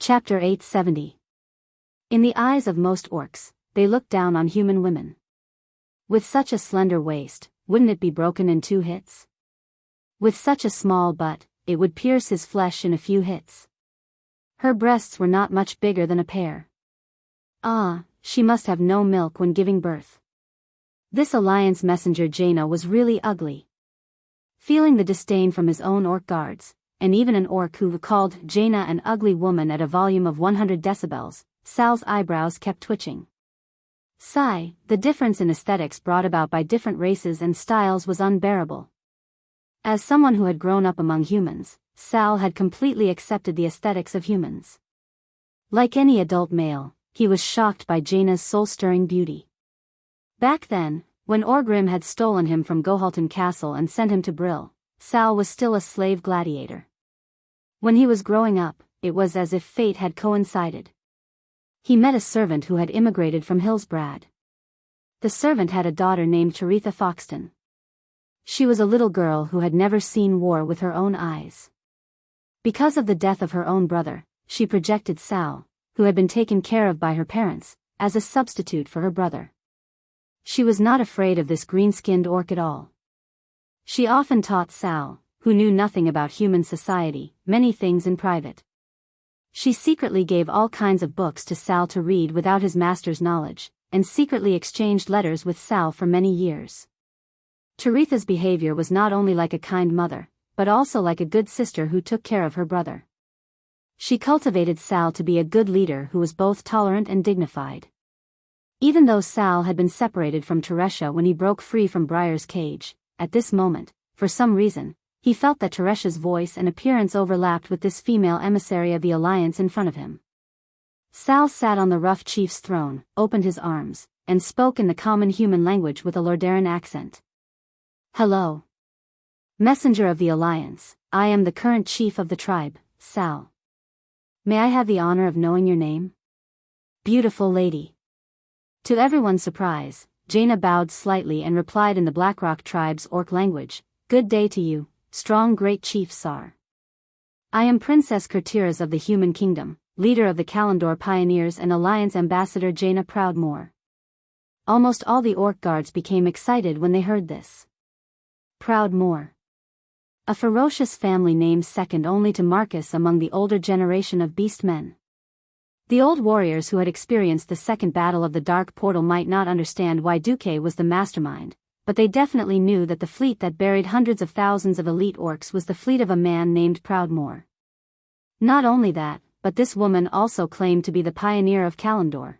Chapter 870. In the eyes of most orcs, they look down on human women. With such a slender waist, wouldn't it be broken in 2 hits? With such a small butt, it would pierce his flesh in a few hits. Her breasts were not much bigger than a pear. Ah, she must have no milk when giving birth. This alliance messenger Jaina was really ugly. Feeling the disdain from his own orc guards, and even an orc who called Jaina an ugly woman at a volume of 100 decibels, Sal's eyebrows kept twitching. Sigh, the difference in aesthetics brought about by different races and styles was unbearable. As someone who had grown up among humans, Sal had completely accepted the aesthetics of humans. Like any adult male, he was shocked by Jaina's soul-stirring beauty. Back then, when Orgrim had stolen him from Gohalton Castle and sent him to Brill, Sal was still a slave gladiator. When he was growing up, it was as if fate had coincided. He met a servant who had immigrated from Hillsbrad. The servant had a daughter named Taretha Foxton. She was a little girl who had never seen war with her own eyes. Because of the death of her own brother, she projected Sal, who had been taken care of by her parents, as a substitute for her brother. She was not afraid of this green-skinned orc at all. She often taught Sal, who knew nothing about human society, many things in private. She secretly gave all kinds of books to Sal to read without his master's knowledge, and secretly exchanged letters with Sal for many years. Taretha's behavior was not only like a kind mother, but also like a good sister who took care of her brother. She cultivated Sal to be a good leader who was both tolerant and dignified. Even though Sal had been separated from Teresha when he broke free from Briar's cage, at this moment, for some reason, he felt that Teresha's voice and appearance overlapped with this female emissary of the alliance in front of him. Sal sat on the rough chief's throne, opened his arms, and spoke in the common human language with a Lordaeran accent. Hello. Messenger of the alliance, I am the current chief of the tribe, Sal. May I have the honor of knowing your name? Beautiful lady. To everyone's surprise, Jaina bowed slightly and replied in the Blackrock tribe's orc language, Good day to you, strong great chief Sar. I am Princess Kurtiras of the Human Kingdom, leader of the Kalandor Pioneers and Alliance Ambassador Jaina Proudmoore. Almost all the orc guards became excited when they heard this. Proudmoore. A ferocious family named second only to Marcus among the older generation of beastmen. The old warriors who had experienced the second battle of the Dark Portal might not understand why Duque was the mastermind, but they definitely knew that the fleet that buried hundreds of thousands of elite orcs was the fleet of a man named Proudmoore. Not only that, but this woman also claimed to be the pioneer of Kalandor.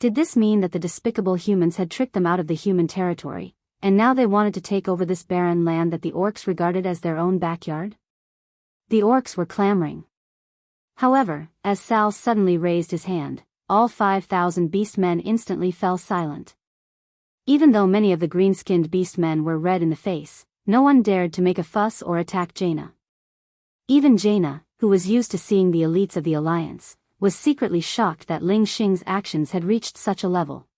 Did this mean that the despicable humans had tricked them out of the human territory, and now they wanted to take over this barren land that the orcs regarded as their own backyard? The orcs were clamoring. However, as Sal suddenly raised his hand, all 5,000 beastmen instantly fell silent. Even though many of the green-skinned beastmen were red in the face, no one dared to make a fuss or attack Jaina. Even Jaina, who was used to seeing the elites of the Alliance, was secretly shocked that Ling Xing's actions had reached such a level.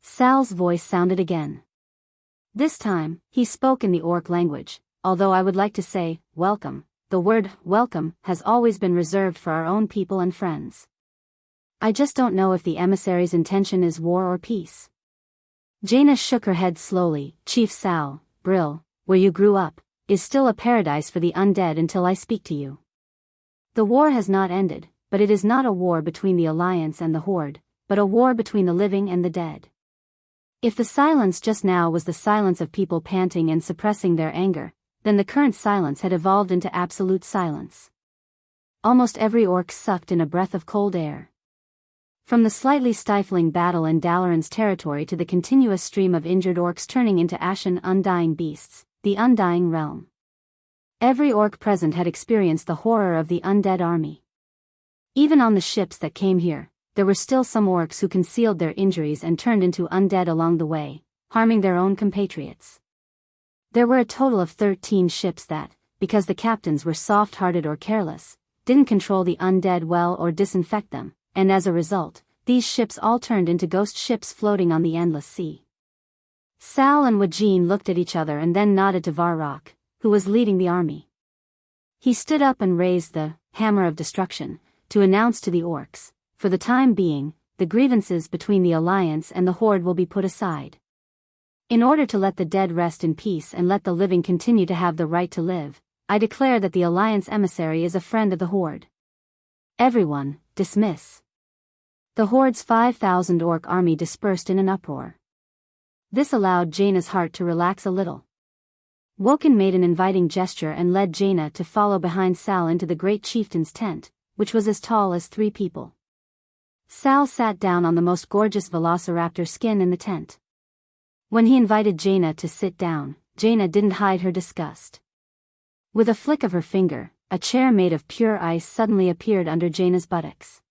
Sal's voice sounded again. This time, he spoke in the orc language, although I would like to say, welcome. The word, welcome, has always been reserved for our own people and friends. I just don't know if the emissary's intention is war or peace. Jaina shook her head slowly. Chief Sal, Brill, where you grew up, is still a paradise for the undead until I speak to you. The war has not ended, but it is not a war between the Alliance and the Horde, but a war between the living and the dead. If the silence just now was the silence of people panting and suppressing their anger, then the current silence had evolved into absolute silence. Almost every orc sucked in a breath of cold air. From the slightly stifling battle in Dalaran's territory to the continuous stream of injured orcs turning into ashen undying beasts, the undying realm. Every orc present had experienced the horror of the undead army. Even on the ships that came here, there were still some orcs who concealed their injuries and turned into undead along the way, harming their own compatriots. There were a total of 13 ships that, because the captains were soft-hearted or careless, didn't control the undead well or disinfect them, and as a result, these ships all turned into ghost ships floating on the endless sea. Sal and Wajin looked at each other and then nodded to Varrock, who was leading the army. He stood up and raised the hammer of destruction, to announce to the orcs, for the time being, the grievances between the alliance and the horde will be put aside. In order to let the dead rest in peace and let the living continue to have the right to live, I declare that the alliance emissary is a friend of the horde. Everyone, dismiss. The horde's 5,000 orc army dispersed in an uproar. This allowed Jaina's heart to relax a little. Woken made an inviting gesture and led Jaina to follow behind Sal into the great chieftain's tent, which was as tall as 3 people. Sal sat down on the most gorgeous velociraptor skin in the tent. When he invited Jaina to sit down, Jaina didn't hide her disgust. With a flick of her finger, a chair made of pure ice suddenly appeared under Jaina's buttocks.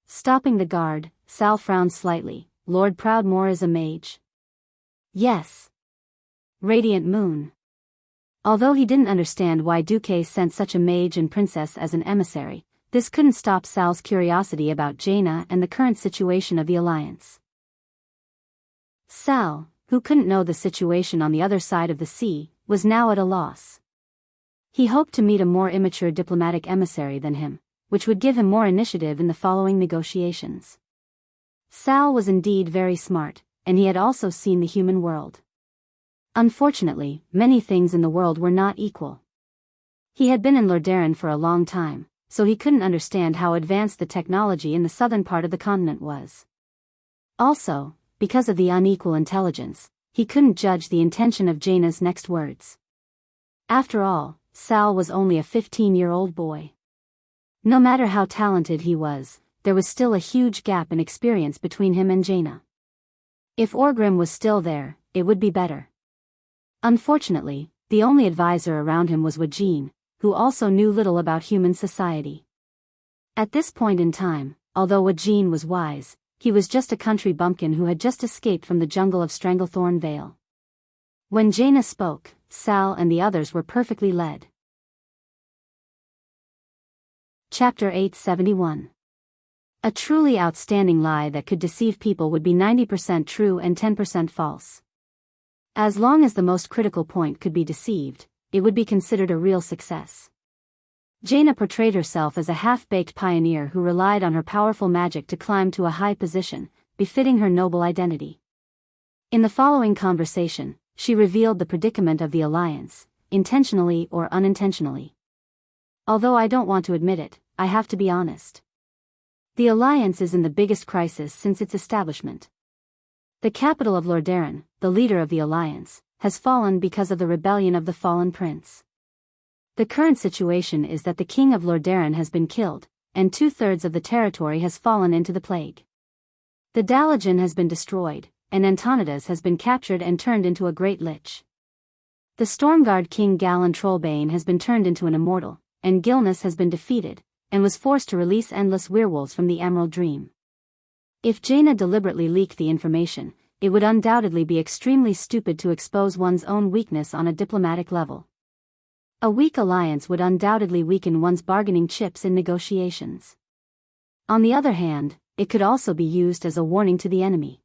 Stopping the guard, Sal frowned slightly. Lord Proudmoore is a mage? Yes. Radiant Moon. Although he didn't understand why Duque sent such a mage and princess as an emissary, this couldn't stop Sal's curiosity about Jaina and the current situation of the alliance. Sal, who couldn't know the situation on the other side of the sea, was now at a loss. He hoped to meet a more immature diplomatic emissary than him, which would give him more initiative in the following negotiations. Sal was indeed very smart, and he had also seen the human world. Unfortunately, many things in the world were not equal. He had been in Lordaeron for a long time, so he couldn't understand how advanced the technology in the southern part of the continent was. Also, because of the unequal intelligence, he couldn't judge the intention of Jaina's next words. After all, Sal was only a 15-year-old boy. No matter how talented he was, there was still a huge gap in experience between him and Jaina. If Orgrim was still there, it would be better. Unfortunately, the only advisor around him was Wajin, who also knew little about human society. At this point in time, although Wajin was wise, he was just a country bumpkin who had just escaped from the jungle of Stranglethorn Vale. When Jaina spoke, Sal and the others were perfectly led. Chapter 871. A truly outstanding lie that could deceive people would be 90% true and 10% false. As long as the most critical point could be deceived, it would be considered a real success. Jaina portrayed herself as a half-baked pioneer who relied on her powerful magic to climb to a high position, befitting her noble identity. In the following conversation, she revealed the predicament of the alliance, intentionally or unintentionally. Although I don't want to admit it, I have to be honest. The alliance is in the biggest crisis since its establishment. The capital of Lordaeron, the leader of the alliance, has fallen because of the rebellion of the fallen prince. The current situation is that the king of Lordaeron has been killed, and 2/3 of the territory has fallen into the plague. The Dalajan has been destroyed, and Antonidas has been captured and turned into a great lich. The Stormguard king Galan Trollbane has been turned into an immortal, and Gilnas has been defeated, and was forced to release endless werewolves from the Emerald Dream. If Jaina deliberately leaked the information, it would undoubtedly be extremely stupid to expose one's own weakness on a diplomatic level. A weak alliance would undoubtedly weaken one's bargaining chips in negotiations. On the other hand, it could also be used as a warning to the enemy.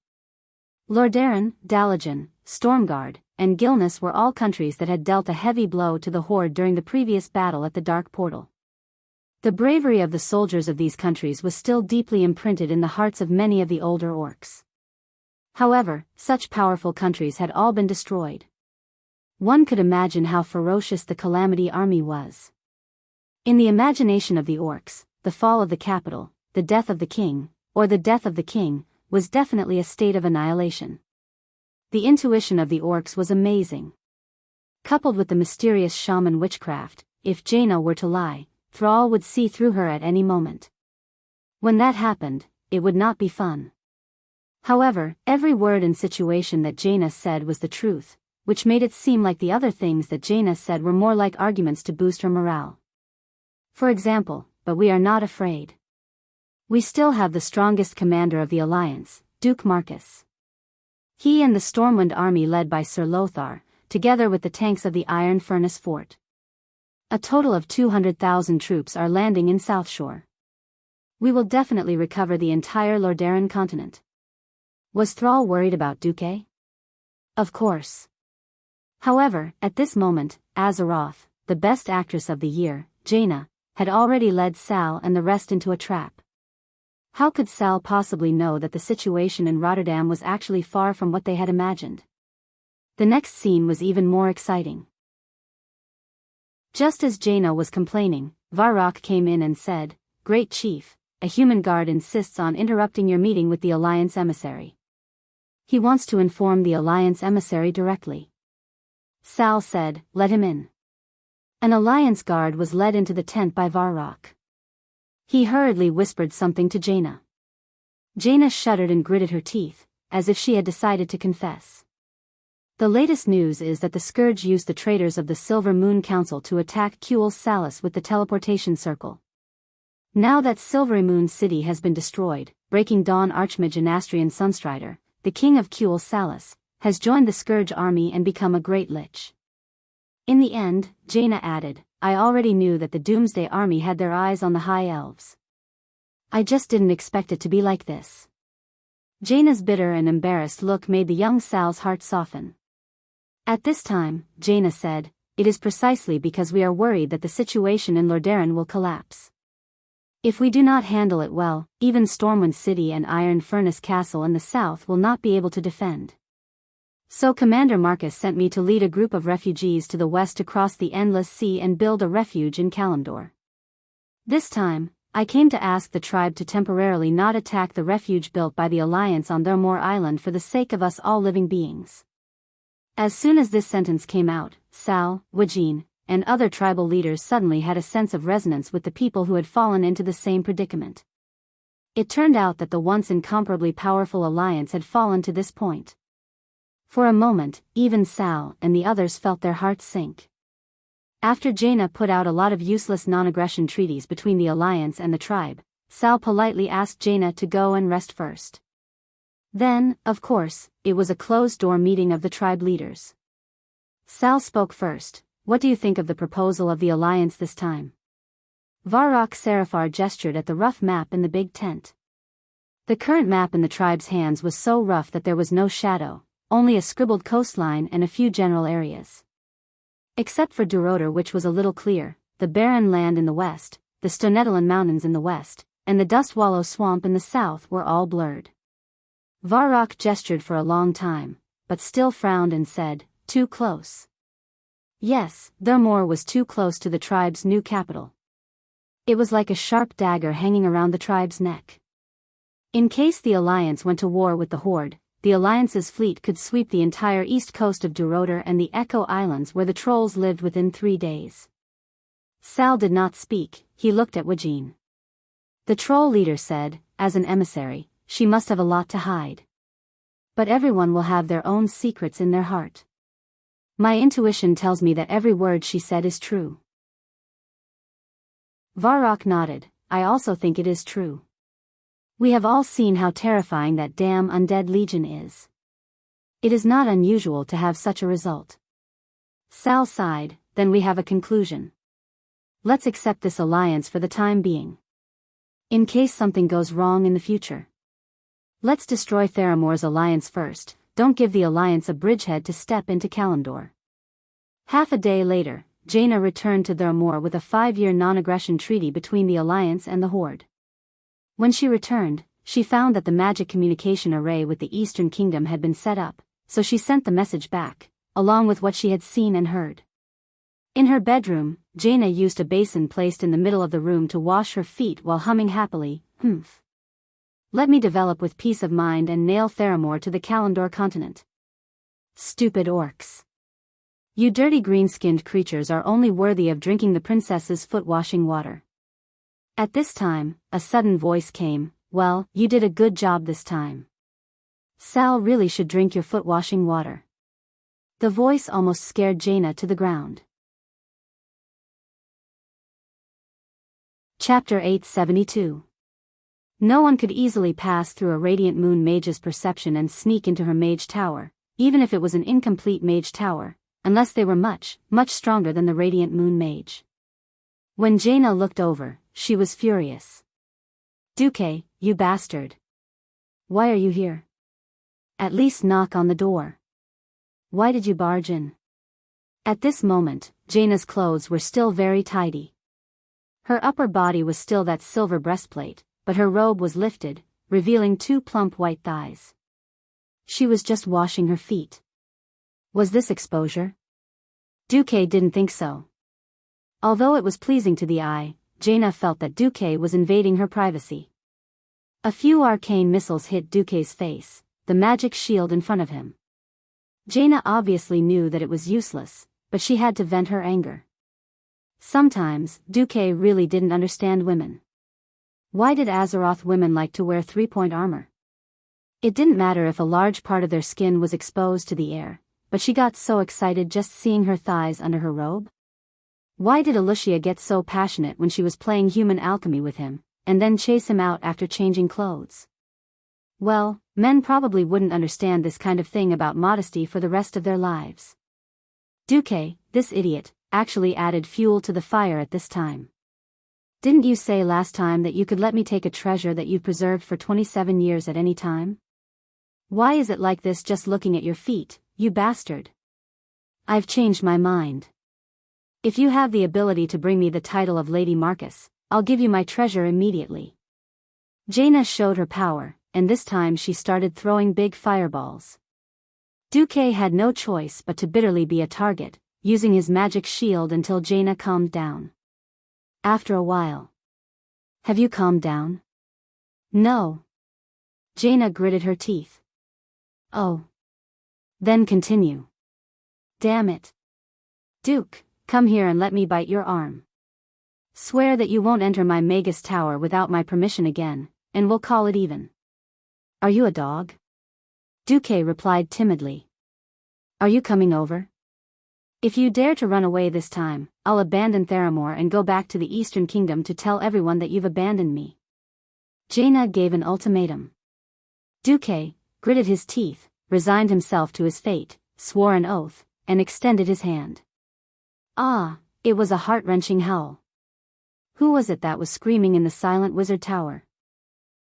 Lordaeron, Dalajan, Stormguard, and Gilnas were all countries that had dealt a heavy blow to the Horde during the previous battle at the Dark Portal. The bravery of the soldiers of these countries was still deeply imprinted in the hearts of many of the older orcs. However, such powerful countries had all been destroyed. One could imagine how ferocious the Calamity army was. In the imagination of the orcs, the fall of the capital, the death of the king, or the death of the king, was definitely a state of annihilation. The intuition of the orcs was amazing. Coupled with the mysterious shaman witchcraft, if Jaina were to lie, Thrall would see through her at any moment. When that happened, it would not be fun. However, every word and situation that Jaina said was the truth, which made it seem like the other things that Jaina said were more like arguments to boost her morale. For example, but we are not afraid. We still have the strongest commander of the Alliance, Duke Marcus. He and the Stormwind army led by Sir Lothar, together with the tanks of the Iron Furnace Fort. A total of 200,000 troops are landing in South Shore. We will definitely recover the entire Lordaeron continent. Was Thrall worried about Duque? Of course. However, at this moment, Azeroth, the best actress of the year, Jaina, had already led Sal and the rest into a trap. How could Sal possibly know that the situation in Rotterdam was actually far from what they had imagined? The next scene was even more exciting. Just as Jaina was complaining, Varrock came in and said, "Great Chief, a human guard insists on interrupting your meeting with the Alliance emissary. He wants to inform the Alliance emissary directly." Sal said, "Let him in." An Alliance guard was led into the tent by Varrock. He hurriedly whispered something to Jaina. Jaina shuddered and gritted her teeth, as if she had decided to confess. The latest news is that the Scourge used the traitors of the Silver Moon Council to attack Kuel Salis with the teleportation circle. Now that Silvery Moon City has been destroyed, Breaking Dawn Archmage and Astrian Sunstrider, the king of Kuel Salis, has joined the Scourge army and become a great lich. In the end, Jaina added, "I already knew that the Doomsday army had their eyes on the High Elves. I just didn't expect it to be like this." Jaina's bitter and embarrassed look made the young Sal's heart soften. At this time, Jaina said, "It is precisely because we are worried that the situation in Lordaeron will collapse. If we do not handle it well, even Stormwind City and Iron Furnace Castle in the south will not be able to defend. So Commander Marcus sent me to lead a group of refugees to the west to cross the Endless Sea and build a refuge in Kalimdor. This time, I came to ask the tribe to temporarily not attack the refuge built by the Alliance on Thermore Island for the sake of us all living beings." As soon as this sentence came out, Sal, Wajin, and other tribal leaders suddenly had a sense of resonance with the people who had fallen into the same predicament. It turned out that the once incomparably powerful Alliance had fallen to this point. For a moment, even Sal and the others felt their hearts sink. After Jaina put out a lot of useless non-aggression treaties between the Alliance and the tribe, Sal politely asked Jaina to go and rest first. Then, of course, it was a closed-door meeting of the tribe leaders. Sal spoke first. "What do you think of the proposal of the Alliance this time?" Varrock Seraphar gestured at the rough map in the big tent. The current map in the tribe's hands was so rough that there was no shadow, only a scribbled coastline and a few general areas. Except for Duroder, which was a little clear, the barren land in the west, the Stonetalan Mountains in the west, and the Dustwallow Swamp in the south were all blurred. Varrock gestured for a long time, but still frowned and said, "Too close." Yes, Thermore was too close to the tribe's new capital. It was like a sharp dagger hanging around the tribe's neck. In case the Alliance went to war with the Horde, the Alliance's fleet could sweep the entire east coast of Duroder and the Echo Islands where the trolls lived within 3 days. Sal did not speak, he looked at Wajin. The troll leader said, "As an emissary, she must have a lot to hide. But everyone will have their own secrets in their heart. My intuition tells me that every word she said is true." Varrock nodded, "I also think it is true. We have all seen how terrifying that damn undead legion is. It is not unusual to have such a result." Sal sighed, "Then we have a conclusion. Let's accept this alliance for the time being. In case something goes wrong in the future. Let's destroy Theramore's alliance first, don't give the alliance a bridgehead to step into Kalimdor." Half a day later, Jaina returned to Thermore with a 5-year non-aggression treaty between the alliance and the Horde. When she returned, she found that the magic communication array with the Eastern Kingdom had been set up, so she sent the message back, along with what she had seen and heard. In her bedroom, Jaina used a basin placed in the middle of the room to wash her feet while humming happily, "Humph. Let me develop with peace of mind and nail Theramore to the Kalimdor continent. Stupid orcs. You dirty green-skinned creatures are only worthy of drinking the princess's foot-washing water." At this time, a sudden voice came, "Well, you did a good job this time. Sal really should drink your foot-washing water." The voice almost scared Jaina to the ground. Chapter 872. No one could easily pass through a Radiant Moon Mage's perception and sneak into her mage tower, even if it was an incomplete mage tower, unless they were much, much stronger than the Radiant Moon Mage. When Jaina looked over, she was furious. "Duque, you bastard. Why are you here? At least knock on the door. Why did you barge in?" At this moment, Jaina's clothes were still very tidy. Her upper body was still that silver breastplate, but her robe was lifted, revealing 2 plump white thighs. She was just washing her feet. Was this exposure? Duque didn't think so. Although it was pleasing to the eye, Jaina felt that Duque was invading her privacy. A few arcane missiles hit Duque's face, the magic shield in front of him. Jaina obviously knew that it was useless, but she had to vent her anger. Sometimes, Duque really didn't understand women. Why did Azeroth women like to wear 3-point armor? It didn't matter if a large part of their skin was exposed to the air, but she got so excited just seeing her thighs under her robe. Why did Alucia get so passionate when she was playing human alchemy with him, and then chase him out after changing clothes? Well, men probably wouldn't understand this kind of thing about modesty for the rest of their lives. Duque, this idiot, actually added fuel to the fire at this time. Didn't you say last time that you could let me take a treasure that you've preserved for 27 years at any time? Why is it like this just looking at your feet, you bastard? I've changed my mind. If you have the ability to bring me the title of Lady Marcus, I'll give you my treasure immediately. Jaina showed her power, and this time she started throwing big fireballs. Duque had no choice but to bitterly be a target, using his magic shield until Jaina calmed down. After a while. Have you calmed down? No. Jaina gritted her teeth. Oh. Then continue. Damn it. Duke, come here and let me bite your arm. Swear that you won't enter my Magus Tower without my permission again, and we'll call it even. Are you a dog? Duque replied timidly. Are you coming over? If you dare to run away this time, I'll abandon Theramore and go back to the Eastern Kingdom to tell everyone that you've abandoned me. Jaina gave an ultimatum. Duque gritted his teeth, resigned himself to his fate, swore an oath, and extended his hand. Ah, it was a heart-wrenching howl. Who was it that was screaming in the silent wizard tower?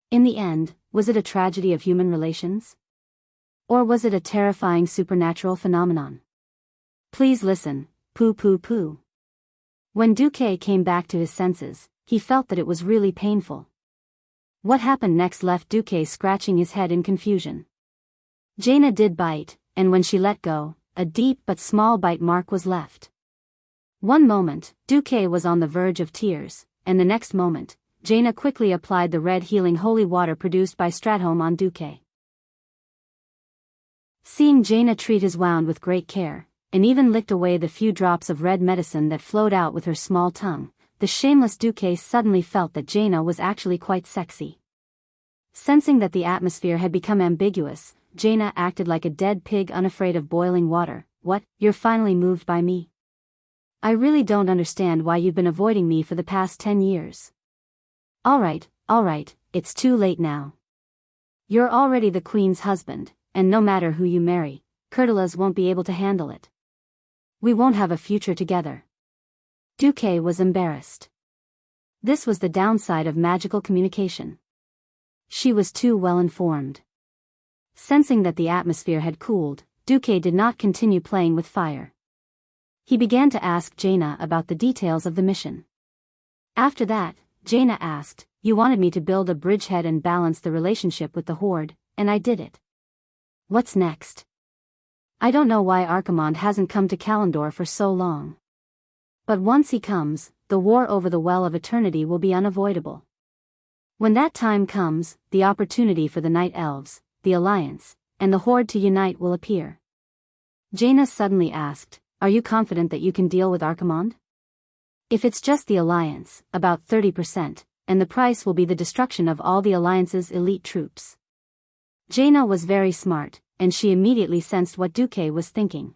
In the end, was it a tragedy of human relations? Or was it a terrifying supernatural phenomenon? Please listen, poo poo poo. When Duque came back to his senses, he felt that it was really painful. What happened next left Duque scratching his head in confusion. Jaina did bite, and when she let go, a deep but small bite mark was left. One moment, Duque was on the verge of tears, and the next moment, Jaina quickly applied the red healing holy water produced by Stratholme on Duque. Seeing Jaina treat his wound with great care, and even licked away the few drops of red medicine that flowed out with her small tongue, the shameless Duque suddenly felt that Jaina was actually quite sexy. Sensing that the atmosphere had become ambiguous, Jaina acted like a dead pig unafraid of boiling water. What, you're finally moved by me? I really don't understand why you've been avoiding me for the past 10 years. Alright, it's too late now. You're already the queen's husband, and no matter who you marry, Curtilas won't be able to handle it. We won't have a future together. Duque was embarrassed. This was the downside of magical communication. She was too well informed. Sensing that the atmosphere had cooled, Duque did not continue playing with fire. He began to ask Jaina about the details of the mission. After that, Jaina asked, "You wanted me to build a bridgehead and balance the relationship with the Horde, and I did it. What's next? I don't know why Archimonde hasn't come to Kalimdor for so long. But once he comes, the war over the Well of Eternity will be unavoidable. When that time comes, the opportunity for the Night Elves, the Alliance, and the Horde to unite will appear." Jaina suddenly asked, "Are you confident that you can deal with Archimonde? If it's just the Alliance, about 30%, and the price will be the destruction of all the Alliance's elite troops." Jaina was very smart, and she immediately sensed what Duque was thinking.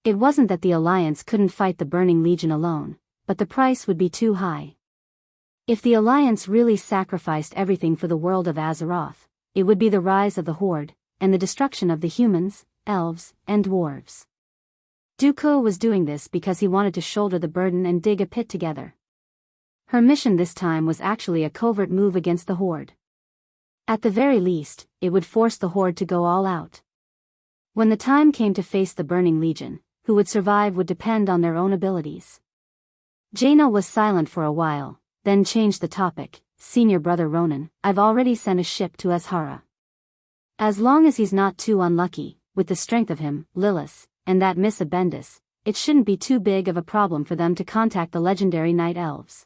It wasn't that the Alliance couldn't fight the Burning Legion alone, but the price would be too high. If the Alliance really sacrificed everything for the world of Azeroth, it would be the rise of the Horde, and the destruction of the humans, elves, and dwarves. Duque was doing this because he wanted to shoulder the burden and dig a pit together. Her mission this time was actually a covert move against the Horde. At the very least, it would force the Horde to go all out. When the time came to face the Burning Legion, who would survive would depend on their own abilities. Jaina was silent for a while, then changed the topic. Senior brother Ronan, I've already sent a ship to Azhara. As long as he's not too unlucky, with the strength of him, Lilith, and that Miss Abendis, it shouldn't be too big of a problem for them to contact the legendary night elves.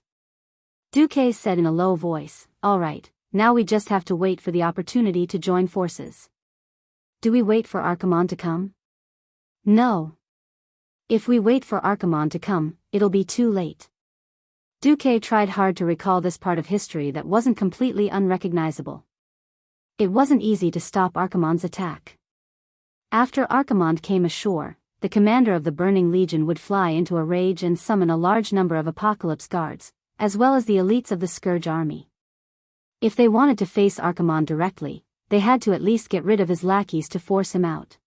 Duque said in a low voice, all right, now we just have to wait for the opportunity to join forces. Do we wait for Archimonde to come? No. If we wait for Archimonde to come, it'll be too late. Duque tried hard to recall this part of history that wasn't completely unrecognizable. It wasn't easy to stop Archimonde's attack. After Archimonde came ashore, the commander of the Burning Legion would fly into a rage and summon a large number of Apocalypse Guards, as well as the elites of the Scourge army. If they wanted to face Archimonde directly, they had to at least get rid of his lackeys to force him out.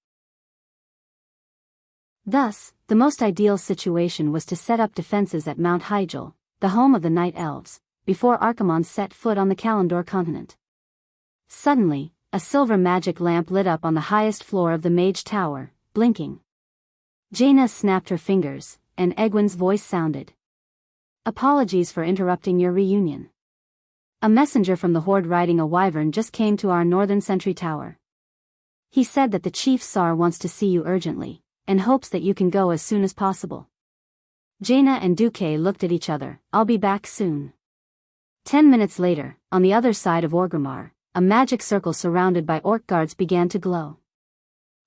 Thus, the most ideal situation was to set up defenses at Mount Hyjal, the home of the Night Elves, before Archimonde set foot on the Kalandor continent. Suddenly, a silver magic lamp lit up on the highest floor of the Mage Tower, blinking. Jaina snapped her fingers, and Egwene's voice sounded. Apologies for interrupting your reunion. A messenger from the Horde riding a wyvern just came to our northern sentry tower. He said that the Chief Sar wants to see you urgently, and hopes that you can go as soon as possible. Jaina and Duque looked at each other. I'll be back soon. 10 minutes later, on the other side of Orgrimmar, a magic circle surrounded by orc guards began to glow.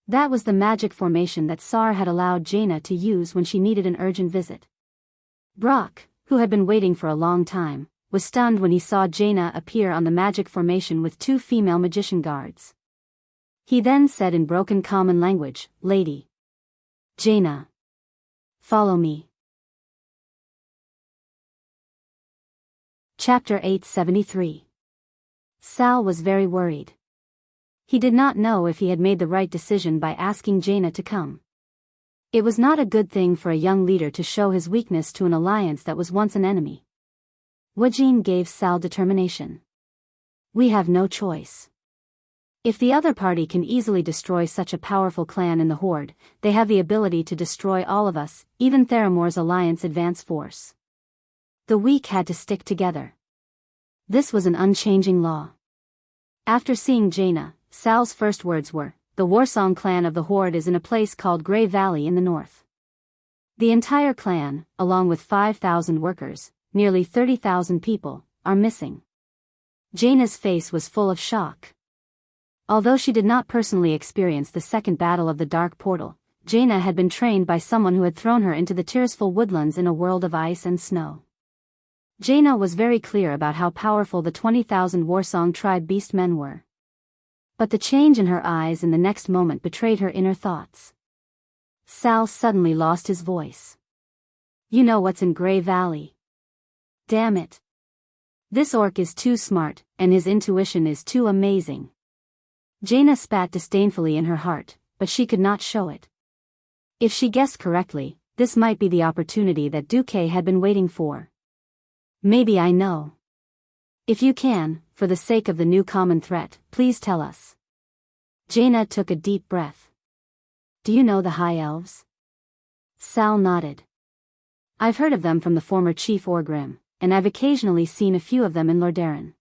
That was the magic formation that Sar had allowed Jaina to use when she needed an urgent visit. Brock, who had been waiting for a long time, was stunned when he saw Jaina appear on the magic formation with 2 female magician guards. He then said in broken common language, Lady Jaina, follow me. Chapter 873. Sal was very worried. He did not know if he had made the right decision by asking Jaina to come. It was not a good thing for a young leader to show his weakness to an alliance that was once an enemy. Wajin gave Sal determination. We have no choice. If the other party can easily destroy such a powerful clan in the Horde, they have the ability to destroy all of us, even Theramore's alliance advance force. The weak had to stick together. This was an unchanging law. After seeing Jaina, Sal's first words were, the Warsong clan of the Horde is in a place called Grey Valley in the north. The entire clan, along with 5,000 workers, nearly 30,000 people, are missing. Jaina's face was full of shock. Although she did not personally experience the second battle of the Dark Portal, Jaina had been trained by someone who had thrown her into the Tirisful woodlands in a world of ice and snow. Jaina was very clear about how powerful the 20,000 Warsong tribe beastmen were. But the change in her eyes in the next moment betrayed her inner thoughts. Sal suddenly lost his voice. You know what's in Grey Valley. Damn it. This orc is too smart, and his intuition is too amazing. Jaina spat disdainfully in her heart, but she could not show it. If she guessed correctly, this might be the opportunity that Duque had been waiting for. Maybe I know. If you can, for the sake of the new common threat, please tell us. Jaina took a deep breath. Do you know the High Elves? Sal nodded. I've heard of them from the former Chief Orgrim, and I've occasionally seen a few of them in Lordaeron.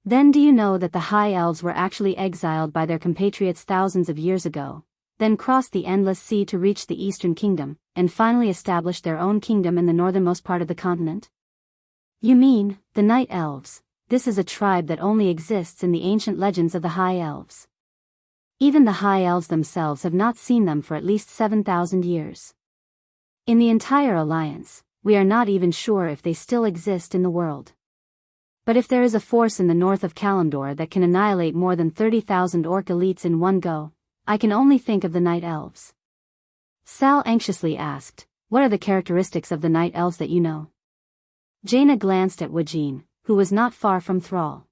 Then do you know that the High Elves were actually exiled by their compatriots thousands of years ago, then crossed the Endless Sea to reach the Eastern Kingdom, and finally established their own kingdom in the northernmost part of the continent? You mean, the Night Elves? This is a tribe that only exists in the ancient legends of the High Elves. Even the High Elves themselves have not seen them for at least 7,000 years. In the entire alliance, we are not even sure if they still exist in the world. But if there is a force in the north of Kalandor that can annihilate more than 30,000 orc elites in one go, I can only think of the Night Elves. Sal anxiously asked, what are the characteristics of the Night Elves that you know? Jaina glanced at Wajin, who was not far from Thrall.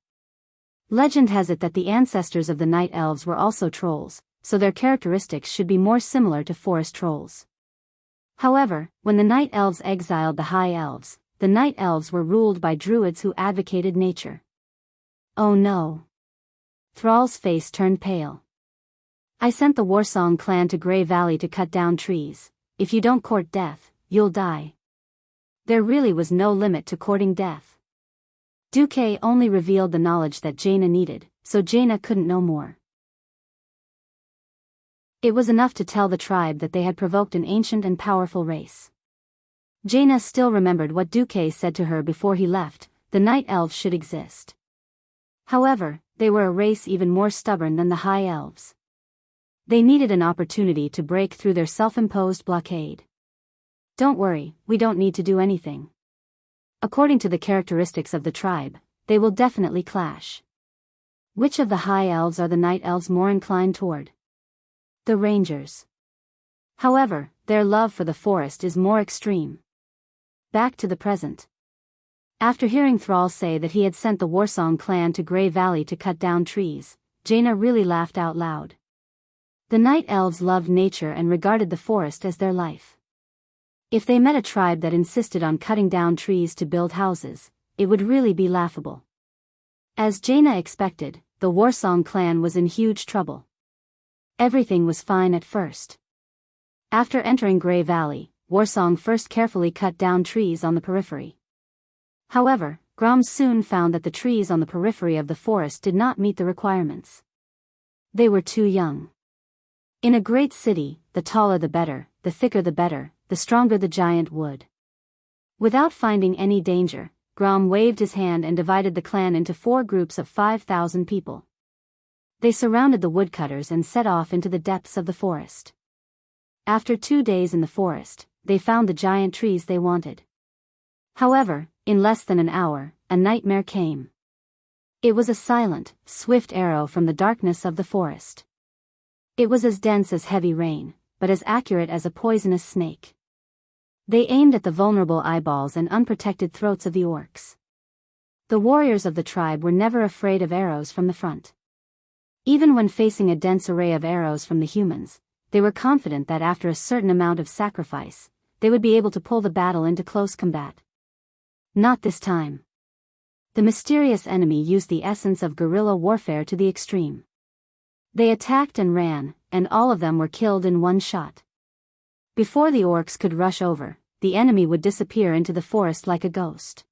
Legend has it that the ancestors of the Night Elves were also trolls, so their characteristics should be more similar to forest trolls. However, when the Night Elves exiled the High Elves, the Night Elves were ruled by druids who advocated nature. Oh no. Thrall's face turned pale. I sent the Warsong clan to Grey Valley to cut down trees. If you don't court death, you'll die. There really was no limit to courting death. Duque only revealed the knowledge that Jaina needed, so Jaina couldn't know more. It was enough to tell the tribe that they had provoked an ancient and powerful race. Jaina still remembered what Duque said to her before he left: the night elves should exist. However, they were a race even more stubborn than the high elves. They needed an opportunity to break through their self-imposed blockade. Don't worry, we don't need to do anything. According to the characteristics of the tribe, they will definitely clash. Which of the high elves are the night elves more inclined toward? The rangers. However, their love for the forest is more extreme. Back to the present. After hearing Thrall say that he had sent the Warsong clan to Grey Valley to cut down trees, Jaina really laughed out loud. The night elves loved nature and regarded the forest as their life. If they met a tribe that insisted on cutting down trees to build houses, it would really be laughable. As Jaina expected, the Warsong clan was in huge trouble. Everything was fine at first. After entering Grey Valley, Warsong first carefully cut down trees on the periphery. However, Grom soon found that the trees on the periphery of the forest did not meet the requirements. They were too young. In a great city, the taller the better, the thicker the better, the stronger the giant wood. Without finding any danger, Grom waved his hand and divided the clan into 4 groups of 5,000 people. They surrounded the woodcutters and set off into the depths of the forest. After 2 days in the forest, they found the giant trees they wanted. However, in less than an hour, a nightmare came. It was a silent, swift arrow from the darkness of the forest. It was as dense as heavy rain, but as accurate as a poisonous snake. They aimed at the vulnerable eyeballs and unprotected throats of the orcs. The warriors of the tribe were never afraid of arrows from the front. Even when facing a dense array of arrows from the humans, they were confident that after a certain amount of sacrifice, they would be able to pull the battle into close combat. Not this time. The mysterious enemy used the essence of guerrilla warfare to the extreme. They attacked and ran, and all of them were killed in one shot. Before the orcs could rush over, the enemy would disappear into the forest like a ghost.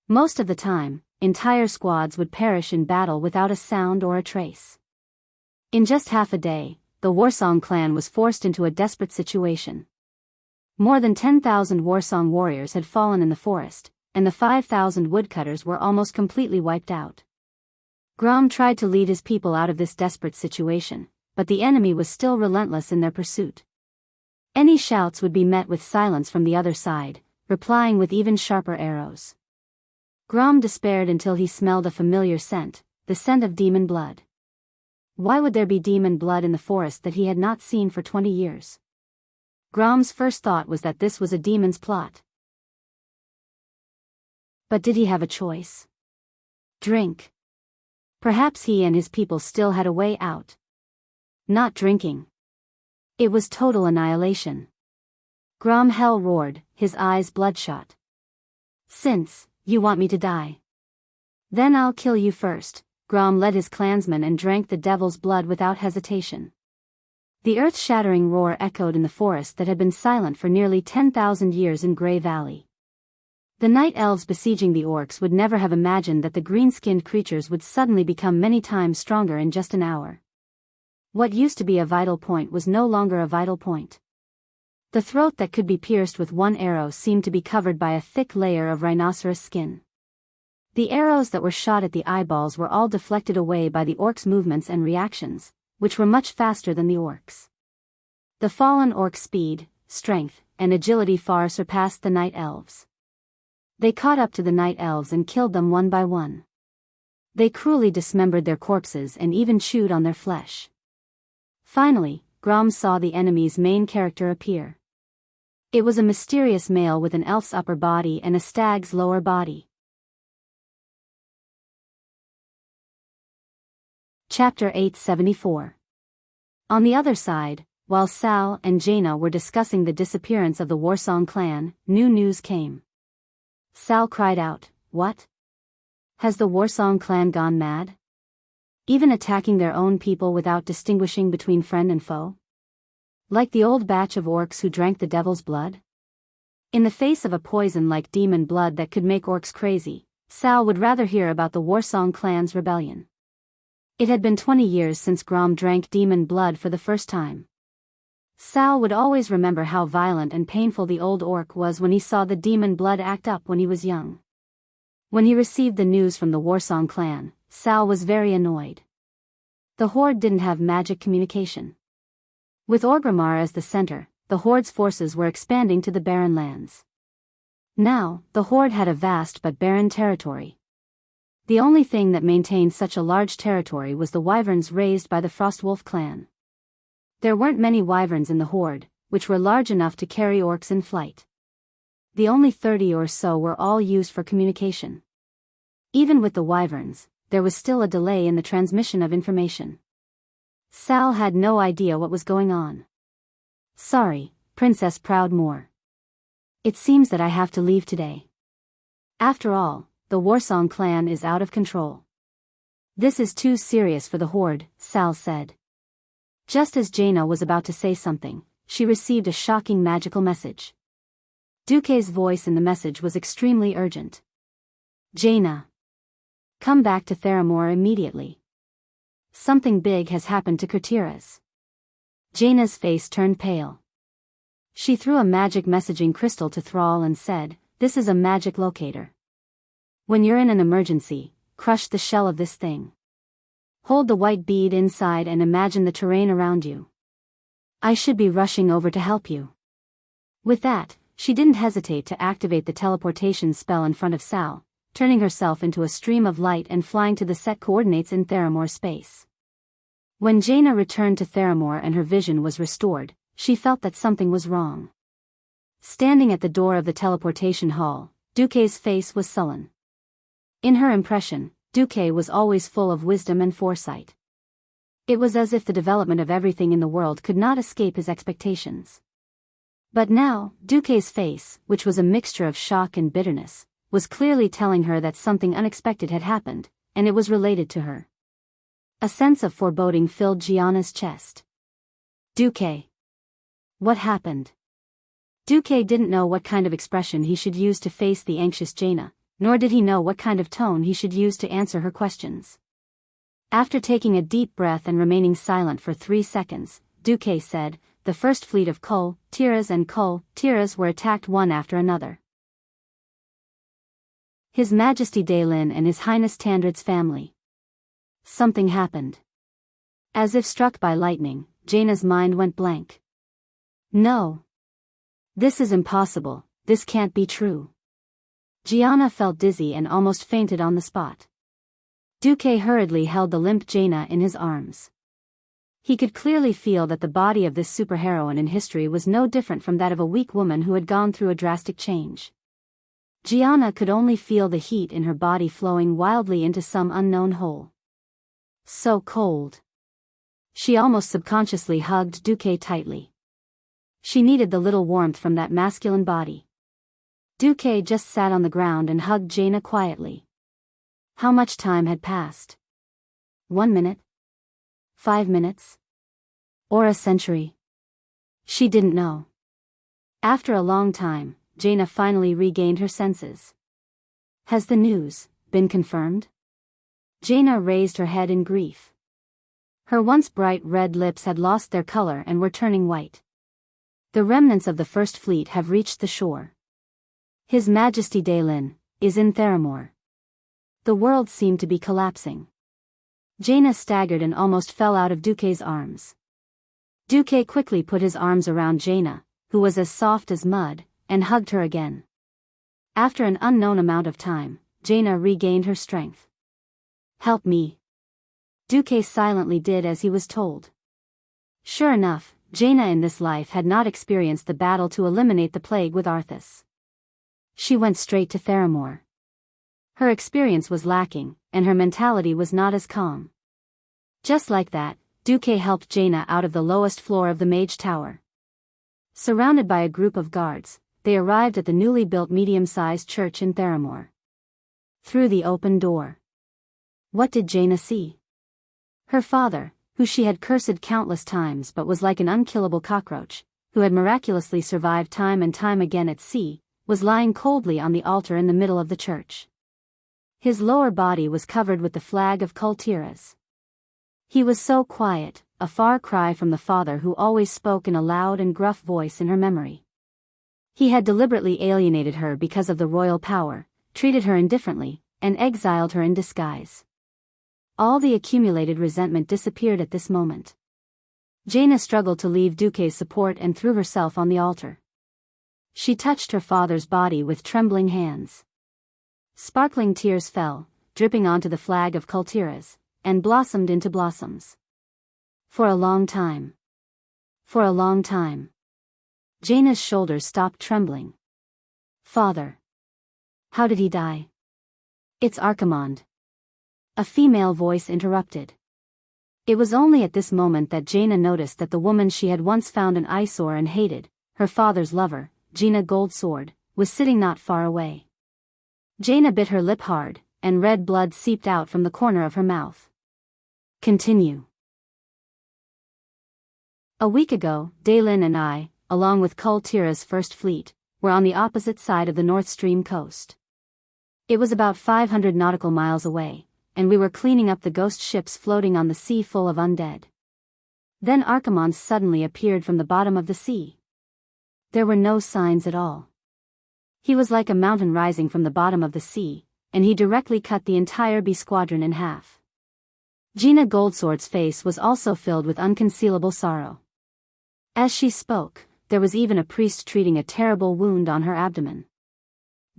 Most of the time, entire squads would perish in battle without a sound or a trace. In just half a day, the Warsong clan was forced into a desperate situation. More than 10,000 Warsong warriors had fallen in the forest, and the 5,000 woodcutters were almost completely wiped out. Grom tried to lead his people out of this desperate situation, but the enemy was still relentless in their pursuit. Any shouts would be met with silence from the other side, replying with even sharper arrows. Grom despaired until he smelled a familiar scent, the scent of demon blood. Why would there be demon blood in the forest that he had not seen for 20 years? Grom's first thought was that this was a demon's plot. But did he have a choice? Drink. Perhaps he and his people still had a way out. Not drinking. It was total annihilation. Grom hell roared, his eyes bloodshot. Since you want me to die, then I'll kill you first. Grom led his clansmen and drank the devil's blood without hesitation. The earth-shattering roar echoed in the forest that had been silent for nearly 10,000 years in Grey Valley. The night elves besieging the orcs would never have imagined that the green-skinned creatures would suddenly become many times stronger in just an hour. What used to be a vital point was no longer a vital point. The throat that could be pierced with one arrow seemed to be covered by a thick layer of rhinoceros skin. The arrows that were shot at the eyeballs were all deflected away by the orcs' movements and reactions, which were much faster than the orcs. The fallen orcs' speed, strength, and agility far surpassed the night elves. They caught up to the night elves and killed them one by one. They cruelly dismembered their corpses and even chewed on their flesh. Finally, Grom saw the enemy's main character appear. It was a mysterious male with an elf's upper body and a stag's lower body. Chapter 874. On the other side, while Sal and Jaina were discussing the disappearance of the Warsong clan, new news came. Sal cried out, "What? Has the Warsong clan gone mad? Even attacking their own people without distinguishing between friend and foe? Like the old batch of orcs who drank the devil's blood?" In the face of a poison like demon blood that could make orcs crazy, Sal would rather hear about the Wuxia clan's rebellion. It had been 20 years since Grom drank demon blood for the first time. Sal would always remember how violent and painful the old orc was when he saw the demon blood act up when he was young. When he received the news from the Wuxia clan, Sal was very annoyed. The Horde didn't have magic communication. With Orgrimmar as the center, the Horde's forces were expanding to the barren lands. Now, the Horde had a vast but barren territory. The only thing that maintained such a large territory was the wyverns raised by the Frostwolf clan. There weren't many wyverns in the Horde, which were large enough to carry orcs in flight. The only 30 or so were all used for communication. Even with the wyverns, there was still a delay in the transmission of information. Sal had no idea what was going on. Sorry, Princess Proudmoore. It seems that I have to leave today. After all, the Wuxia clan is out of control. This is too serious for the Horde, Sal said. Just as Jaina was about to say something, she received a shocking magical message. Duque's voice in the message was extremely urgent. Jaina. Come back to Theramore immediately. Something big has happened to Kurtiras. Jaina's face turned pale. She threw a magic messaging crystal to Thrall and said, "This is a magic locator. When you're in an emergency, crush the shell of this thing. Hold the white bead inside and imagine the terrain around you. I should be rushing over to help you." With that, she didn't hesitate to activate the teleportation spell in front of Sal, turning herself into a stream of light and flying to the set coordinates in Theramore space. When Jaina returned to Theramore and her vision was restored, she felt that something was wrong. Standing at the door of the teleportation hall, Duque's face was sullen. In her impression, Duque was always full of wisdom and foresight. It was as if the development of everything in the world could not escape his expectations. But now, Duque's face, which was a mixture of shock and bitterness, was clearly telling her that something unexpected had happened, and it was related to her. A sense of foreboding filled Gianna's chest. Duque. What happened? Duque didn't know what kind of expression he should use to face the anxious Jaina, nor did he know what kind of tone he should use to answer her questions. After taking a deep breath and remaining silent for 3 seconds, Duque said, "The first fleet of Tiras and Tiras were attacked one after another. His Majesty Daelin and His Highness Tandrid's family." Something happened. As if struck by lightning, Jaina's mind went blank. No. This is impossible, this can't be true. Gianna felt dizzy and almost fainted on the spot. Duque hurriedly held the limp Jaina in his arms. He could clearly feel that the body of this superheroine in history was no different from that of a weak woman who had gone through a drastic change. Gianna could only feel the heat in her body flowing wildly into some unknown hole. So cold. She almost subconsciously hugged Duque tightly. She needed the little warmth from that masculine body. Duque just sat on the ground and hugged Jaina quietly. How much time had passed? 1 minute? 5 minutes? Or a century? She didn't know. After a long time, Jaina finally regained her senses. Has the news been confirmed? Jaina raised her head in grief. Her once bright red lips had lost their color and were turning white. The remnants of the First Fleet have reached the shore. His Majesty Daelin is in Theramore. The world seemed to be collapsing. Jaina staggered and almost fell out of Duque's arms. Duque quickly put his arms around Jaina, who was as soft as mud, and hugged her again. After an unknown amount of time, Jaina regained her strength. Help me. Duque silently did as he was told. Sure enough, Jaina in this life had not experienced the battle to eliminate the plague with Arthas. She went straight to Theramore. Her experience was lacking, and her mentality was not as calm. Just like that, Duque helped Jaina out of the lowest floor of the Mage Tower. Surrounded by a group of guards, they arrived at the newly built medium-sized church in Theramore. Through the open door. What did Jaina see? Her father, who she had cursed countless times but was like an unkillable cockroach, who had miraculously survived time and time again at sea, was lying coldly on the altar in the middle of the church. His lower body was covered with the flag of cultiras. He was so quiet, a far cry from the father who always spoke in a loud and gruff voice in her memory. He had deliberately alienated her because of the royal power, treated her indifferently, and exiled her in disguise. All the accumulated resentment disappeared at this moment. Jaina struggled to leave Duque's support and threw herself on the altar. She touched her father's body with trembling hands. Sparkling tears fell, dripping onto the flag of cultiras, and blossomed into blossoms. For a long time. For a long time. Jaina's shoulders stopped trembling. Father. How did he die? It's Archimonde. A female voice interrupted. It was only at this moment that Jaina noticed that the woman she had once found an eyesore and hated, her father's lover, Jaina Goldsword, was sitting not far away. Jaina bit her lip hard, and red blood seeped out from the corner of her mouth. Continue. A week ago, Daylin and I, along with Kultira's first fleet, were on the opposite side of the North Stream coast. It was about 500 nautical miles away, and we were cleaning up the ghost ships floating on the sea full of undead. Then Archimonde suddenly appeared from the bottom of the sea. There were no signs at all. He was like a mountain rising from the bottom of the sea, and he directly cut the entire B squadron in half. Jaina Goldsword's face was also filled with unconcealable sorrow. As she spoke, there was even a priest treating a terrible wound on her abdomen.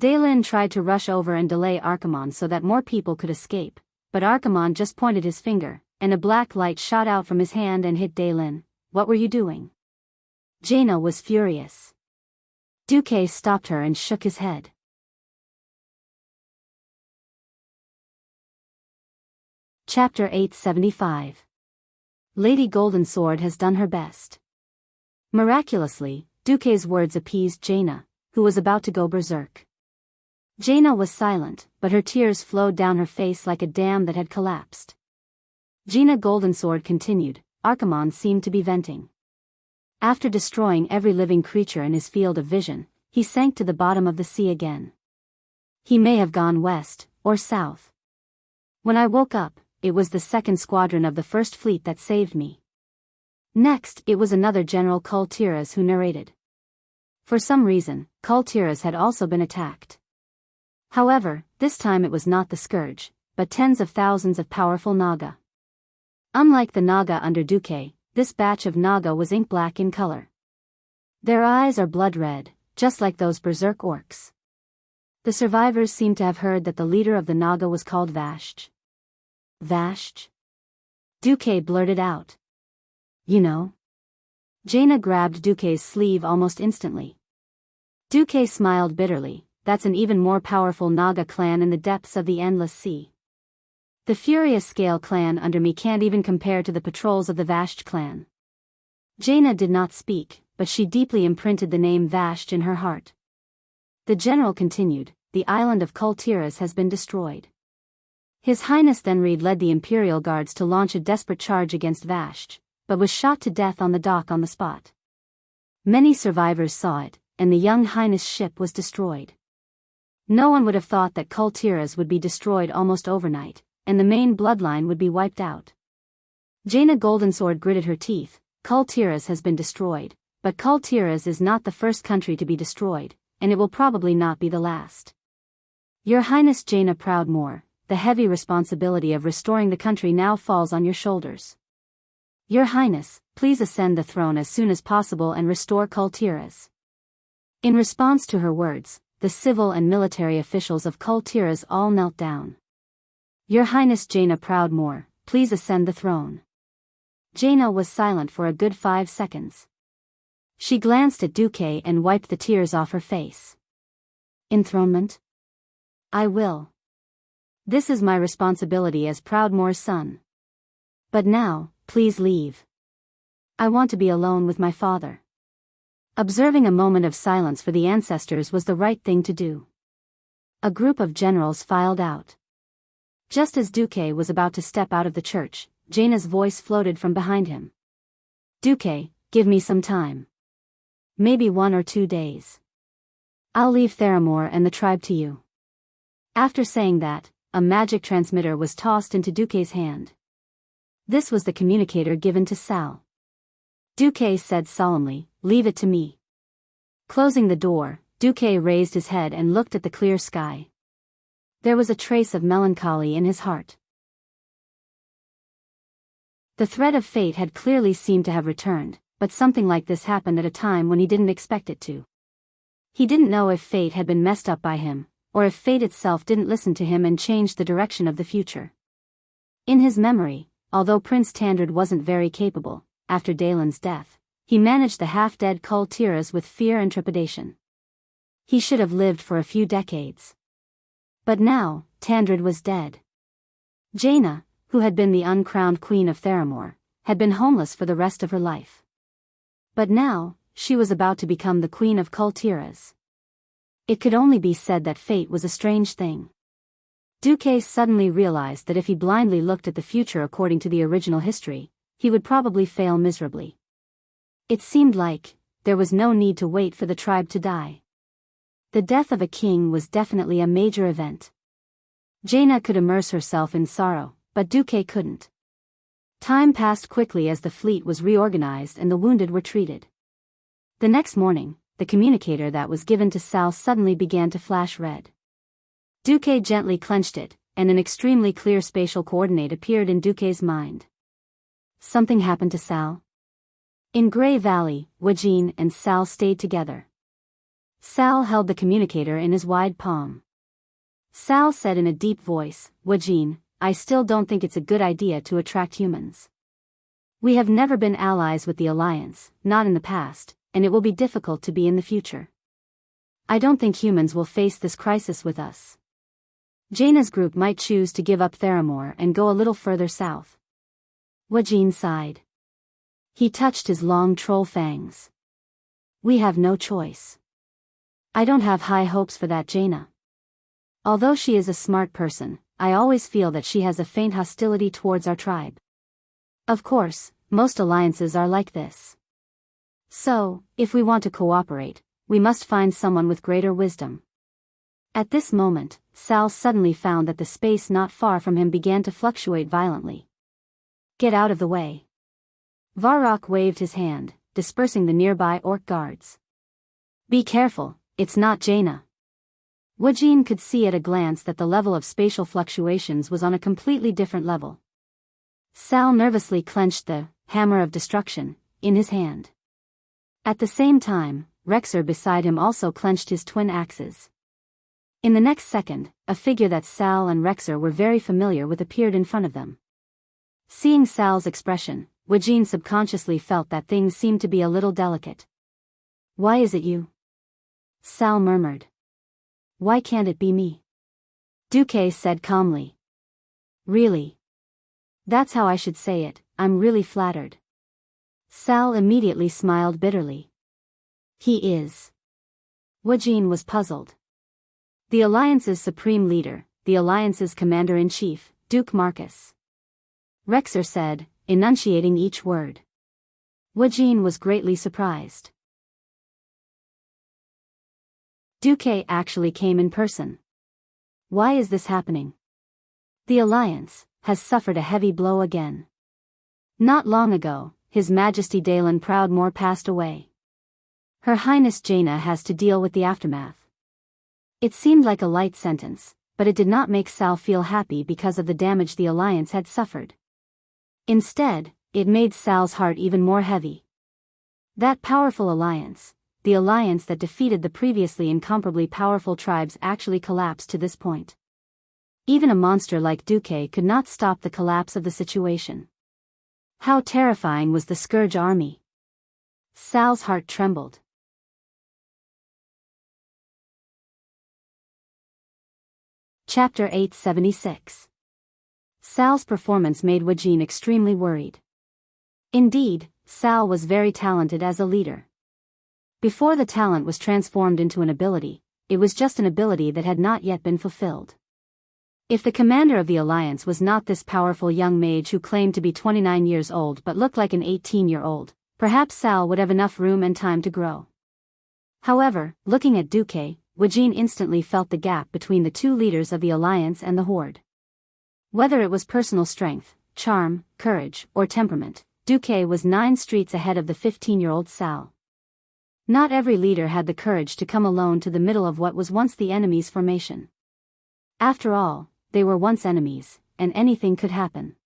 Daylin tried to rush over and delay Archimonde so that more people could escape, but Archimonde just pointed his finger, and a black light shot out from his hand and hit Daylin. What were you doing? Jaina was furious. Duque stopped her and shook his head. Chapter 875. Lady Goldensword has done her best. Miraculously, Duque's words appeased Jaina, who was about to go berserk. Jaina was silent, but her tears flowed down her face like a dam that had collapsed. Jaina Goldensword continued. Archimonde seemed to be venting. After destroying every living creature in his field of vision, he sank to the bottom of the sea again. He may have gone west, or south. When I woke up, it was the second squadron of the first fleet that saved me. Next, it was another General Kultiras who narrated. For some reason, Kultiras had also been attacked. However, this time it was not the Scourge, but tens of thousands of powerful Naga. Unlike the Naga under Duque, this batch of Naga was ink black in color. Their eyes are blood red, just like those berserk orcs. The survivors seem to have heard that the leader of the Naga was called Vasht. Vasht? Duque blurted out. You know? Jaina grabbed Duque's sleeve almost instantly. Duque smiled bitterly. That's an even more powerful Naga clan in the depths of the endless sea. The Furious Scale clan under me can't even compare to the patrols of the Vasht clan. Jaina did not speak, but she deeply imprinted the name Vasht in her heart. The general continued, the island of Kultiras has been destroyed. His Highness Thenred led the Imperial Guards to launch a desperate charge against Vasht, but was shot to death on the dock on the spot. Many survivors saw it, and the young Highness' ship was destroyed. No one would have thought that Kultiras would be destroyed almost overnight, and the main bloodline would be wiped out. Jaina Goldensword gritted her teeth. Kultiras has been destroyed, but Kultiras is not the first country to be destroyed, and it will probably not be the last. Your Highness Jaina Proudmoore, the heavy responsibility of restoring the country now falls on your shoulders. Your Highness, please ascend the throne as soon as possible and restore Kultiras. In response to her words, the civil and military officials of Kultiras all knelt down. Your Highness Jaina Proudmoore, please ascend the throne. Jaina was silent for a good 5 seconds. She glanced at Duque and wiped the tears off her face. Enthronement? I will. This is my responsibility as Proudmoore's son. But now, please leave. I want to be alone with my father. Observing a moment of silence for the ancestors was the right thing to do. A group of generals filed out. Just as Duque was about to step out of the church, Jaina's voice floated from behind him. Duque, give me some time. Maybe 1 or 2 days. I'll leave Theramore and the tribe to you. After saying that, a magic transmitter was tossed into Duque's hand. This was the communicator given to Sal. Duque said solemnly, "Leave it to me." Closing the door, Duque raised his head and looked at the clear sky. There was a trace of melancholy in his heart. The thread of fate had clearly seemed to have returned, but something like this happened at a time when he didn't expect it to. He didn't know if fate had been messed up by him, or if fate itself didn't listen to him and changed the direction of the future. In his memory, although Prince Tandred wasn't very capable, after Dalen's death, he managed the half-dead Kultiras with fear and trepidation. He should have lived for a few decades. But now, Tandred was dead. Jaina, who had been the uncrowned queen of Theramore, had been homeless for the rest of her life. But now, she was about to become the queen of Kultiras. It could only be said that fate was a strange thing. Duque suddenly realized that if he blindly looked at the future according to the original history, he would probably fail miserably. It seemed like there was no need to wait for the tribe to die. The death of a king was definitely a major event. Jaina could immerse herself in sorrow, but Duque couldn't. Time passed quickly as the fleet was reorganized and the wounded were treated. The next morning, the communicator that was given to Sal suddenly began to flash red. Duque gently clenched it, and an extremely clear spatial coordinate appeared in Duque's mind. Something happened to Sal. In Grey Valley, Wajin and Sal stayed together. Sal held the communicator in his wide palm. Sal said in a deep voice, "Wajin, I still don't think it's a good idea to attract humans. We have never been allies with the Alliance, not in the past, and it will be difficult to be in the future. I don't think humans will face this crisis with us. Jaina's group might choose to give up Theramore and go a little further south." Wajin sighed. He touched his long troll fangs. "We have no choice. I don't have high hopes for that Jaina. Although she is a smart person, I always feel that she has a faint hostility towards our tribe. Of course, most alliances are like this. So, if we want to cooperate, we must find someone with greater wisdom." At this moment, Sal suddenly found that the space not far from him began to fluctuate violently. "Get out of the way." Varrock waved his hand, dispersing the nearby orc guards. "Be careful, it's not Jaina." Wajin could see at a glance that the level of spatial fluctuations was on a completely different level. Sal nervously clenched the hammer of destruction in his hand. At the same time, Rexer beside him also clenched his twin axes. In the next second, a figure that Sal and Rexer were very familiar with appeared in front of them. Seeing Sal's expression, Wajin subconsciously felt that things seemed to be a little delicate. "Why is it you?" Sal murmured. "Why can't it be me?" Duque said calmly. "Really? That's how I should say it, I'm really flattered." Sal immediately smiled bitterly. "He is." Wajin was puzzled. The Alliance's supreme leader, the Alliance's commander-in-chief, Duke Marcus. Rexer said, enunciating each word. Wajin was greatly surprised. Duque actually came in person. Why is this happening? The Alliance has suffered a heavy blow again. Not long ago, His Majesty Dalen Proudmoore passed away. Her Highness Jaina has to deal with the aftermath. It seemed like a light sentence, but it did not make Sal feel happy because of the damage the Alliance had suffered. Instead, it made Sal's heart even more heavy. That powerful alliance, the alliance that defeated the previously incomparably powerful tribes, actually collapsed to this point. Even a monster like Duque could not stop the collapse of the situation. How terrifying was the Scourge army! Sal's heart trembled. Chapter 876. Sal's performance made Wajin extremely worried. Indeed, Sal was very talented as a leader. Before the talent was transformed into an ability, it was just an ability that had not yet been fulfilled. If the commander of the Alliance was not this powerful young mage who claimed to be 29 years old but looked like an 18-year-old, perhaps Sal would have enough room and time to grow. However, looking at Duque, Wujin instantly felt the gap between the two leaders of the alliance and the horde. Whether it was personal strength, charm, courage, or temperament, Duque was 9 streets ahead of the 15-year-old Sal. Not every leader had the courage to come alone to the middle of what was once the enemy's formation. After all, they were once enemies, and anything could happen.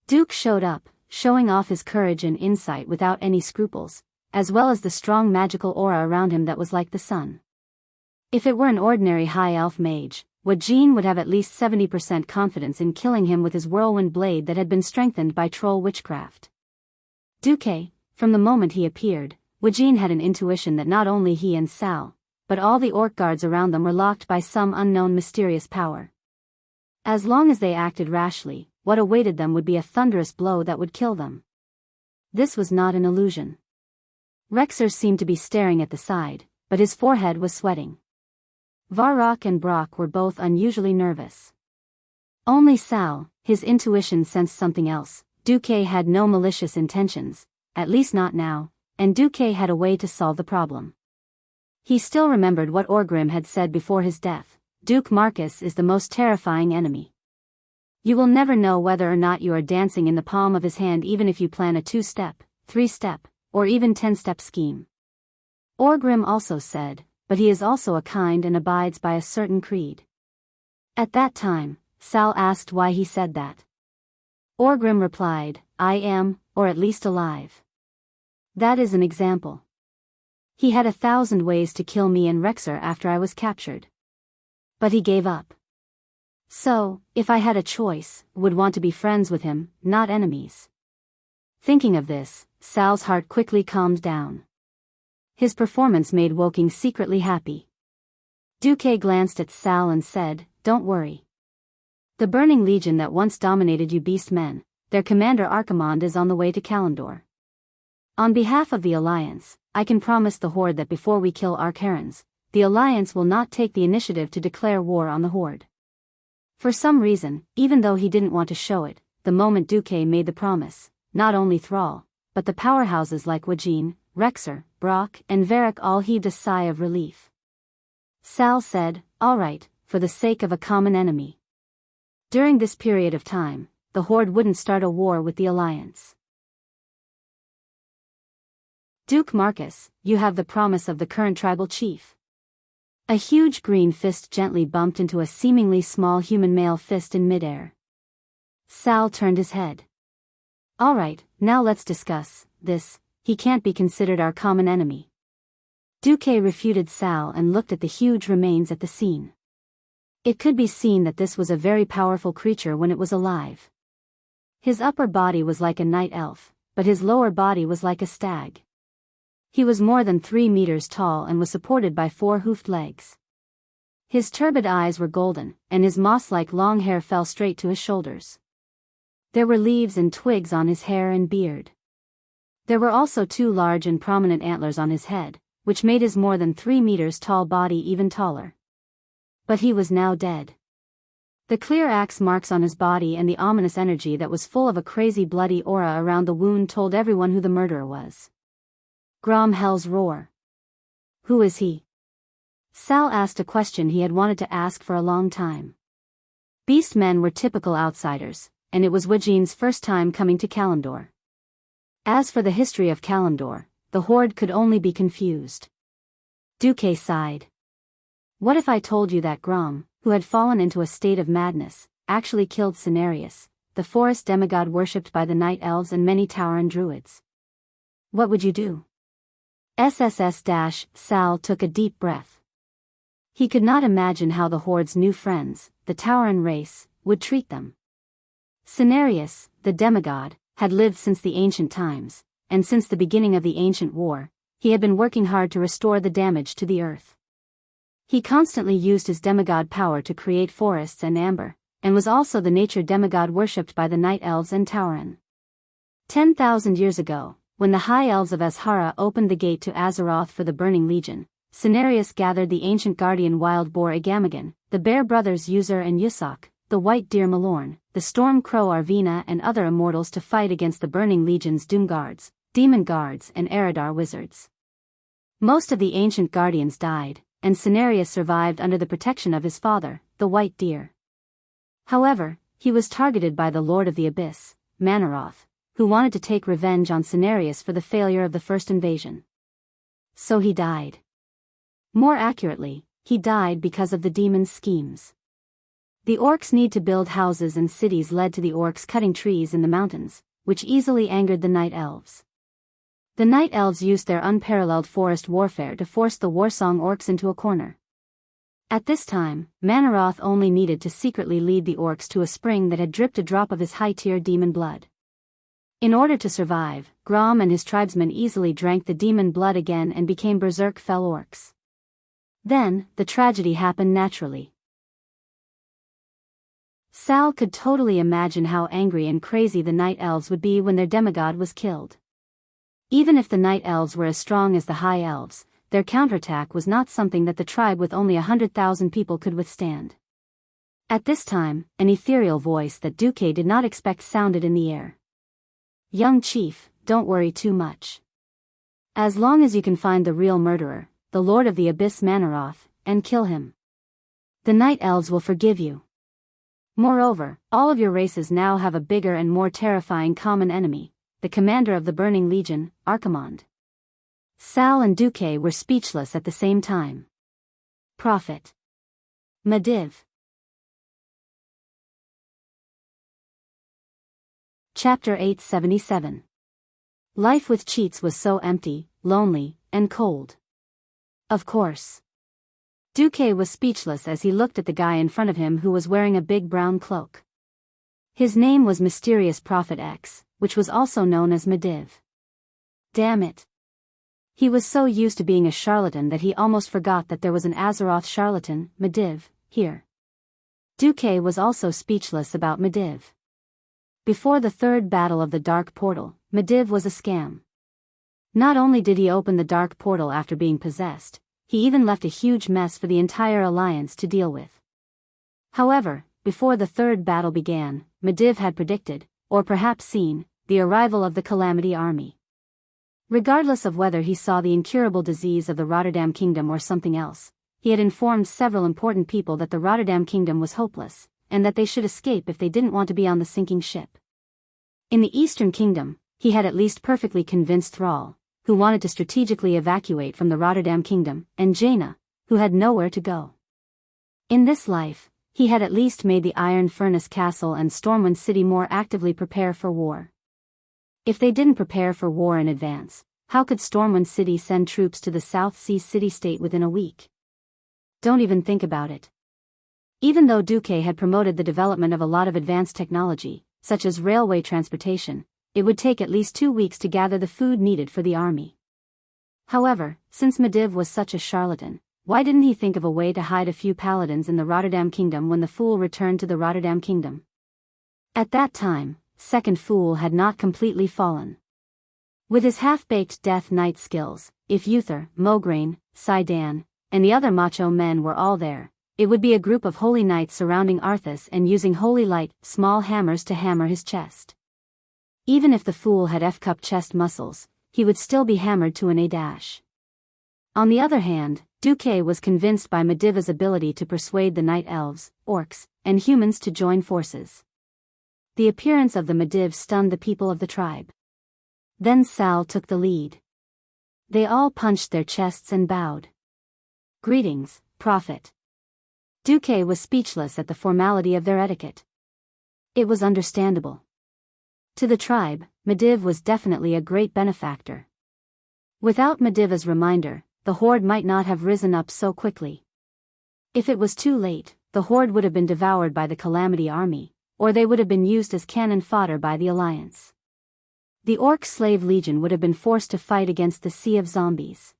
Duke showed up, showing off his courage and insight without any scruples, as well as the strong magical aura around him that was like the sun. If it were an ordinary high elf mage, Wujin would have at least 70% confidence in killing him with his whirlwind blade that had been strengthened by troll witchcraft. Duque, from the moment he appeared, Wujin had an intuition that not only he and Sal, but all the orc guards around them were locked by some unknown mysterious power. As long as they acted rashly, what awaited them would be a thunderous blow that would kill them. This was not an illusion. Rexer seemed to be staring at the side, but his forehead was sweating. Varrock and Brock were both unusually nervous. Only Sal, his intuition sensed something else. Duque had no malicious intentions, at least not now, and Duque had a way to solve the problem. He still remembered what Orgrim had said before his death: Duke Marcus is the most terrifying enemy. You will never know whether or not you are dancing in the palm of his hand, even if you plan a 2-step, 3-step, or even 10-step scheme. Orgrim also said, but he is also a kind and abides by a certain creed. At that time, Sal asked why he said that. Orgrim replied, I am, or at least alive. That is an example. He had 1,000 ways to kill me and Rexer after I was captured. But he gave up. So, if I had a choice, would want to be friends with him, not enemies. Thinking of this, Sal's heart quickly calmed down. His performance made Woking secretly happy. Duque glanced at Sal and said, Don't worry. The Burning Legion that once dominated you beast men, their commander Archimond is on the way to Kalimdor. On behalf of the Alliance, I can promise the Horde that before we kill Archerons, the Alliance will not take the initiative to declare war on the Horde. For some reason, even though he didn't want to show it, the moment Duque made the promise, not only Thrall, but the powerhouses like Wujin, Rexer, Brock, and Varric all heaved a sigh of relief. Sal said, All right, for the sake of a common enemy. During this period of time, the Horde wouldn't start a war with the Alliance. Duke Marcus, you have the promise of the current tribal chief. A huge green fist gently bumped into a seemingly small human male fist in midair. Sal turned his head. All right, now let's discuss this. He can't be considered our common enemy. Duque refuted Sal and looked at the huge remains at the scene. It could be seen that this was a very powerful creature when it was alive. His upper body was like a night elf, but his lower body was like a stag. He was more than 3 meters tall and was supported by 4 hoofed legs. His turbid eyes were golden, and his moss-like long hair fell straight to his shoulders. There were leaves and twigs on his hair and beard. There were also 2 large and prominent antlers on his head, which made his more than 3 meters tall body even taller. But he was now dead. The clear axe marks on his body and the ominous energy that was full of a crazy bloody aura around the wound told everyone who the murderer was. Grom Hell's roar. Who is he? Sal asked a question he had wanted to ask for a long time. Beast men were typical outsiders, and it was Wujin's first time coming to Kalimdor. As for the history of Kalimdor, the Horde could only be confused. Duque sighed. What if I told you that Grom, who had fallen into a state of madness, actually killed Cenarius, the forest demigod worshipped by the night elves and many Tauren druids? What would you do? Sal took a deep breath. He could not imagine how the Horde's new friends, the Tauren race, would treat them. Cenarius, the demigod, had lived since the ancient times, and since the beginning of the ancient war, he had been working hard to restore the damage to the earth. He constantly used his demigod power to create forests and amber, and was also the nature demigod worshipped by the night elves and Tauren. 10,000 years ago, when the high elves of Azhara opened the gate to Azeroth for the Burning Legion, Cenarius gathered the ancient guardian wild boar Igamagan, the bear brothers Uzer and Yusak, the white deer Malorn, the storm crow Arvina and other immortals to fight against the Burning Legion's Doom Guards, Demon Guards and Eridar wizards. Most of the ancient guardians died, and Cenarius survived under the protection of his father, the white deer. However, he was targeted by the Lord of the Abyss, Manoroth, who wanted to take revenge on Cenarius for the failure of the first invasion. So he died. More accurately, he died because of the demon's schemes. The orcs need to build houses, and cities led to the orcs cutting trees in the mountains, which easily angered the night elves. The night elves used their unparalleled forest warfare to force the warsong orcs into a corner. At this time, Manoroth only needed to secretly lead the orcs to a spring that had dripped a drop of his high-tier demon blood. In order to survive, Grom and his tribesmen easily drank the demon blood again and became berserk fell orcs. Then, the tragedy happened naturally. Sal could totally imagine how angry and crazy the night elves would be when their demigod was killed. Even if the night elves were as strong as the high elves, their counterattack was not something that the tribe with only 100,000 people could withstand. At this time, an ethereal voice that Duque did not expect sounded in the air. "Young chief, don't worry too much. As long as you can find the real murderer, the Lord of the Abyss Manoroth, and kill him, the night elves will forgive you. Moreover, all of your races now have a bigger and more terrifying common enemy, the commander of the Burning Legion, Archimonde." Sal and Duque were speechless at the same time. Prophet Medivh. Chapter 877. Life with cheats was so empty, lonely, and cold. Of course. Duque was speechless as he looked at the guy in front of him who was wearing a big brown cloak. His name was Mysterious Prophet X, which was also known as Medivh. Damn it. He was so used to being a charlatan that he almost forgot that there was an Azeroth charlatan, Medivh, here. Duque was also speechless about Medivh. Before the third battle of the Dark Portal, Medivh was a scam. Not only did he open the Dark Portal after being possessed, he even left a huge mess for the entire Alliance to deal with. However, before the third battle began, Medivh had predicted, or perhaps seen, the arrival of the Calamity Army. Regardless of whether he saw the incurable disease of the Rotterdam Kingdom or something else, he had informed several important people that the Rotterdam Kingdom was hopeless, and that they should escape if they didn't want to be on the sinking ship. In the Eastern Kingdom, he had at least perfectly convinced Thrall, who wanted to strategically evacuate from the Rotterdam Kingdom, and Jaina, who had nowhere to go. In this life, he had at least made the Iron Furnace Castle and Stormwind City more actively prepare for war. If they didn't prepare for war in advance, how could Stormwind City send troops to the South Sea city-state within a week? Don't even think about it. Even though Duque had promoted the development of a lot of advanced technology, such as railway transportation, it would take at least 2 weeks to gather the food needed for the army. However, since Medivh was such a charlatan, why didn't he think of a way to hide a few paladins in the Rotterdam Kingdom when the fool returned to the Rotterdam Kingdom? At that time, Second Fool had not completely fallen. With his half-baked Death Knight skills, if Uther, Mograine, Sidan, and the other macho men were all there, it would be a group of holy knights surrounding Arthas and using holy light, small hammers to hammer his chest. Even if the fool had F-cup chest muscles, he would still be hammered to an A-dash. On the other hand, Duque was convinced by Medivh's ability to persuade the night elves, orcs, and humans to join forces. The appearance of the Medivh stunned the people of the tribe. Then Sal took the lead. They all punched their chests and bowed. "Greetings, Prophet." Duque was speechless at the formality of their etiquette. It was understandable. To the tribe, Medivh was definitely a great benefactor. Without Medivh's reminder, the horde might not have risen up so quickly. If it was too late, the horde would have been devoured by the Calamity Army, or they would have been used as cannon fodder by the Alliance. The Orc Slave Legion would have been forced to fight against the sea of zombies.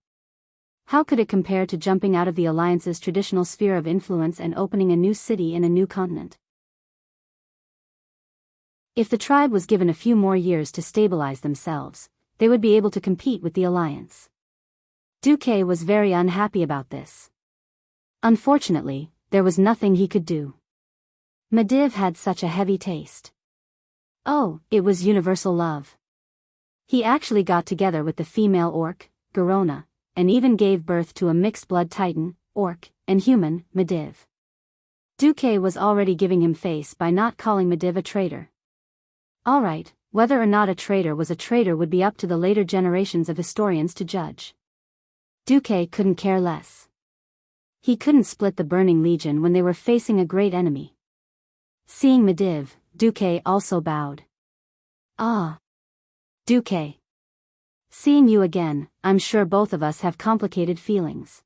How could it compare to jumping out of the Alliance's traditional sphere of influence and opening a new city in a new continent? If the tribe was given a few more years to stabilize themselves, they would be able to compete with the Alliance. Duque was very unhappy about this. Unfortunately, there was nothing he could do. Medivh had such a heavy taste. Oh, it was universal love. He actually got together with the female orc, Garona, and even gave birth to a mixed-blood titan, orc, and human, Medivh. Duque was already giving him face by not calling Medivh a traitor. Alright, whether or not a traitor was a traitor would be up to the later generations of historians to judge. Duque couldn't care less. He couldn't split the Burning Legion when they were facing a great enemy. Seeing Medivh, Duque also bowed. Ah. Duque. Seeing you again, I'm sure both of us have complicated feelings.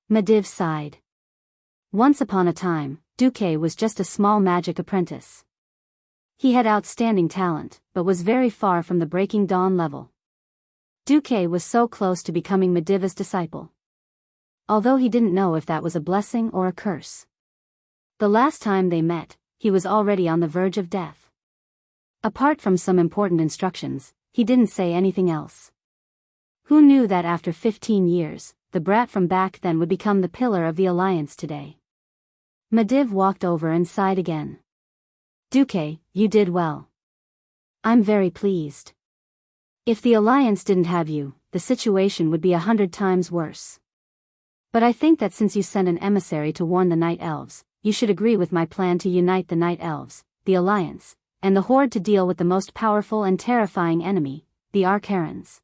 Medivh sighed. Once upon a time, Duque was just a small magic apprentice. He had outstanding talent, but was very far from the Breaking Dawn level. Duque was so close to becoming Medivh's disciple. Although he didn't know if that was a blessing or a curse. The last time they met, he was already on the verge of death. Apart from some important instructions, he didn't say anything else. Who knew that after 15 years, the brat from back then would become the pillar of the Alliance today? Medivh walked over and sighed again. Duque, you did well. I'm very pleased. If the Alliance didn't have you, the situation would be 100 times worse. But I think that since you sent an emissary to warn the Night Elves, you should agree with my plan to unite the Night Elves, the Alliance, and the Horde to deal with the most powerful and terrifying enemy, the Archaeans.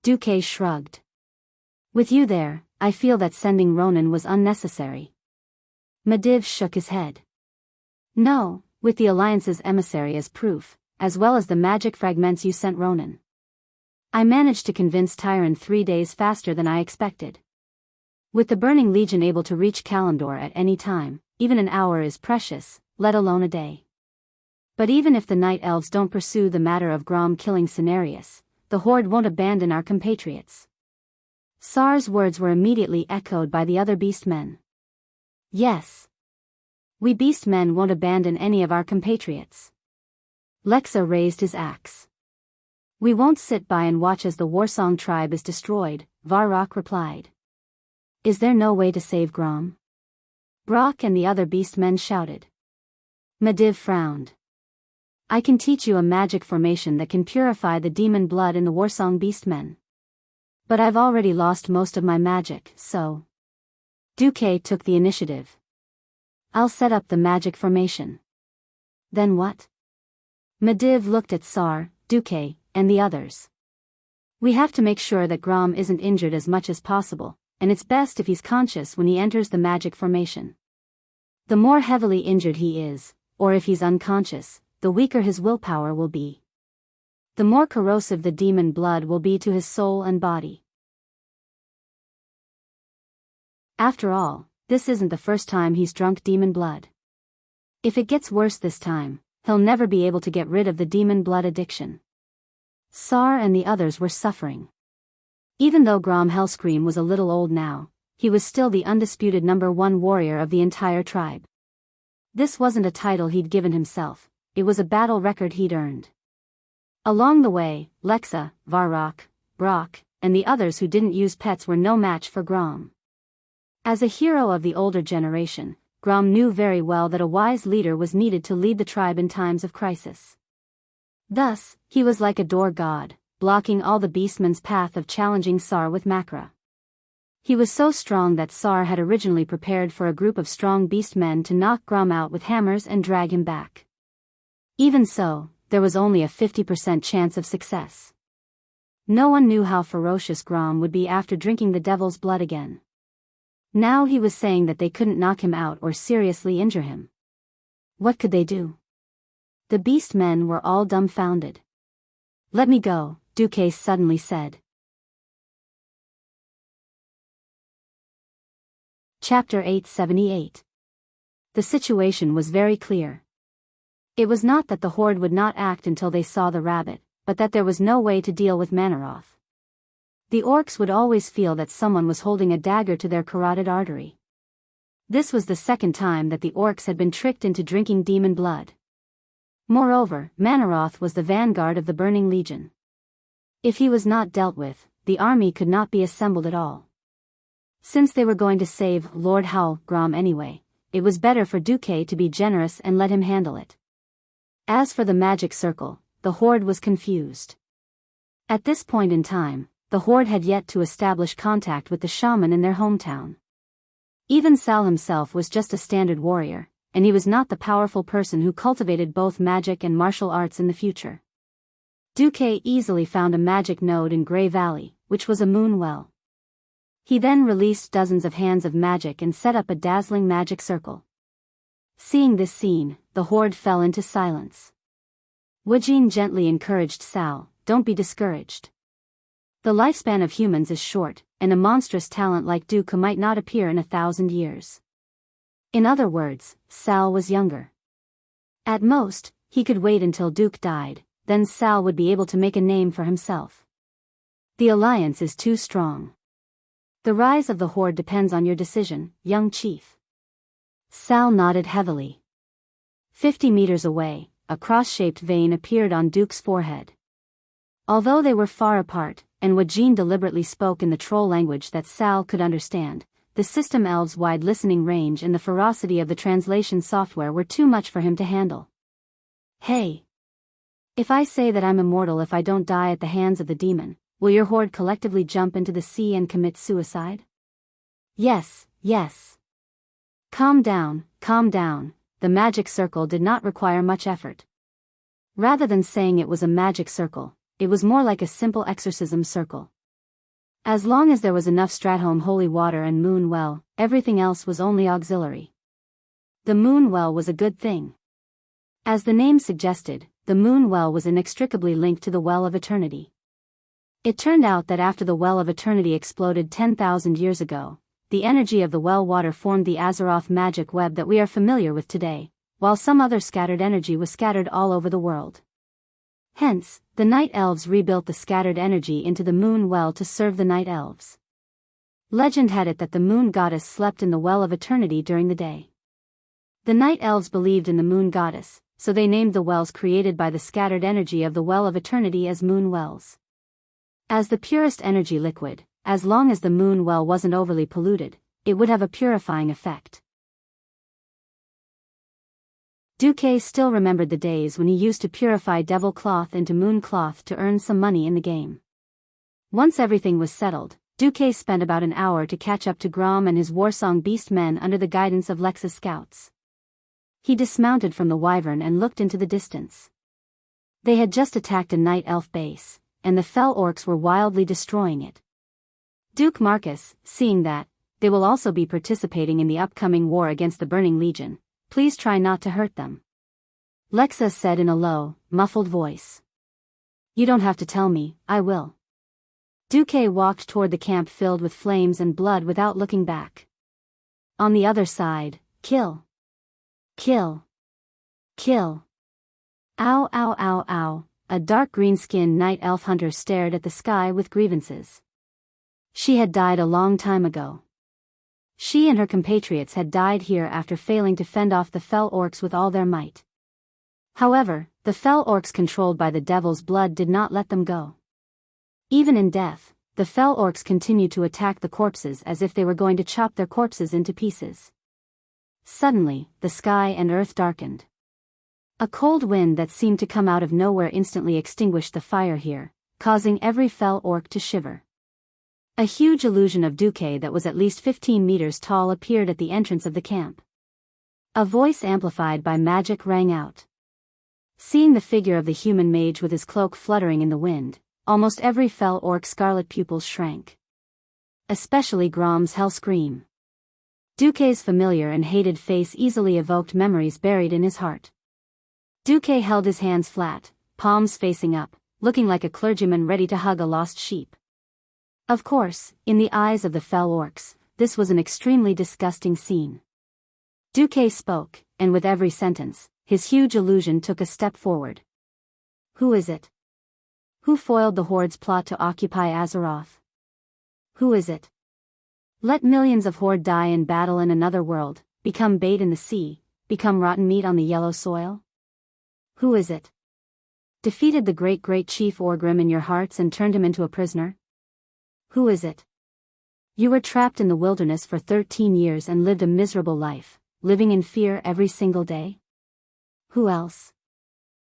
Duque shrugged. With you there, I feel that sending Ronan was unnecessary. Medivh shook his head. No, with the Alliance's emissary as proof, as well as the magic fragments you sent Ronan. I managed to convince Tyron 3 days faster than I expected. With the Burning Legion able to reach Kalimdor at any time, even an hour is precious, let alone a day. But even if the Night Elves don't pursue the matter of Grom killing Cenarius, the Horde won't abandon our compatriots. Sar's words were immediately echoed by the other beastmen. Yes. We beastmen won't abandon any of our compatriots. Lexa raised his axe. We won't sit by and watch as the Warsong tribe is destroyed, Varrock replied. Is there no way to save Grom? Brock and the other beastmen shouted. Medivh frowned. I can teach you a magic formation that can purify the demon blood in the Warsong beastmen. But I've already lost most of my magic, so... Duque took the initiative. I'll set up the magic formation. Then what? Medivh looked at Sar, Duque, and the others. We have to make sure that Grom isn't injured as much as possible, and it's best if he's conscious when he enters the magic formation. The more heavily injured he is, or if he's unconscious, the weaker his willpower will be. The more corrosive the demon blood will be to his soul and body. After all, this isn't the first time he's drunk demon blood. If it gets worse this time, he'll never be able to get rid of the demon blood addiction. Sar and the others were suffering. Even though Grom Hellscream was a little old now, he was still the undisputed #1 warrior of the entire tribe. This wasn't a title he'd given himself, it was a battle record he'd earned. Along the way, Lexa, Varrock, Brock, and the others who didn't use pets were no match for Grom. As a hero of the older generation, Grom knew very well that a wise leader was needed to lead the tribe in times of crisis. Thus, he was like a door god, blocking all the beastmen's path of challenging Sar with Makra. He was so strong that Sar had originally prepared for a group of strong beastmen to knock Grom out with hammers and drag him back. Even so, there was only a 50% chance of success. No one knew how ferocious Grom would be after drinking the devil's blood again. Now he was saying that they couldn't knock him out or seriously injure him. What could they do? The beastmen were all dumbfounded. Let me go, Duque suddenly said. Chapter 878. The situation was very clear. It was not that the Horde would not act until they saw the rabbit, but that there was no way to deal with Manaroth. The orcs would always feel that someone was holding a dagger to their carotid artery. This was the second time that the orcs had been tricked into drinking demon blood. Moreover, Manaroth was the vanguard of the Burning Legion. If he was not dealt with, the army could not be assembled at all. Since they were going to save Lord Howl Grom anyway, it was better for Duque to be generous and let him handle it. As for the magic circle, the Horde was confused. At this point in time, the horde had yet to establish contact with the shaman in their hometown. Even Sal himself was just a standard warrior, and he was not the powerful person who cultivated both magic and martial arts in the future. Duque easily found a magic node in Grey Valley, which was a moon well. He then released dozens of hands of magic and set up a dazzling magic circle. Seeing this scene, the horde fell into silence. Wujin gently encouraged Sal, "Don't be discouraged. The lifespan of humans is short, and a monstrous talent like Duque might not appear in 1,000 years. In other words, Sal was younger. At most, he could wait until Duque died, then Sal would be able to make a name for himself. The alliance is too strong. The rise of the horde depends on your decision, young chief." Sal nodded heavily. 50 meters away, a cross-shaped vein appeared on Duque's forehead. Although they were far apart, and Wujin deliberately spoke in the troll language that Sal could understand, the system elves' wide listening range and the ferocity of the translation software were too much for him to handle. "Hey! If I say that I'm immortal if I don't die at the hands of the demon, will your horde collectively jump into the sea and commit suicide?" "Yes, yes." Calm down, the magic circle did not require much effort. Rather than saying it was a magic circle, it was more like a simple exorcism circle. As long as there was enough Stratholme holy water and moon well, everything else was only auxiliary. The moon well was a good thing. As the name suggested, the moon well was inextricably linked to the well of eternity. It turned out that after the well of eternity exploded 10,000 years ago, the energy of the well water formed the Azeroth magic web that we are familiar with today, while some other scattered energy was scattered all over the world. Hence, the Night Elves rebuilt the scattered energy into the moon well to serve the Night Elves. Legend had it that the moon goddess slept in the well of eternity during the day. The Night Elves believed in the moon goddess, so they named the wells created by the scattered energy of the well of eternity as moon wells. As the purest energy liquid, as long as the moon well wasn't overly polluted, it would have a purifying effect. Duque still remembered the days when he used to purify devil cloth into moon cloth to earn some money in the game. Once everything was settled, Duque spent about an hour to catch up to Grom and his warsong beast men under the guidance of Lex's scouts. He dismounted from the wyvern and looked into the distance. They had just attacked a night elf base, and the fell orcs were wildly destroying it. Duke Marcus, seeing that, they will also be participating in the upcoming war against the Burning Legion, please try not to hurt them. Lexa said in a low, muffled voice. You don't have to tell me, I will. Duque walked toward the camp filled with flames and blood without looking back. On the other side, kill. Kill. Kill. Ow ow ow ow, a dark green-skinned night elf hunter stared at the sky with grievances. She had died a long time ago. She and her compatriots had died here after failing to fend off the fell orcs with all their might. However, the fell orcs controlled by the devil's blood did not let them go. Even in death, the fell orcs continued to attack the corpses as if they were going to chop their corpses into pieces. Suddenly, the sky and earth darkened. A cold wind that seemed to come out of nowhere instantly extinguished the fire here, causing every fell orc to shiver. A huge illusion of Duque that was at least 15 meters tall appeared at the entrance of the camp. A voice amplified by magic rang out. Seeing the figure of the human mage with his cloak fluttering in the wind, almost every fell orc's scarlet pupils shrank. Especially Grom's hell scream. Duque's familiar and hated face easily evoked memories buried in his heart. Duque held his hands flat, palms facing up, looking like a clergyman ready to hug a lost sheep. Of course, in the eyes of the fell orcs, this was an extremely disgusting scene. Duque spoke, and with every sentence, his huge illusion took a step forward. Who is it? Who foiled the Horde's plot to occupy Azeroth? Who is it? Let millions of Horde die in battle in another world, become bait in the sea, become rotten meat on the yellow soil? Who is it? Defeated the great chief Orgrim in your hearts and turned him into a prisoner? Who is it? You were trapped in the wilderness for 13 years and lived a miserable life, living in fear every single day? Who else?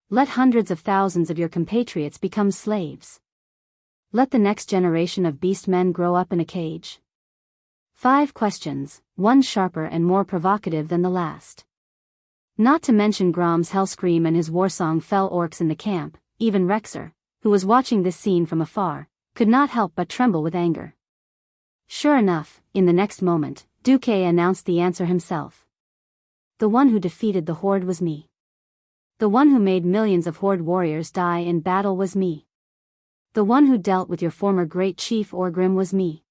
Let hundreds of thousands of your compatriots become slaves. Let the next generation of beastmen grow up in a cage. 5 questions, one sharper and more provocative than the last. Not to mention Grom's hellscream and his warsong fell orcs in the camp, even Rexer, who was watching this scene from afar, could not help but tremble with anger. Sure enough, in the next moment, Duque announced the answer himself. The one who defeated the Horde was me. The one who made millions of Horde warriors die in battle was me. The one who dealt with your former great chief Orgrim was me.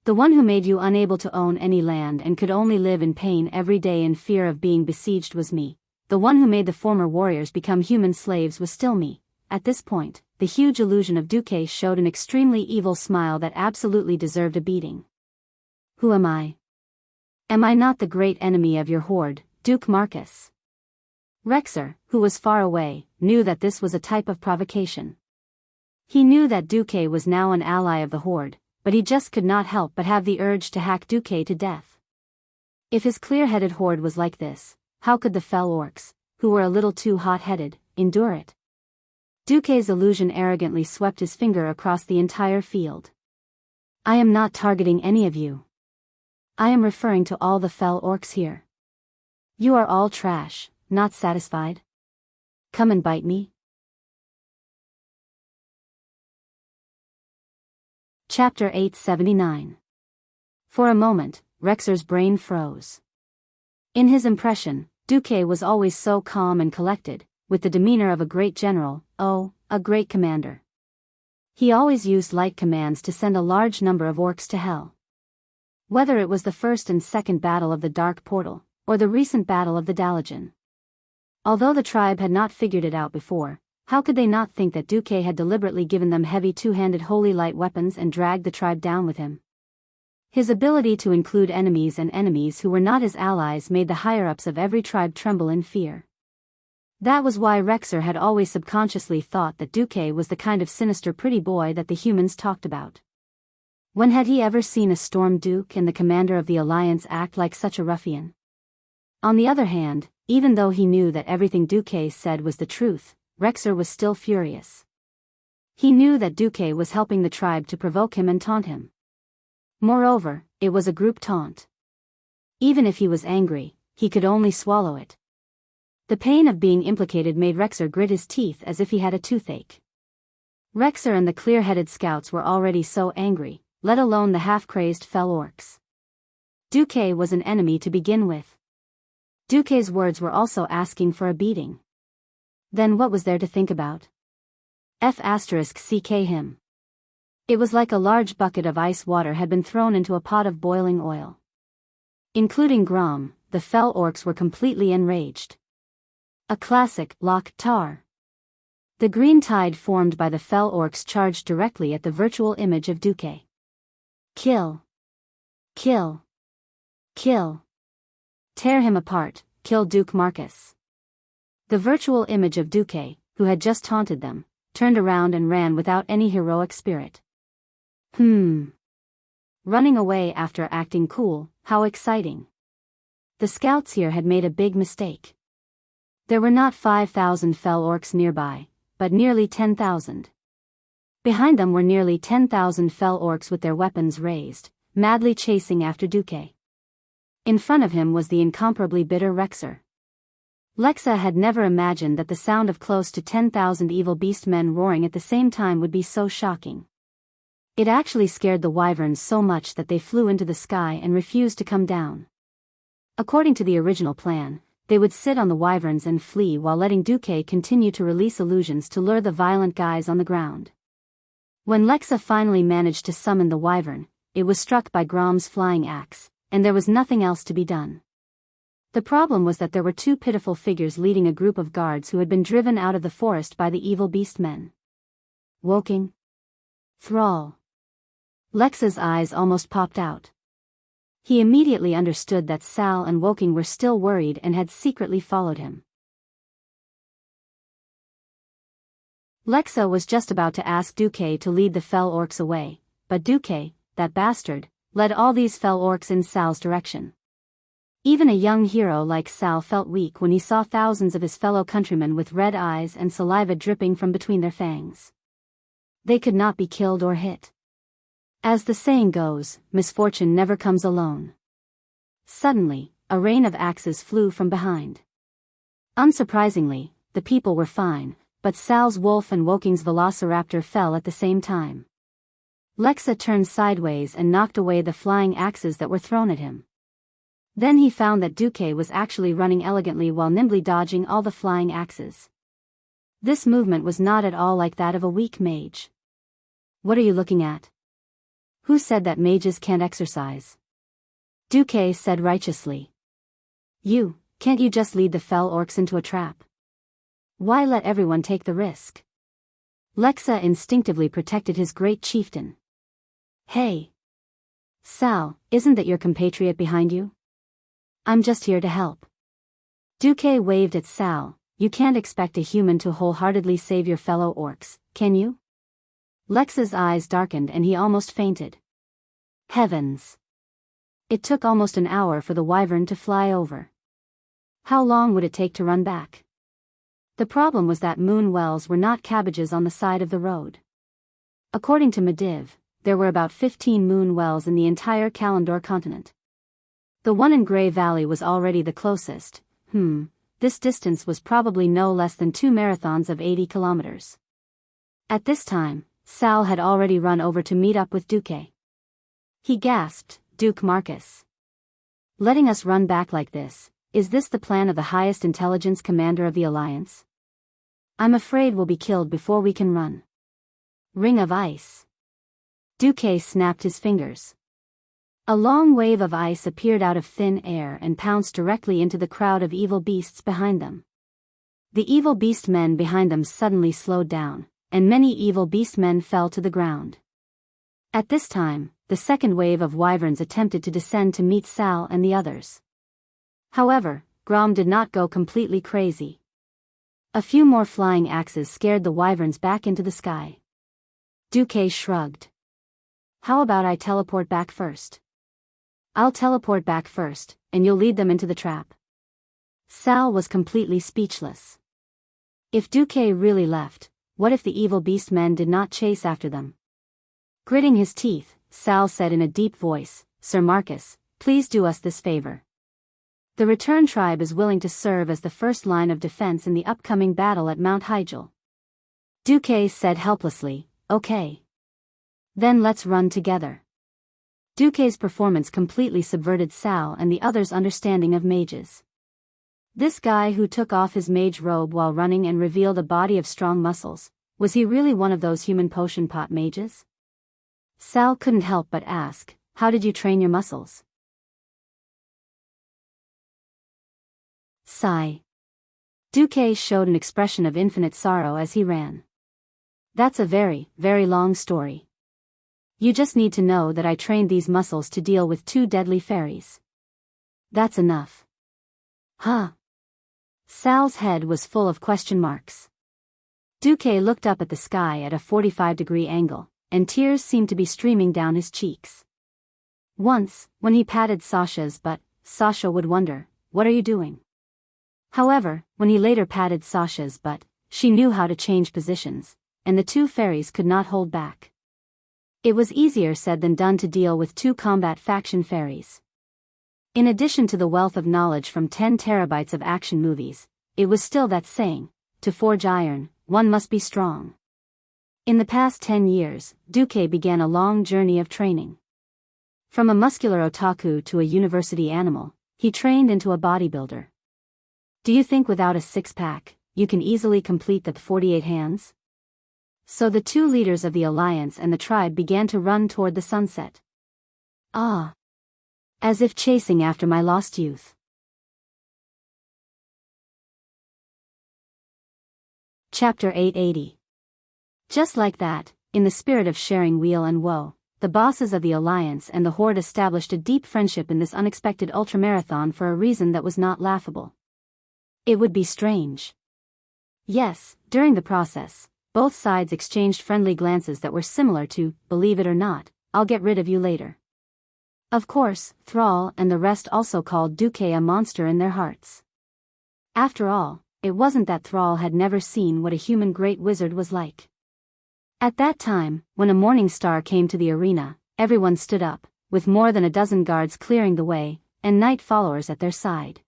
The one who made you unable to own any land and could only live in pain every day in fear of being besieged was me. The one who made the former warriors become human slaves was still me. At this point, the huge illusion of Duque showed an extremely evil smile that absolutely deserved a beating. Who am I? Am I not the great enemy of your Horde, Duke Marcus? Rexer, who was far away, knew that this was a type of provocation. He knew that Duque was now an ally of the Horde, but he just could not help but have the urge to hack Duque to death. If his clear-headed Horde was like this, how could the fell orcs, who were a little too hot-headed, endure it? Duque's illusion arrogantly swept his finger across the entire field. I am not targeting any of you. I am referring to all the fell orcs here. You are all trash, not satisfied? Come and bite me. Chapter 879. For a moment, Rexer's brain froze. In his impression, Duque was always so calm and collected, with the demeanor of a great general, a great commander. He always used light commands to send a large number of orcs to hell. Whether it was the first and second battle of the Dark Portal, or the recent battle of the Dalajan. Although the tribe had not figured it out before, how could they not think that Duque had deliberately given them heavy two-handed holy light weapons and dragged the tribe down with him? His ability to include enemies and enemies who were not his allies made the higher-ups of every tribe tremble in fear. That was why Rexer had always subconsciously thought that Duque was the kind of sinister pretty boy that the humans talked about. When had he ever seen a Storm Duke and the commander of the Alliance act like such a ruffian? On the other hand, even though he knew that everything Duque said was the truth, Rexer was still furious. He knew that Duque was helping the tribe to provoke him and taunt him. Moreover, it was a group taunt. Even if he was angry, he could only swallow it. The pain of being implicated made Rexer grit his teeth as if he had a toothache. Rexer and the clear-headed scouts were already so angry, let alone the half-crazed fell orcs. Duque was an enemy to begin with. Duque's words were also asking for a beating. Then what was there to think about? F***ck him. It was like a large bucket of ice water had been thrown into a pot of boiling oil. Including Grom, the fell orcs were completely enraged. A classic Loch-Tar. The green tide formed by the fell orcs charged directly at the virtual image of Duque. Kill. Kill. Kill. Tear him apart, kill Duke Marcus. The virtual image of Duque, who had just taunted them, turned around and ran without any heroic spirit. Running away after acting cool, how exciting. The scouts here had made a big mistake. There were not 5,000 fell orcs nearby, but nearly 10,000. Behind them were nearly 10,000 fell orcs with their weapons raised, madly chasing after Duque. In front of him was the incomparably bitter Rexer. Lexa had never imagined that the sound of close to 10,000 evil beast men roaring at the same time would be so shocking. It actually scared the wyverns so much that they flew into the sky and refused to come down. According to the original plan, they would sit on the wyverns and flee while letting Duque continue to release illusions to lure the violent guys on the ground. When Lexa finally managed to summon the wyvern, it was struck by Grom's flying axe, and there was nothing else to be done. The problem was that there were two pitiful figures leading a group of guards who had been driven out of the forest by the evil beast men. Woking. Thrall. Lexa's eyes almost popped out. He immediately understood that Sal and Woking were still worried and had secretly followed him. Lexa was just about to ask Duque to lead the fell orcs away, but Duque, that bastard, led all these fell orcs in Sal's direction. Even a young hero like Sal felt weak when he saw thousands of his fellow countrymen with red eyes and saliva dripping from between their fangs. They could not be killed or hit. As the saying goes, misfortune never comes alone. Suddenly, a rain of axes flew from behind. Unsurprisingly, the people were fine, but Sal's wolf and Woking's velociraptor fell at the same time. Lexa turned sideways and knocked away the flying axes that were thrown at him. Then he found that Duque was actually running elegantly while nimbly dodging all the flying axes. This movement was not at all like that of a weak mage. What are you looking at? Who said that mages can't exercise? Duque said righteously. You, can't you just lead the fell orcs into a trap? Why let everyone take the risk? Lexa instinctively protected his great chieftain. Hey! Sal, isn't that your compatriot behind you? I'm just here to help. Duque waved at Sal. You can't expect a human to wholeheartedly save your fellow orcs, can you? Lexa's eyes darkened and he almost fainted. Heavens! It took almost an hour for the wyvern to fly over. How long would it take to run back? The problem was that moon wells were not cabbages on the side of the road. According to Mediv, there were about 15 moon wells in the entire Kalandor continent. The one in Grey Valley was already the closest. This distance was probably no less than 2 marathons of 80 kilometers. At this time, Sal had already run over to meet up with Duque. He gasped, Duke Marcus. Letting us run back like this, is this the plan of the highest intelligence commander of the Alliance? I'm afraid we'll be killed before we can run. Ring of ice. Duque snapped his fingers. A long wave of ice appeared out of thin air and pounced directly into the crowd of evil beasts behind them. The evil beast men behind them suddenly slowed down, and many evil beast men fell to the ground. At this time, the second wave of wyverns attempted to descend to meet Sal and the others. However, Grom did not go completely crazy. A few more flying axes scared the wyverns back into the sky. Duque shrugged. How about I teleport back first? I'll teleport back first, and you'll lead them into the trap. Sal was completely speechless. If Duque really left, what if the evil beast men did not chase after them? Gritting his teeth, Sal said in a deep voice, Sir Marcus, please do us this favor. The return tribe is willing to serve as the first line of defense in the upcoming battle at Mount Hygel. Duque said helplessly, okay. Then let's run together. Duque's performance completely subverted Sal and the others' understanding of mages. This guy who took off his mage robe while running and revealed a body of strong muscles, was he really one of those human potion pot mages? Sal couldn't help but ask, how did you train your muscles? Sigh. Duque showed an expression of infinite sorrow as he ran. That's a very, very long story. You just need to know that I trained these muscles to deal with 2 deadly fairies. That's enough. Huh? Sal's head was full of question marks. Duque looked up at the sky at a 45-degree angle, and tears seemed to be streaming down his cheeks. Once, when he patted Sasha's butt, Sasha would wonder, what are you doing? However, when he later patted Sasha's butt, she knew how to change positions, and the 2 fairies could not hold back. It was easier said than done to deal with 2 combat faction fairies. In addition to the wealth of knowledge from 10 terabytes of action movies, it was still that saying, to forge iron, one must be strong. In the past 10 years, Duque began a long journey of training. From a muscular otaku to a university animal, he trained into a bodybuilder. Do you think without a 6-pack, you can easily complete the 48 hands? So the 2 leaders of the Alliance and the tribe began to run toward the sunset. Ah! As if chasing after my lost youth. Chapter 880. Just like that, in the spirit of sharing weal and woe, the bosses of the Alliance and the Horde established a deep friendship in this unexpected ultramarathon for a reason that was not laughable. It would be strange. Yes, during the process, both sides exchanged friendly glances that were similar to, believe it or not, I'll get rid of you later. Of course, Thrall and the rest also called Duque a monster in their hearts. After all, it wasn't that Thrall had never seen what a human great wizard was like. At that time, when a morning star came to the arena, everyone stood up, with more than a dozen guards clearing the way, and knight followers at their side.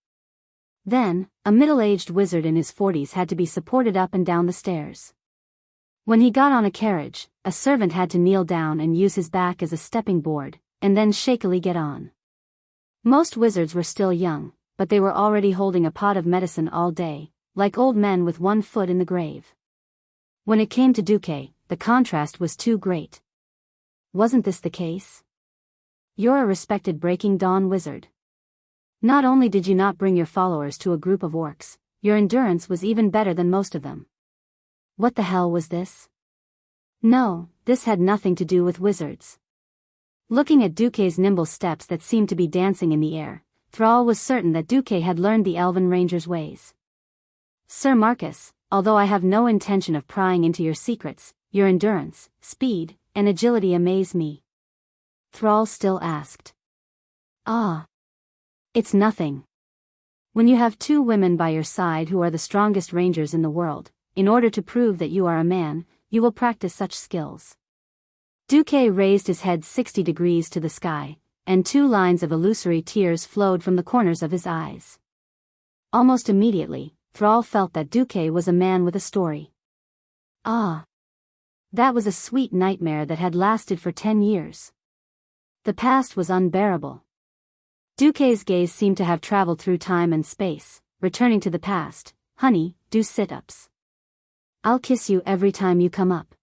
Then, a middle-aged wizard in his 40s had to be supported up and down the stairs. When he got on a carriage, a servant had to kneel down and use his back as a stepping board, and then shakily get on. Most wizards were still young, but they were already holding a pot of medicine all day, like old men with one foot in the grave. When it came to Duque, the contrast was too great. Wasn't this the case? You're a respected Breaking Dawn wizard. Not only did you not bring your followers to a group of orcs, your endurance was even better than most of them. What the hell was this? No, this had nothing to do with wizards. Looking at Duque's nimble steps that seemed to be dancing in the air, Thrall was certain that Duque had learned the Elven Ranger's ways. Sir Marcus, although I have no intention of prying into your secrets, your endurance, speed, and agility amaze me. Thrall still asked. Ah. It's nothing. When you have two women by your side who are the strongest rangers in the world, in order to prove that you are a man, you will practice such skills. Duque raised his head 60 degrees to the sky, and 2 lines of illusory tears flowed from the corners of his eyes. Almost immediately, Thrall felt that Duque was a man with a story. Ah. That was a sweet nightmare that had lasted for 10 years. The past was unbearable. Duque's gaze seemed to have traveled through time and space, returning to the past. Honey, do sit-ups. I'll kiss you every time you come up.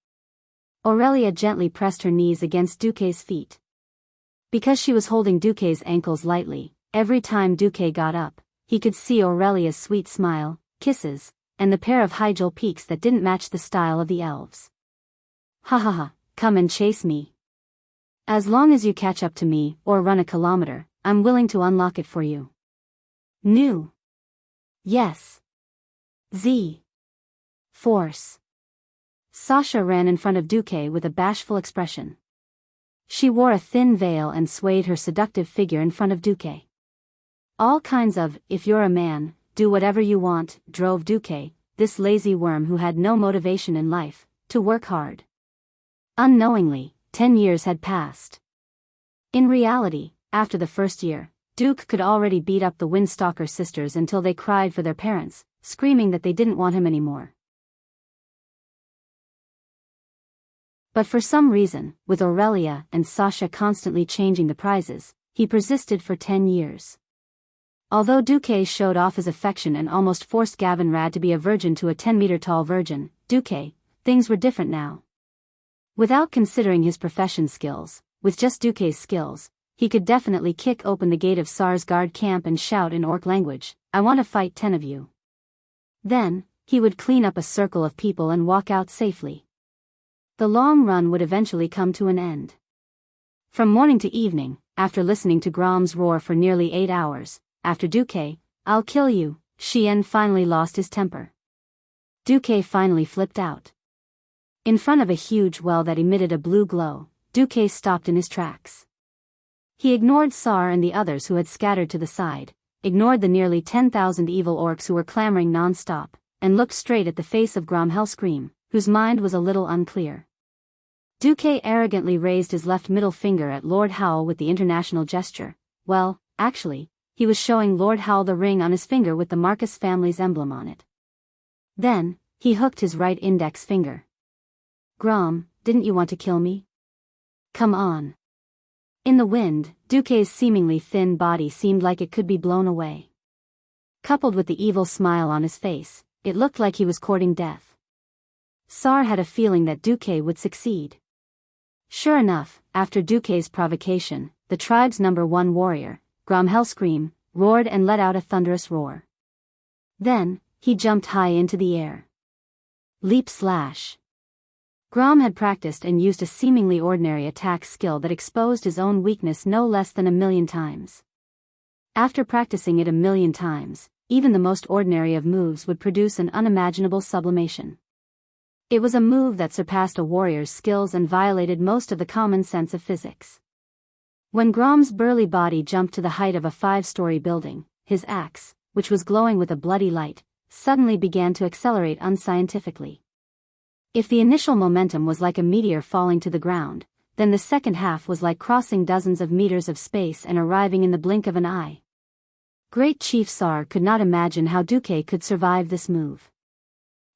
Aurelia gently pressed her knees against Duque's feet. Because she was holding Duque's ankles lightly, every time Duque got up, he could see Aurelia's sweet smile, kisses, and the pair of high jewel peaks that didn't match the style of the elves. Ha ha ha, come and chase me. As long as you catch up to me, or run a kilometer, I'm willing to unlock it for you. New. Yes. Z. Force. Sasha ran in front of Duque with a bashful expression. She wore a thin veil and swayed her seductive figure in front of Duque. All kinds of, if you're a man, do whatever you want, drove Duque, this lazy worm who had no motivation in life, to work hard. Unknowingly, 10 years had passed. In reality, after the first year, Duke could already beat up the Windstalker sisters until they cried for their parents, screaming that they didn't want him anymore. But for some reason, with Aurelia and Sasha constantly changing the prizes, he persisted for 10 years. Although Duque showed off his affection and almost forced Gavin Rad to be a virgin to a 10-meter-tall virgin, Duque, things were different now. Without considering his profession skills, with just Duque's skills, he could definitely kick open the gate of Sarsgaard camp and shout in orc language, "I want to fight 10 of you." Then, he would clean up a circle of people and walk out safely. The long run would eventually come to an end. From morning to evening, after listening to Grom's roar for nearly 8 hours, after Duque, "I'll kill you," Shien finally lost his temper. Duque finally flipped out. In front of a huge well that emitted a blue glow, Duque stopped in his tracks. He ignored Sar and the others who had scattered to the side, ignored the nearly 10,000 evil orcs who were clamoring non-stop, and looked straight at the face of Grom Hellscream, whose mind was a little unclear. Duque arrogantly raised his left middle finger at Lord Howl with the international gesture. Well, actually, he was showing Lord Howl the ring on his finger with the Marcus family's emblem on it. Then, he hooked his right index finger. "Grom, didn't you want to kill me? Come on." In the wind, Duque's seemingly thin body seemed like it could be blown away. Coupled with the evil smile on his face, it looked like he was courting death. Sar had a feeling that Duque would succeed. Sure enough, after Duque's provocation, the tribe's #1 warrior, Grom Hellscream, roared and let out a thunderous roar. Then, he jumped high into the air. Leap slash. Grom had practiced and used a seemingly ordinary attack skill that exposed his own weakness no less than 1,000,000 times. After practicing it 1,000,000 times, even the most ordinary of moves would produce an unimaginable sublimation. It was a move that surpassed a warrior's skills and violated most of the common sense of physics. When Grom's burly body jumped to the height of a 5-story building, his axe, which was glowing with a bloody light, suddenly began to accelerate unscientifically. If the initial momentum was like a meteor falling to the ground, then the second half was like crossing dozens of meters of space and arriving in the blink of an eye. Great Chief Sar could not imagine how Duque could survive this move.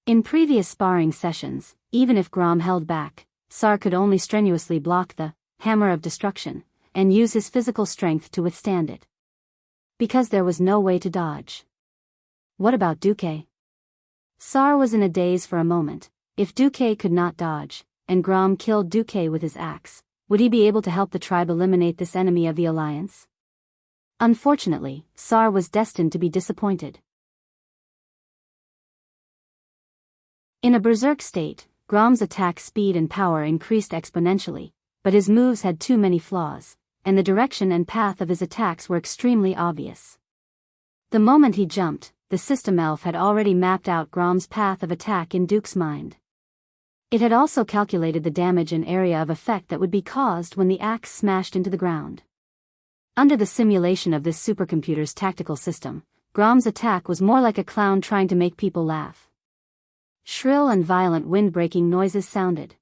In previous sparring sessions, even if Grom held back, Sar could only strenuously block the hammer of destruction, and use his physical strength to withstand it. Because there was no way to dodge. What about Duque? Sar was in a daze for a moment. If Duque could not dodge, and Grom killed Duque with his axe, would he be able to help the tribe eliminate this enemy of the alliance? Unfortunately, Sar was destined to be disappointed. In a berserk state, Grom's attack speed and power increased exponentially, but his moves had too many flaws, and the direction and path of his attacks were extremely obvious. The moment he jumped, the system elf had already mapped out Grom's path of attack in Duke's mind. It had also calculated the damage and area of effect that would be caused when the axe smashed into the ground. Under the simulation of this supercomputer's tactical system, Grom's attack was more like a clown trying to make people laugh. Shrill and violent wind-breaking noises sounded.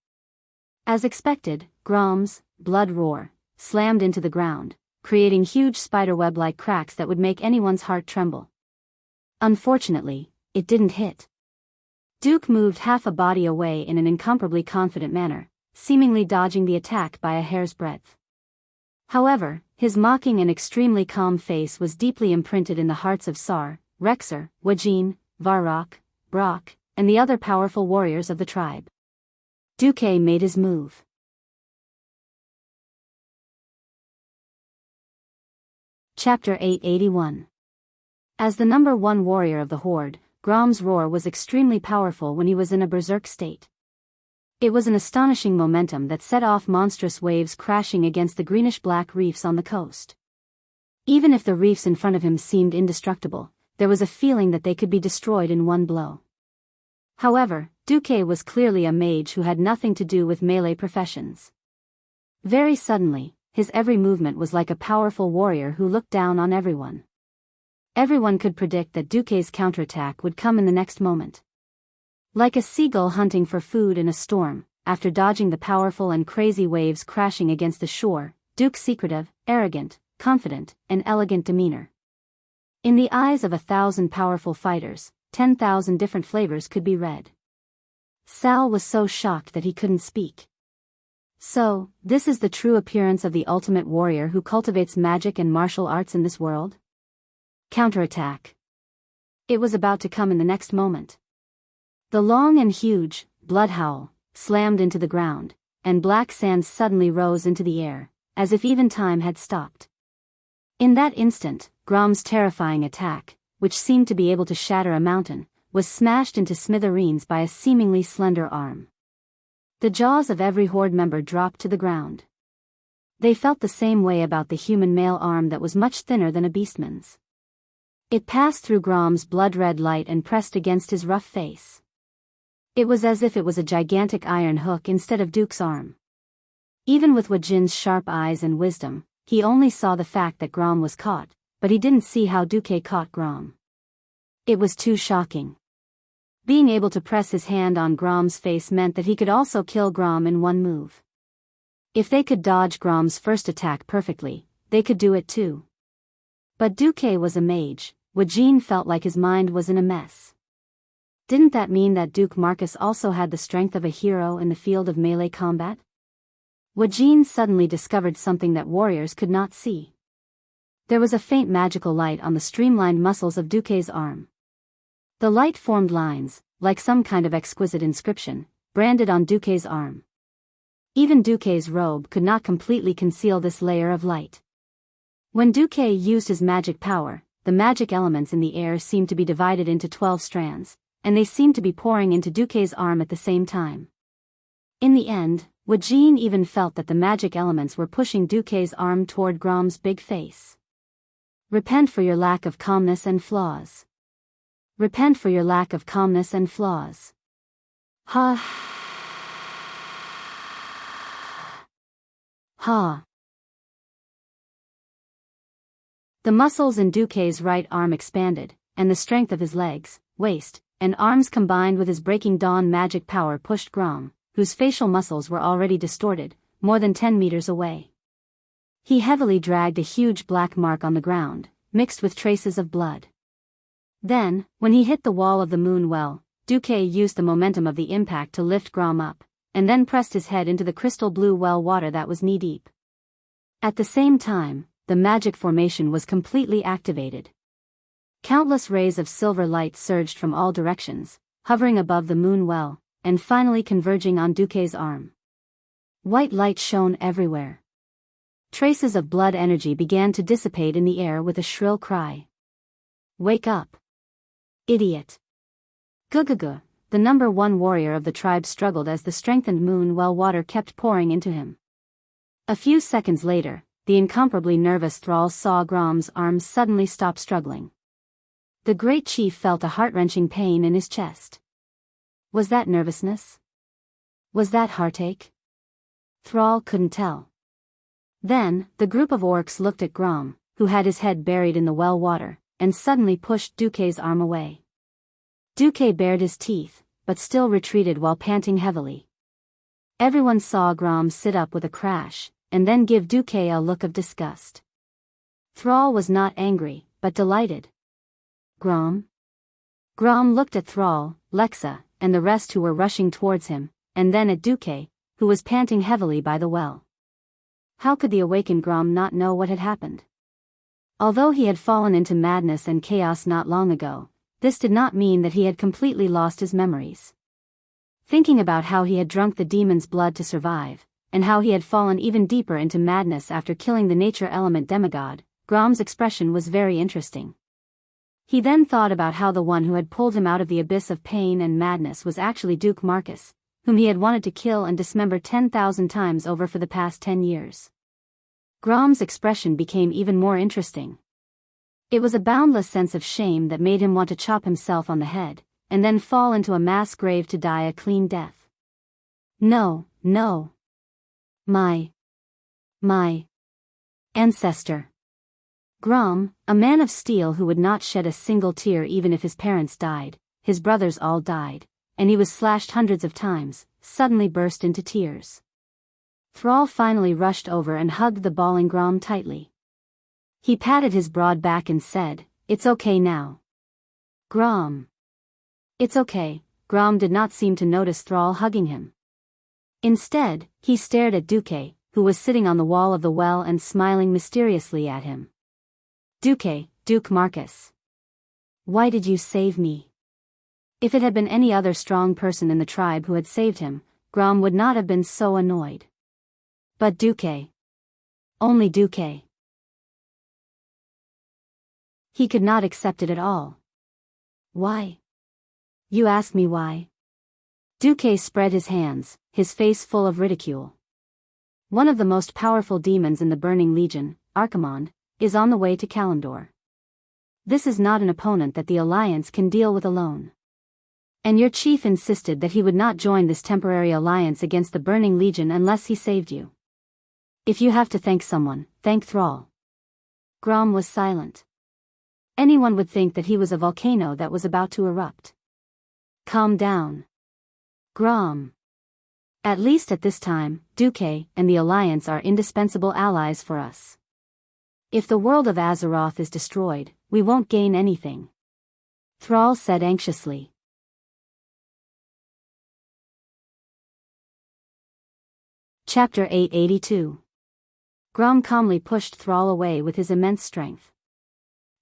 As expected, Grom's blood roar slammed into the ground, creating huge spiderweb-like cracks that would make anyone's heart tremble. Unfortunately, it didn't hit. Duke moved half a body away in an incomparably confident manner, seemingly dodging the attack by a hair's breadth. However, his mocking and extremely calm face was deeply imprinted in the hearts of Sar, Rexer, Wajin, Varrock, Brock, and the other powerful warriors of the tribe. Duque made his move. Chapter 881. As the number one warrior of the Horde, Grom's roar was extremely powerful when he was in a berserk state. It was an astonishing momentum that set off monstrous waves crashing against the greenish-black reefs on the coast. Even if the reefs in front of him seemed indestructible, there was a feeling that they could be destroyed in one blow. However, Duque was clearly a mage who had nothing to do with melee professions. Very suddenly, his every movement was like a powerful warrior who looked down on everyone. Everyone could predict that Duque's counterattack would come in the next moment. Like a seagull hunting for food in a storm, after dodging the powerful and crazy waves crashing against the shore, Duke's secretive, arrogant, confident, and elegant demeanor. In the eyes of 1,000 powerful fighters, 10,000 different flavors could be read. Sal was so shocked that he couldn't speak. So, this is the true appearance of the ultimate warrior who cultivates magic and martial arts in this world? Counterattack. It was about to come in the next moment. The long and huge blood howl slammed into the ground, and black sand suddenly rose into the air, as if even time had stopped. In that instant, Grom's terrifying attack, which seemed to be able to shatter a mountain, was smashed into smithereens by a seemingly slender arm. The jaws of every Horde member dropped to the ground. They felt the same way about the human male arm that was much thinner than a beastman's. It passed through Grom's blood-red light and pressed against his rough face. It was as if it was a gigantic iron hook instead of Duke's arm. Even with Wajin's sharp eyes and wisdom, he only saw the fact that Grom was caught, but he didn't see how Duque caught Grom. It was too shocking. Being able to press his hand on Grom's face meant that he could also kill Grom in one move. If they could dodge Grom's first attack perfectly, they could do it too. But Duque was a mage. Wajin felt like his mind was in a mess. Didn't that mean that Duke Marcus also had the strength of a hero in the field of melee combat? Wajin suddenly discovered something that warriors could not see. There was a faint magical light on the streamlined muscles of Duque's arm. The light formed lines, like some kind of exquisite inscription, branded on Duque's arm. Even Duque's robe could not completely conceal this layer of light. When Duque used his magic power, the magic elements in the air seemed to be divided into 12 strands, and they seemed to be pouring into Duque's arm at the same time. In the end, Wajin even felt that the magic elements were pushing Duque's arm toward Grom's big face. Repent for your lack of calmness and flaws. Repent for your lack of calmness and flaws. Ha. Ha. The muscles in Duque's right arm expanded, and the strength of his legs, waist, and arms combined with his breaking dawn magic power pushed Grom, whose facial muscles were already distorted, more than 10 meters away. He heavily dragged a huge black mark on the ground, mixed with traces of blood. Then, when he hit the wall of the moon well, Duque used the momentum of the impact to lift Grom up, and then pressed his head into the crystal blue well water that was knee-deep. At the same time, the magic formation was completely activated. Countless rays of silver light surged from all directions, hovering above the moon well, and finally converging on Duque's arm. White light shone everywhere. Traces of blood energy began to dissipate in the air with a shrill cry. "Wake up! Idiot!" Gugugu, the #1 warrior of the tribe, struggled as the strengthened moon well water kept pouring into him. A few seconds later, the incomparably nervous thrall saw Grom's arms suddenly stop struggling. The great chief felt a heart-wrenching pain in his chest. Was that nervousness? Was that heartache? Thrall couldn't tell. Then, the group of orcs looked at Grom, who had his head buried in the well water, and suddenly pushed Duque's arm away. Duque bared his teeth, but still retreated while panting heavily. Everyone saw Grom sit up with a crash, and then give Duque a look of disgust. Thrall was not angry, but delighted. Grom? Grom looked at Thrall, Lexa, and the rest who were rushing towards him, and then at Duque, who was panting heavily by the well. How could the awakened Grom not know what had happened? Although he had fallen into madness and chaos not long ago, this did not mean that he had completely lost his memories. Thinking about how he had drunk the demon's blood to survive, and how he had fallen even deeper into madness after killing the nature element demigod, Grom's expression was very interesting. He then thought about how the one who had pulled him out of the abyss of pain and madness was actually Duke Marcus, whom he had wanted to kill and dismember 10,000 times over for the past 10 years. Grom's expression became even more interesting. It was a boundless sense of shame that made him want to chop himself on the head, and then fall into a mass grave to die a clean death. No, no. My ancestor. Grom, a man of steel who would not shed a single tear even if his parents died, his brothers all died, and he was slashed hundreds of times, suddenly burst into tears. Thrall finally rushed over and hugged the bawling Grom tightly. He patted his broad back and said, "It's okay now. Grom." "It's okay." Grom did not seem to notice Thrall hugging him. Instead, he stared at Duque, who was sitting on the wall of the well and smiling mysteriously at him. Duke Marcus. Why did you save me?" If it had been any other strong person in the tribe who had saved him, Grom would not have been so annoyed. But Duque. Only Duque. He could not accept it at all. "Why? You ask me why?" Duque spread his hands, his face full of ridicule. "One of the most powerful demons in the Burning Legion, Archimonde, is on the way to Kalimdor. This is not an opponent that the Alliance can deal with alone. And your chief insisted that he would not join this temporary alliance against the Burning Legion unless he saved you. If you have to thank someone, thank Thrall." Grom was silent. Anyone would think that he was a volcano that was about to erupt. "Calm down. Grom. At least at this time, Duque and the Alliance are indispensable allies for us. If the world of Azeroth is destroyed, we won't gain anything," Thrall said anxiously. Chapter 882. Grom calmly pushed Thrall away with his immense strength.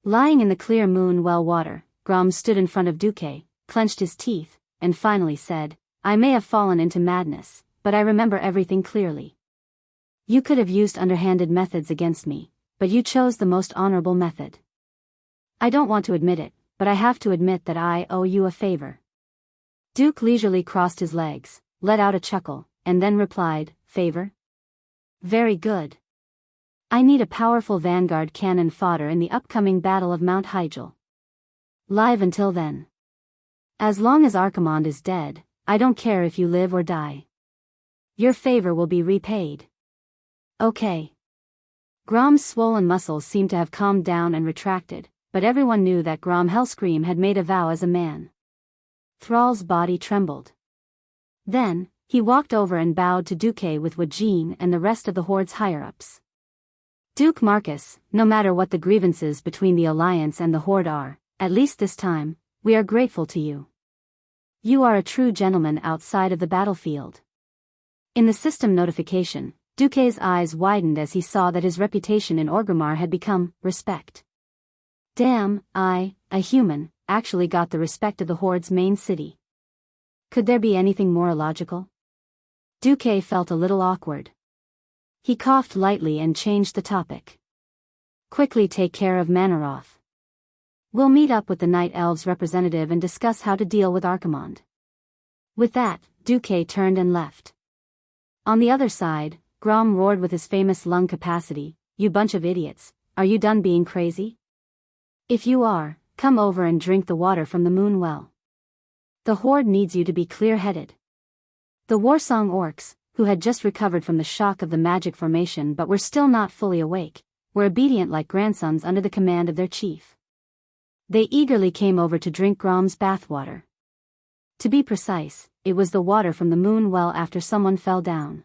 Lying in the clear moon well water, Grom stood in front of Duque, clenched his teeth, and finally said, "I may have fallen into madness, but I remember everything clearly. You could have used underhanded methods against me, but you chose the most honorable method. I don't want to admit it, but I have to admit that I owe you a favor." Duke leisurely crossed his legs, let out a chuckle, and then replied, "Favor? Very good. I need a powerful vanguard cannon fodder in the upcoming Battle of Mount Hyjal. Live until then. As long as Archimonde is dead, I don't care if you live or die. Your favor will be repaid." "Okay." Grom's swollen muscles seemed to have calmed down and retracted, but everyone knew that Grom Hellscream had made a vow as a man. Thrall's body trembled. Then, he walked over and bowed to Duque with Wajin and the rest of the Horde's higher-ups. Duke Marcus, no matter what the grievances between the Alliance and the Horde are, at least this time, we are grateful to you. You are a true gentleman outside of the battlefield. In the system notification, Duque's eyes widened as he saw that his reputation in Orgrimmar had become respect. Damn, I, a human, actually got the respect of the Horde's main city. Could there be anything more illogical? Duque felt a little awkward. He coughed lightly and changed the topic. Quickly take care of Manaroth. We'll meet up with the Night Elves representative and discuss how to deal with Archimonde. With that, Duque turned and left. On the other side, Grom roared with his famous lung capacity, "You bunch of idiots, are you done being crazy? If you are, come over and drink the water from the moon well. The Horde needs you to be clear-headed." The Warsong orcs, who had just recovered from the shock of the magic formation but were still not fully awake, were obedient like grandsons under the command of their chief. They eagerly came over to drink Grom's bathwater. To be precise, it was the water from the moon well after someone fell down.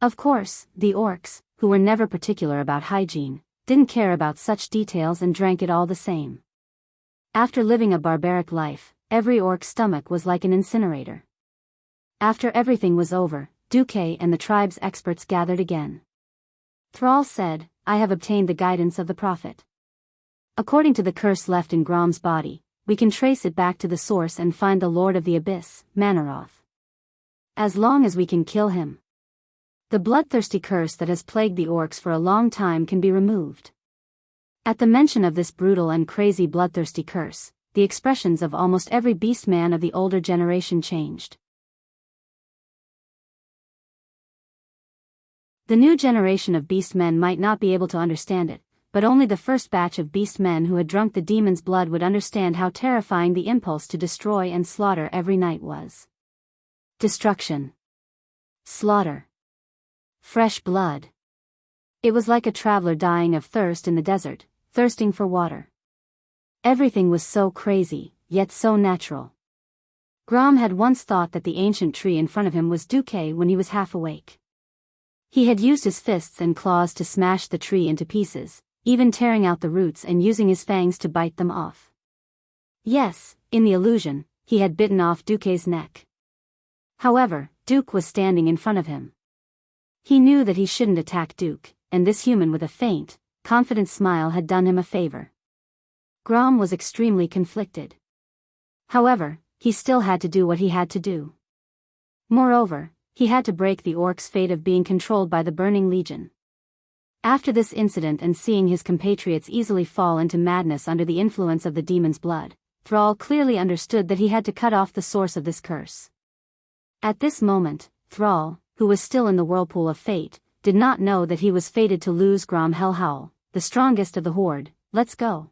Of course, the orcs, who were never particular about hygiene, didn't care about such details and drank it all the same. After living a barbaric life, every orc's stomach was like an incinerator. After everything was over, Duque and the tribe's experts gathered again. Thrall said, "I have obtained the guidance of the prophet. According to the curse left in Grom's body, we can trace it back to the source and find the Lord of the Abyss, Manaroth. As long as we can kill him, the bloodthirsty curse that has plagued the orcs for a long time can be removed." At the mention of this brutal and crazy bloodthirsty curse, the expressions of almost every beastman of the older generation changed. The new generation of beastmen might not be able to understand it, but only the first batch of beastmen who had drunk the demon's blood would understand how terrifying the impulse to destroy and slaughter every night was. Destruction. Slaughter. Fresh blood. It was like a traveler dying of thirst in the desert, thirsting for water. Everything was so crazy, yet so natural. Grom had once thought that the ancient tree in front of him was Duque when he was half awake. He had used his fists and claws to smash the tree into pieces, even tearing out the roots and using his fangs to bite them off. Yes, in the illusion, he had bitten off Duque's neck. However, Duque was standing in front of him. He knew that he shouldn't attack Duque, and this human with a faint, confident smile had done him a favor. Grom was extremely conflicted. However, he still had to do what he had to do. Moreover, he had to break the orc's fate of being controlled by the Burning Legion. After this incident and seeing his compatriots easily fall into madness under the influence of the demon's blood, Thrall clearly understood that he had to cut off the source of this curse. At this moment, Thrall, who was still in the whirlpool of fate, did not know that he was fated to lose Grom Hellhowl, the strongest of the Horde. "Let's go."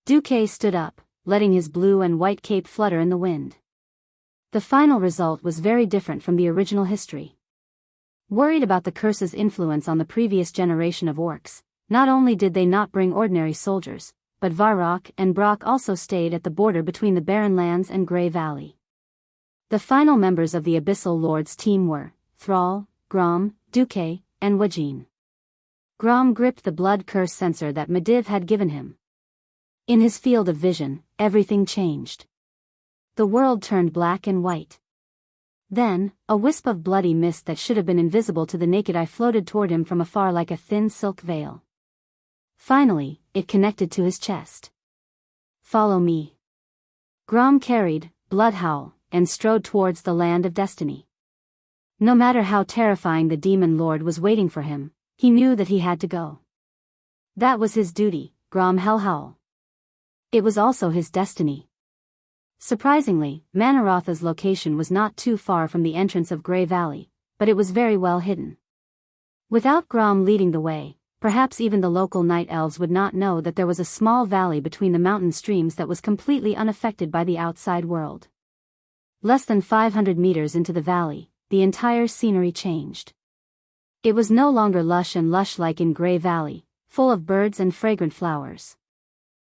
Duque stood up, letting his blue and white cape flutter in the wind. The final result was very different from the original history. Worried about the curse's influence on the previous generation of orcs, not only did they not bring ordinary soldiers, but Varrock and Brock also stayed at the border between the Barren Lands and Grey Valley. The final members of the Abyssal Lord's team were Thrall, Grom, Duque, and Wajin. Grom gripped the blood curse sensor that Medivh had given him. In his field of vision, everything changed. The world turned black and white. Then, a wisp of bloody mist that should have been invisible to the naked eye floated toward him from afar like a thin silk veil. Finally, it connected to his chest. "Follow me." Grom carried Bloodhowl and strode towards the land of destiny. No matter how terrifying the demon lord was waiting for him, he knew that he had to go. That was his duty, Grom Hellhowl. It was also his destiny. Surprisingly, Manaroth's location was not too far from the entrance of Grey Valley, but it was very well hidden. Without Grom leading the way, perhaps even the local night elves would not know that there was a small valley between the mountain streams that was completely unaffected by the outside world. Less than 500 meters into the valley, the entire scenery changed. It was no longer lush and lush-like in Grey Valley, full of birds and fragrant flowers.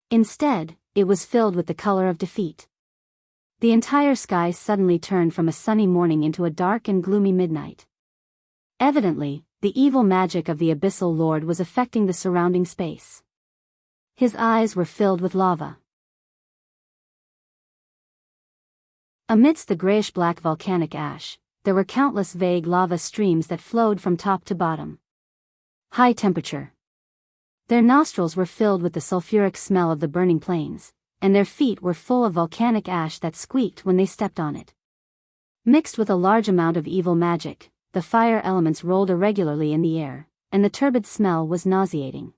Instead, it was filled with the color of defeat. The entire sky suddenly turned from a sunny morning into a dark and gloomy midnight. Evidently, the evil magic of the Abyssal Lord was affecting the surrounding space. His eyes were filled with lava. Amidst the grayish-black volcanic ash, there were countless vague lava streams that flowed from top to bottom. High temperature. Their nostrils were filled with the sulfuric smell of the burning plains, and their feet were full of volcanic ash that squeaked when they stepped on it. Mixed with a large amount of evil magic, the fire elements rolled irregularly in the air, and the turbid smell was nauseating.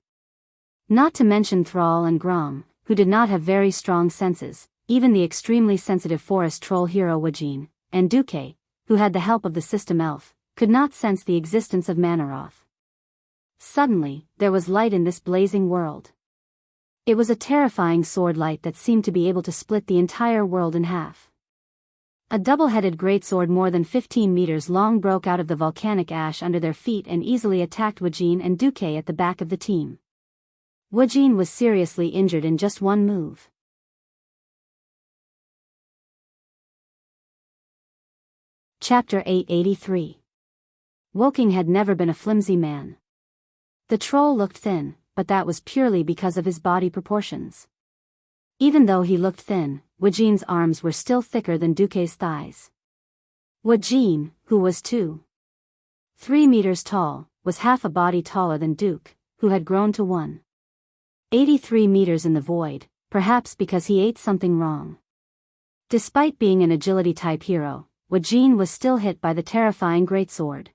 Not to mention Thrall and Grom, who did not have very strong senses, even the extremely sensitive forest troll hero Wajin, and Duque, who had the help of the system elf, could not sense the existence of Manaroth. Suddenly, there was light in this blazing world. It was a terrifying sword light that seemed to be able to split the entire world in half. A double-headed greatsword more than 15 meters long broke out of the volcanic ash under their feet and easily attacked Wajin and Duque at the back of the team. Wajin was seriously injured in just one move. Chapter 883. Woking had never been a flimsy man. The troll looked thin, but that was purely because of his body proportions. Even though he looked thin, Wajin's arms were still thicker than Duque's thighs. Wajin, who was 2.3 meters tall, was half a body taller than Duque, who had grown to 1.83 meters in the void, perhaps because he ate something wrong. Despite being an agility-type hero, Wajin was still hit by the terrifying greatsword.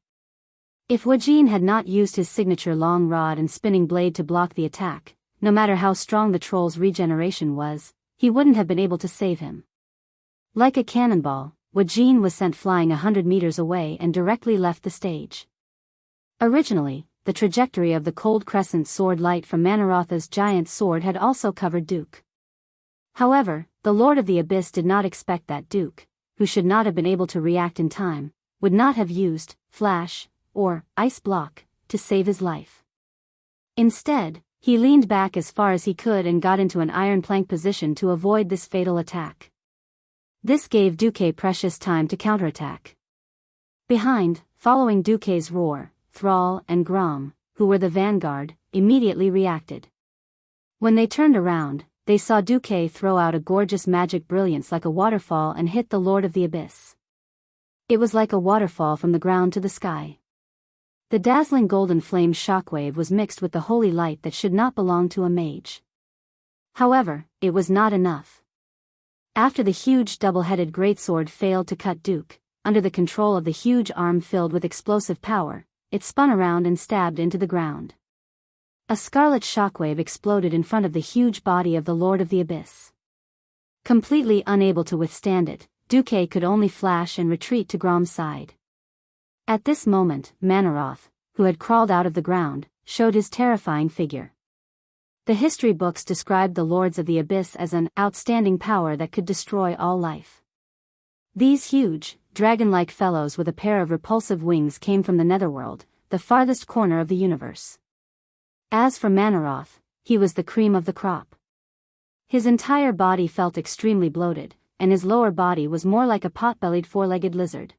If Wajin had not used his signature long rod and spinning blade to block the attack, no matter how strong the troll's regeneration was, he wouldn't have been able to save him. Like a cannonball, Wajin was sent flying 100 meters away and directly left the stage. Originally, the trajectory of the cold crescent sword light from Manarotha's giant sword had also covered Duque. However, the Lord of the Abyss did not expect that Duque, who should not have been able to react in time, would not have used flash or ice block to save his life. Instead, he leaned back as far as he could and got into an iron plank position to avoid this fatal attack. This gave Duque precious time to counterattack. Behind, following Duque's roar, Thrall and Grom, who were the vanguard, immediately reacted. When they turned around, they saw Duque throw out a gorgeous magic brilliance like a waterfall and hit the Lord of the Abyss. It was like a waterfall from the ground to the sky. The dazzling golden flame shockwave was mixed with the holy light that should not belong to a mage. However, it was not enough. After the huge double-headed greatsword failed to cut Duque, under the control of the huge arm filled with explosive power, it spun around and stabbed into the ground. A scarlet shockwave exploded in front of the huge body of the Lord of the Abyss. Completely unable to withstand it, Duque could only flash and retreat to Grom's side. At this moment, Manaroth, who had crawled out of the ground, showed his terrifying figure. The history books described the Lords of the Abyss as an outstanding power that could destroy all life. These huge, dragon-like fellows with a pair of repulsive wings came from the netherworld, the farthest corner of the universe. As for Manaroth, he was the cream of the crop. His entire body felt extremely bloated, and his lower body was more like a pot-bellied four-legged lizard.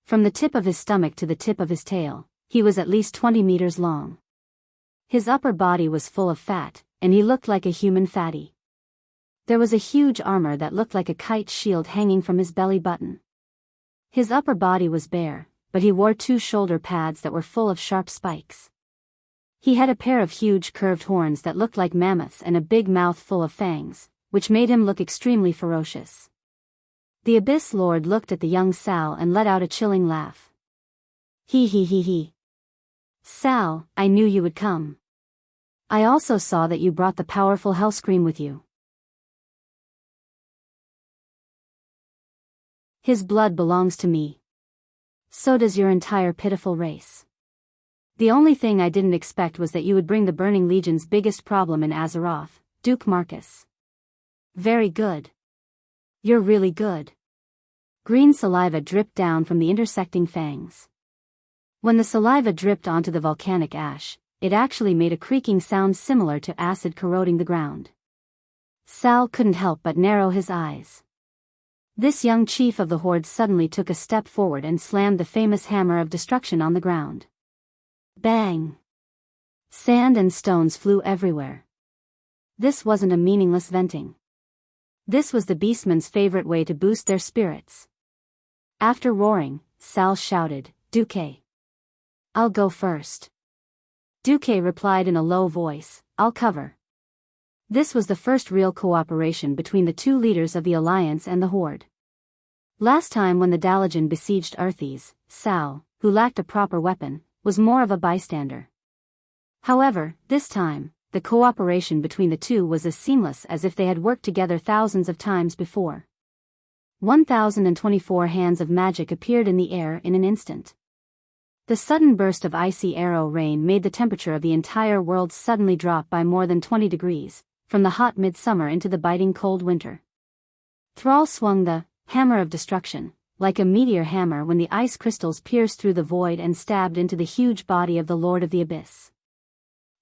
From the tip of his stomach to the tip of his tail, he was at least 20 meters long. His upper body was full of fat, and he looked like a human fatty. There was a huge armor that looked like a kite shield hanging from his belly button. His upper body was bare, but he wore 2 shoulder pads that were full of sharp spikes. He had a pair of huge curved horns that looked like mammoths and a big mouth full of fangs, which made him look extremely ferocious. The Abyss Lord looked at the young Sal and let out a chilling laugh. He. Sal, I knew you would come. I also saw that you brought the powerful Hellscream with you. His blood belongs to me. So does your entire pitiful race. The only thing I didn't expect was that you would bring the Burning Legion's biggest problem in Azeroth, Duke Marcus. Very good. You're really good. Green saliva dripped down from the intersecting fangs. When the saliva dripped onto the volcanic ash, it actually made a creaking sound similar to acid corroding the ground. Sal couldn't help but narrow his eyes. This young chief of the horde suddenly took a step forward and slammed the famous hammer of destruction on the ground. Bang! Sand and stones flew everywhere. This wasn't a meaningless venting. This was the beastman's favorite way to boost their spirits. After roaring, Sal shouted, "Duque! I'll go first." Duque replied in a low voice, "I'll cover." This was the first real cooperation between the two leaders of the Alliance and the Horde. Last time when the Dalajan besieged Arthes, Sal, who lacked a proper weapon, was more of a bystander. However, this time, the cooperation between the two was as seamless as if they had worked together thousands of times before. 1,024 hands of magic appeared in the air in an instant. The sudden burst of icy arrow rain made the temperature of the entire world suddenly drop by more than 20 degrees, from the hot midsummer into the biting cold winter. Thrall swung the hammer of destruction, like a meteor hammer when the ice crystals pierced through the void and stabbed into the huge body of the Lord of the Abyss.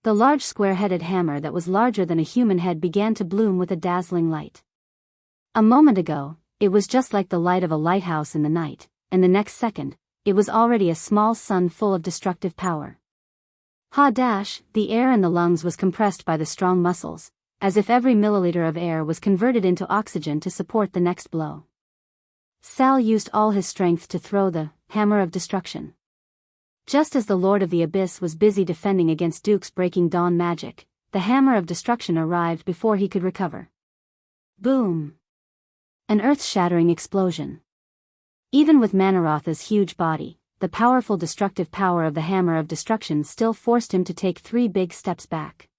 The large square-headed hammer that was larger than a human head began to bloom with a dazzling light. A moment ago, it was just like the light of a lighthouse in the night, and the next second, it was already a small sun full of destructive power. The air in the lungs was compressed by the strong muscles, as if every milliliter of air was converted into oxygen to support the next blow. Sal used all his strength to throw the hammer of destruction. Just as the Lord of the Abyss was busy defending against Duke's breaking dawn magic, the hammer of destruction arrived before he could recover. Boom! An earth-shattering explosion. Even with Manarotha's huge body, the powerful destructive power of the hammer of destruction still forced him to take 3 big steps back.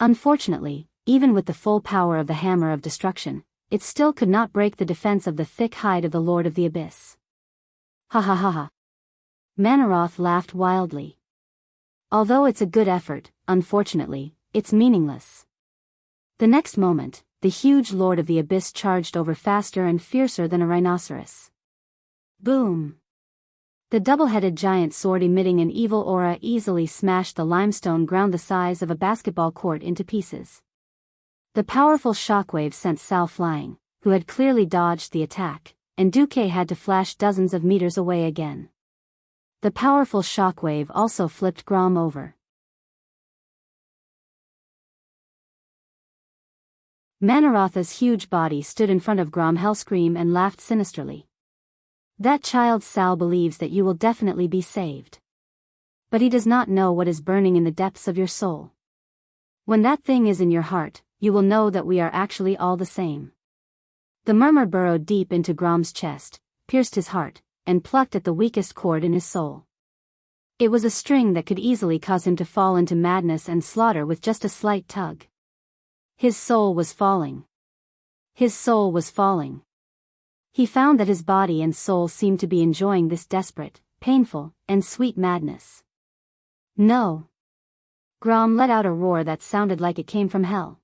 Unfortunately, even with the full power of the hammer of destruction, it still could not break the defense of the thick hide of the Lord of the Abyss. Ha ha ha ha. Manaroth laughed wildly. Although it's a good effort, unfortunately, it's meaningless. The next moment, the huge Lord of the Abyss charged over faster and fiercer than a rhinoceros. Boom! The double-headed giant sword emitting an evil aura easily smashed the limestone ground the size of a basketball court into pieces. The powerful shockwave sent Sal flying, who had clearly dodged the attack, and Duque had to flash dozens of meters away again. The powerful shockwave also flipped Grom over. Manarotha's huge body stood in front of Grom Hellscream and laughed sinisterly. That child Sal believes that you will definitely be saved. But he does not know what is burning in the depths of your soul. When that thing is in your heart, you will know that we are actually all the same. The murmur burrowed deep into Grom's chest, pierced his heart, and plucked at the weakest chord in his soul. It was a string that could easily cause him to fall into madness and slaughter with just a slight tug. His soul was falling. His soul was falling. He found that his body and soul seemed to be enjoying this desperate, painful, and sweet madness. No! Grom let out a roar that sounded like it came from hell.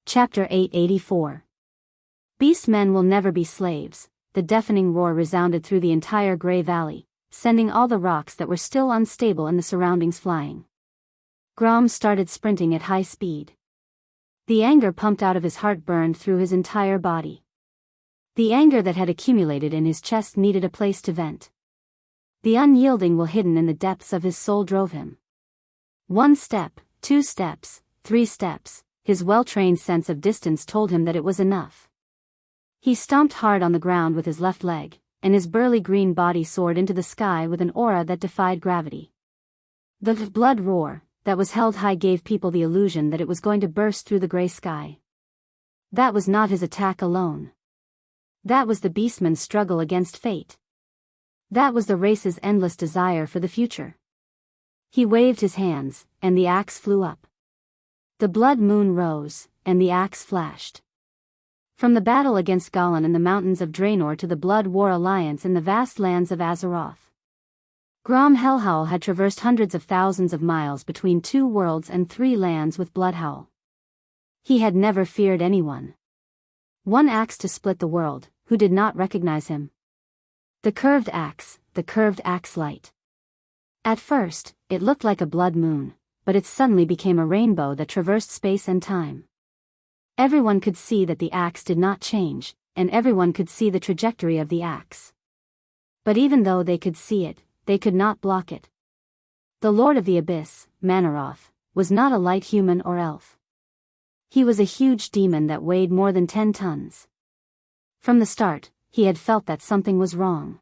Chapter 884. Beastmen will never be slaves. The deafening roar resounded through the entire Grey Valley, sending all the rocks that were still unstable in the surroundings flying. Grom started sprinting at high speed. The anger pumped out of his heart burned through his entire body. The anger that had accumulated in his chest needed a place to vent. The unyielding will hidden in the depths of his soul drove him. 1 step, 2 steps, 3 steps, his well-trained sense of distance told him that it was enough. He stomped hard on the ground with his left leg, and his burly green body soared into the sky with an aura that defied gravity. The blood roar that was held high gave people the illusion that it was going to burst through the gray sky. That was not his attack alone. That was the beastman's struggle against fate. That was the race's endless desire for the future. He waved his hands, and the axe flew up. The blood moon rose, and the axe flashed. From the battle against Golan in the mountains of Draenor to the Blood War Alliance in the vast lands of Azeroth. Grom Hellhowl had traversed hundreds of thousands of miles between 2 worlds and 3 lands with Bloodhowl. He had never feared anyone. One axe to split the world, who did not recognize him? The curved axe light. At first, it looked like a blood moon, but it suddenly became a rainbow that traversed space and time. Everyone could see that the axe did not change, and everyone could see the trajectory of the axe. But even though they could see it, they could not block it. The Lord of the Abyss, Manoroth, was not a light human or elf. He was a huge demon that weighed more than 10 tons. From the start, he had felt that something was wrong.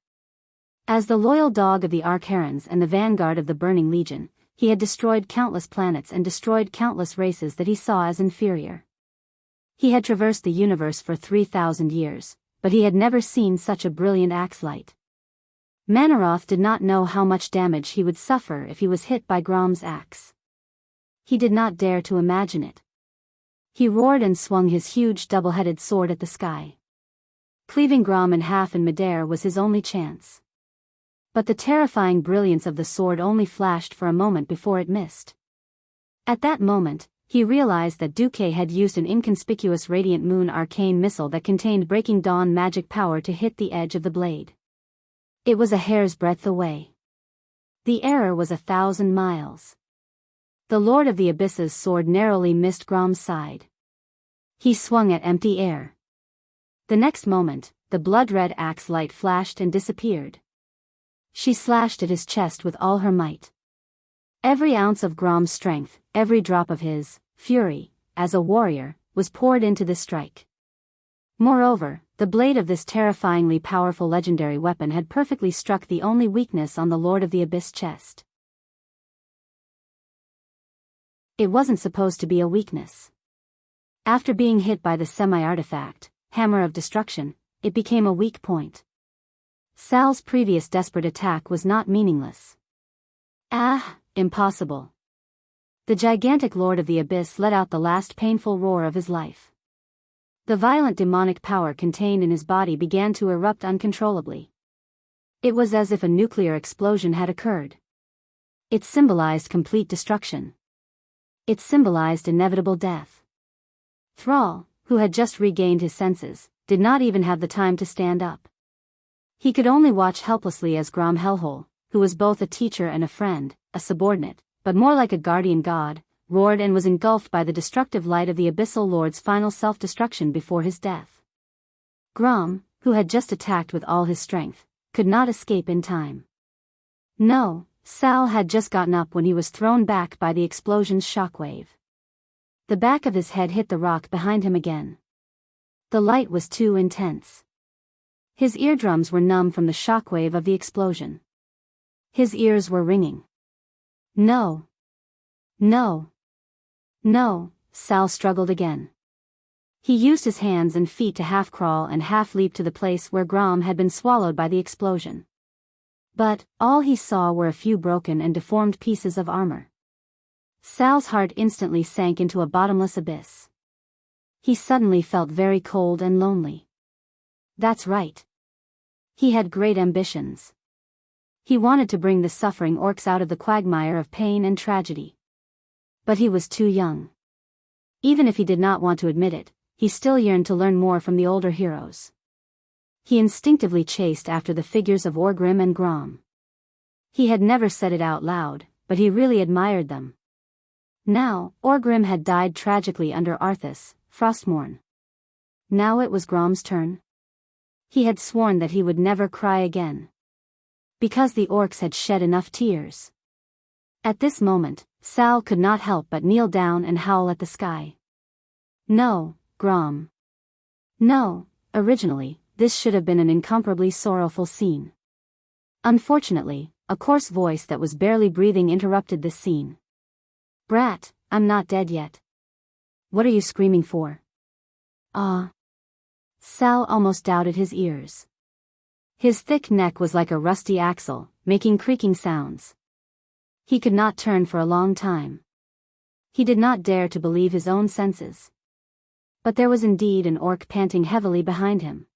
As the loyal dog of the Archerons and the vanguard of the Burning Legion, he had destroyed countless planets and destroyed countless races that he saw as inferior. He had traversed the universe for 3,000 years, but he had never seen such a brilliant axe light. Manoroth did not know how much damage he would suffer if he was hit by Grom's axe. He did not dare to imagine it. He roared and swung his huge double-headed sword at the sky. Cleaving Grom in half in midair was his only chance. But the terrifying brilliance of the sword only flashed for a moment before it missed. At that moment, he realized that Duque had used an inconspicuous Radiant Moon arcane missile that contained Breaking Dawn magic power to hit the edge of the blade. It was a hair's breadth away. The error was 1,000 miles. The Lord of the Abyss's sword narrowly missed Grom's side. He swung at empty air. The next moment, the blood-red axe light flashed and disappeared. She slashed at his chest with all her might. Every ounce of Grom's strength, every drop of his fury, as a warrior, was poured into this strike. Moreover, the blade of this terrifyingly powerful legendary weapon had perfectly struck the only weakness on the Lord of the Abyss chest. It wasn't supposed to be a weakness. After being hit by the semi-artifact, Hammer of Destruction, it became a weak point. Sal's previous desperate attack was not meaningless. Impossible. The gigantic Lord of the Abyss let out the last painful roar of his life. The violent demonic power contained in his body began to erupt uncontrollably. It was as if a nuclear explosion had occurred. It symbolized complete destruction. It symbolized inevitable death. Thrall, who had just regained his senses, did not even have the time to stand up. He could only watch helplessly as Grom Hellhole, who was both a teacher and a friend, a subordinate, but more like a guardian god, roared and was engulfed by the destructive light of the Abyssal Lord's final self-destruction before his death. Grom, who had just attacked with all his strength, could not escape in time. No, Sal had just gotten up when he was thrown back by the explosion's shockwave. The back of his head hit the rock behind him again. The light was too intense. His eardrums were numb from the shockwave of the explosion. His ears were ringing. No. No. No, Sal struggled again. He used his hands and feet to half-crawl and half-leap to the place where Grom had been swallowed by the explosion. But, all he saw were a few broken and deformed pieces of armor. Sal's heart instantly sank into a bottomless abyss. He suddenly felt very cold and lonely. That's right. He had great ambitions. He wanted to bring the suffering orcs out of the quagmire of pain and tragedy. But he was too young. Even if he did not want to admit it, he still yearned to learn more from the older heroes. He instinctively chased after the figures of Orgrim and Grom. He had never said it out loud, but he really admired them. Now, Orgrim had died tragically under Arthas, Frostmourne. Now it was Grom's turn. He had sworn that he would never cry again. Because the orcs had shed enough tears. At this moment, Sal could not help but kneel down and howl at the sky. No, Grom. No, originally, this should have been an incomparably sorrowful scene. Unfortunately, a coarse voice that was barely breathing interrupted this scene. Brat, I'm not dead yet. What are you screaming for? Sal almost doubted his ears. His thick neck was like a rusty axle, making creaking sounds. He could not turn for a long time. He did not dare to believe his own senses. But there was indeed an orc panting heavily behind him.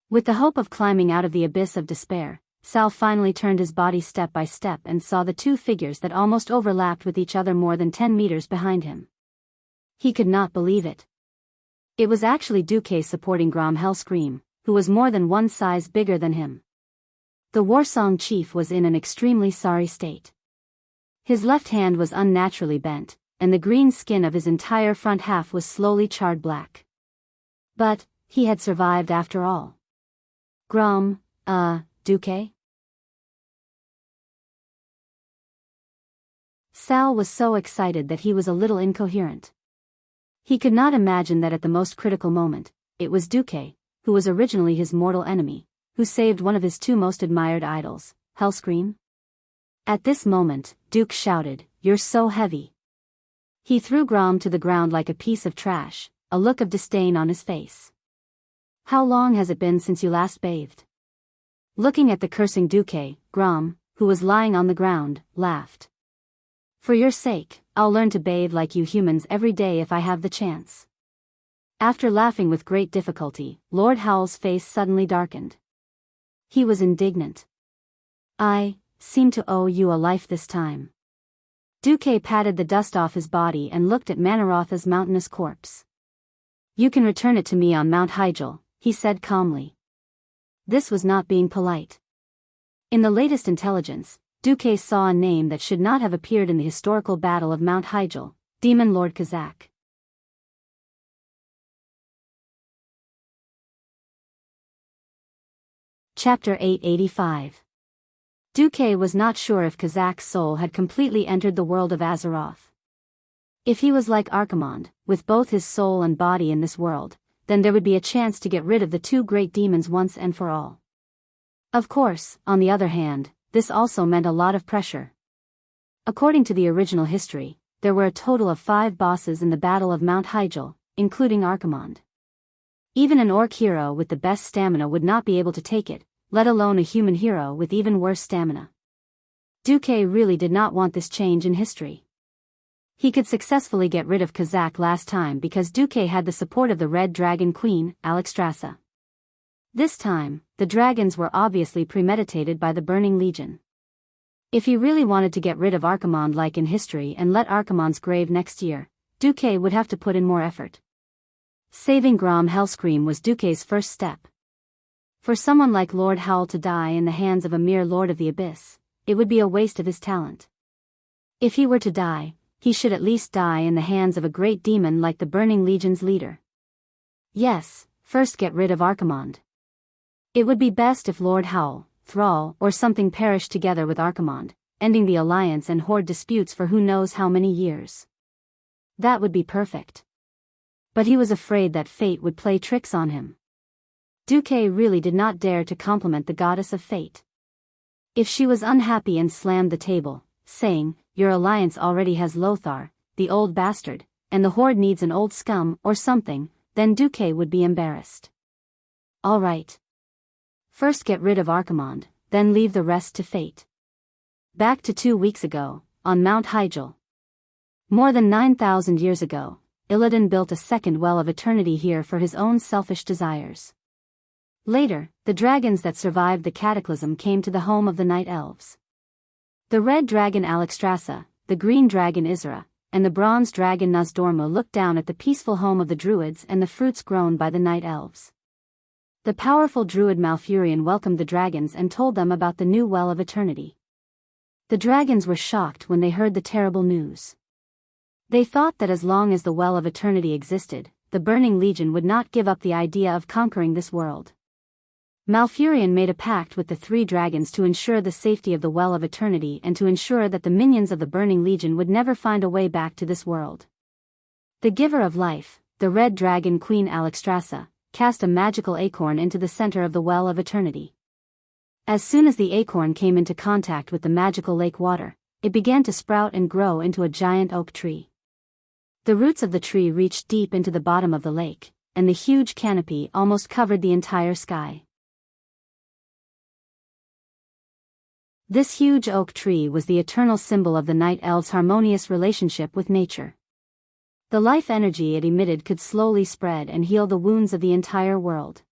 With the hope of climbing out of the abyss of despair, Sal finally turned his body step by step and saw the two figures that almost overlapped with each other more than 10 meters behind him. He could not believe it. It was actually Duque supporting Grom Hellscream, who was more than one size bigger than him. The Warsong chief was in an extremely sorry state. His left hand was unnaturally bent, and the green skin of his entire front half was slowly charred black. But he had survived after all. Grom, Duque? Sal was so excited that he was a little incoherent. He could not imagine that at the most critical moment, it was Duque, who was originally his mortal enemy, who saved one of his two most admired idols, Hellscream. At this moment, Duke shouted, "You're so heavy." He threw Grom to the ground like a piece of trash, a look of disdain on his face. "How long has it been since you last bathed?" Looking at the cursing Duque, Grom, who was lying on the ground, laughed. "For your sake, I'll learn to bathe like you humans every day if I have the chance." After laughing with great difficulty, Lord Howell's face suddenly darkened. He was indignant. "I seem to owe you a life this time." Duque patted the dust off his body and looked at Manarotha's mountainous corpse. "You can return it to me on Mount Hyjal," he said calmly. This was not being polite. In the latest intelligence, Duque saw a name that should not have appeared in the historical battle of Mount Hyjal, Demon Lord Kazak. Chapter 885. Duque was not sure if Kazak's soul had completely entered the world of Azeroth. If he was like Archimonde, with both his soul and body in this world, then there would be a chance to get rid of the two great demons once and for all. Of course, on the other hand, this also meant a lot of pressure. According to the original history, there were a total of 5 bosses in the Battle of Mount Hyjal, including Archimonde. Even an orc hero with the best stamina would not be able to take it, let alone a human hero with even worse stamina. Duque really did not want this change in history. He could successfully get rid of Kazak last time because Duque had the support of the Red Dragon Queen, Alexstrasza. This time, the dragons were obviously premeditated by the Burning Legion. If he really wanted to get rid of Archimonde like in history and let Archimonde's grave next year, Duque would have to put in more effort. Saving Grom Hellscream was Duque's first step. For someone like Lord Howl to die in the hands of a mere Lord of the Abyss, it would be a waste of his talent. If he were to die, he should at least die in the hands of a great demon like the Burning Legion's leader. Yes, first get rid of Archimonde. It would be best if Lord Howl, Thrall, or something perished together with Archimonde, ending the alliance and horde disputes for who knows how many years. That would be perfect. But he was afraid that fate would play tricks on him. Duque really did not dare to compliment the goddess of fate. If she was unhappy and slammed the table, saying, "Your alliance already has Lothar, the old bastard, and the horde needs an old scum or something," then Duque would be embarrassed. All right. First get rid of Archimonde, then leave the rest to fate. Back to 2 weeks ago, on Mount Hyjal. More than 9,000 years ago, Illidan built a second well of eternity here for his own selfish desires. Later, the dragons that survived the cataclysm came to the home of the Night Elves. The red dragon Alexstrasza, the green dragon Isra, and the bronze dragon Nozdormu looked down at the peaceful home of the druids and the fruits grown by the Night Elves. The powerful druid Malfurion welcomed the dragons and told them about the new well of eternity. The dragons were shocked when they heard the terrible news. They thought that as long as the well of eternity existed, the Burning Legion would not give up the idea of conquering this world. Malfurion made a pact with the 3 dragons to ensure the safety of the Well of Eternity and to ensure that the minions of the Burning Legion would never find a way back to this world. The Giver of Life, the Red Dragon Queen Alexstrasza, cast a magical acorn into the center of the Well of Eternity. As soon as the acorn came into contact with the magical lake water, it began to sprout and grow into a giant oak tree. The roots of the tree reached deep into the bottom of the lake, and the huge canopy almost covered the entire sky. This huge oak tree was the eternal symbol of the Night Elves' harmonious relationship with nature. The life energy it emitted could slowly spread and heal the wounds of the entire world.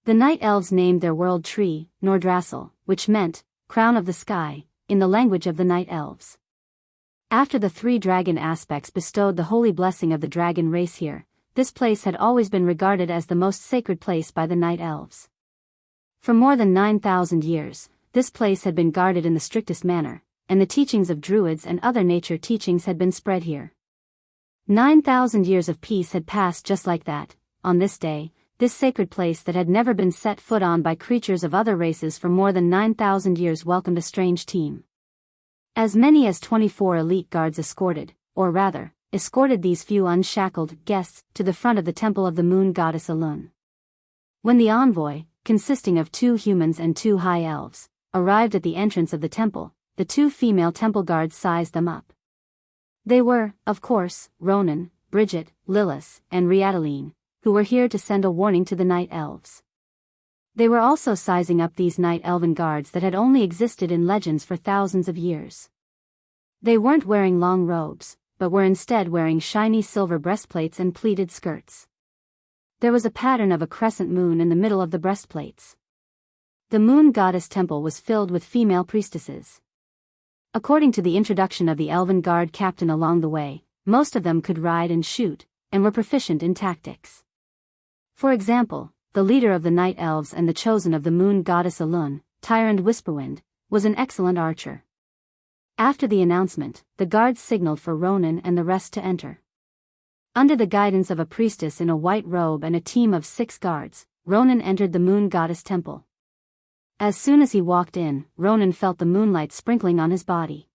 The Night Elves named their world tree, Nordrassil, which meant, crown of the sky, in the language of the Night Elves. After the 3 dragon aspects bestowed the holy blessing of the dragon race here, this place had always been regarded as the most sacred place by the Night Elves. For more than 9,000 years, this place had been guarded in the strictest manner, and the teachings of druids and other nature teachings had been spread here. 9,000 years of peace had passed just like that. On this day, this sacred place that had never been set foot on by creatures of other races for more than 9,000 years welcomed a strange team. As many as 24 elite guards escorted these few unshackled guests to the front of the temple of the moon goddess Alun. When the envoy, consisting of 2 humans and 2 high elves, arrived at the entrance of the temple, the 2 female temple guards sized them up. They were, of course, Ronan, Bridget, Lilith, and Riataline, who were here to send a warning to the night elves. They were also sizing up these night elven guards that had only existed in legends for thousands of years. They weren't wearing long robes, but were instead wearing shiny silver breastplates and pleated skirts. There was a pattern of a crescent moon in the middle of the breastplates. The moon goddess temple was filled with female priestesses. According to the introduction of the elven guard captain along the way, most of them could ride and shoot, and were proficient in tactics. For example, the leader of the night elves and the chosen of the moon goddess Alun, Tyrant Whisperwind, was an excellent archer. After the announcement, the guards signaled for Ronan and the rest to enter. Under the guidance of a priestess in a white robe and a team of 6 guards, Ronan entered the moon goddess temple. As soon as he walked in, Ronan felt the moonlight sprinkling on his body.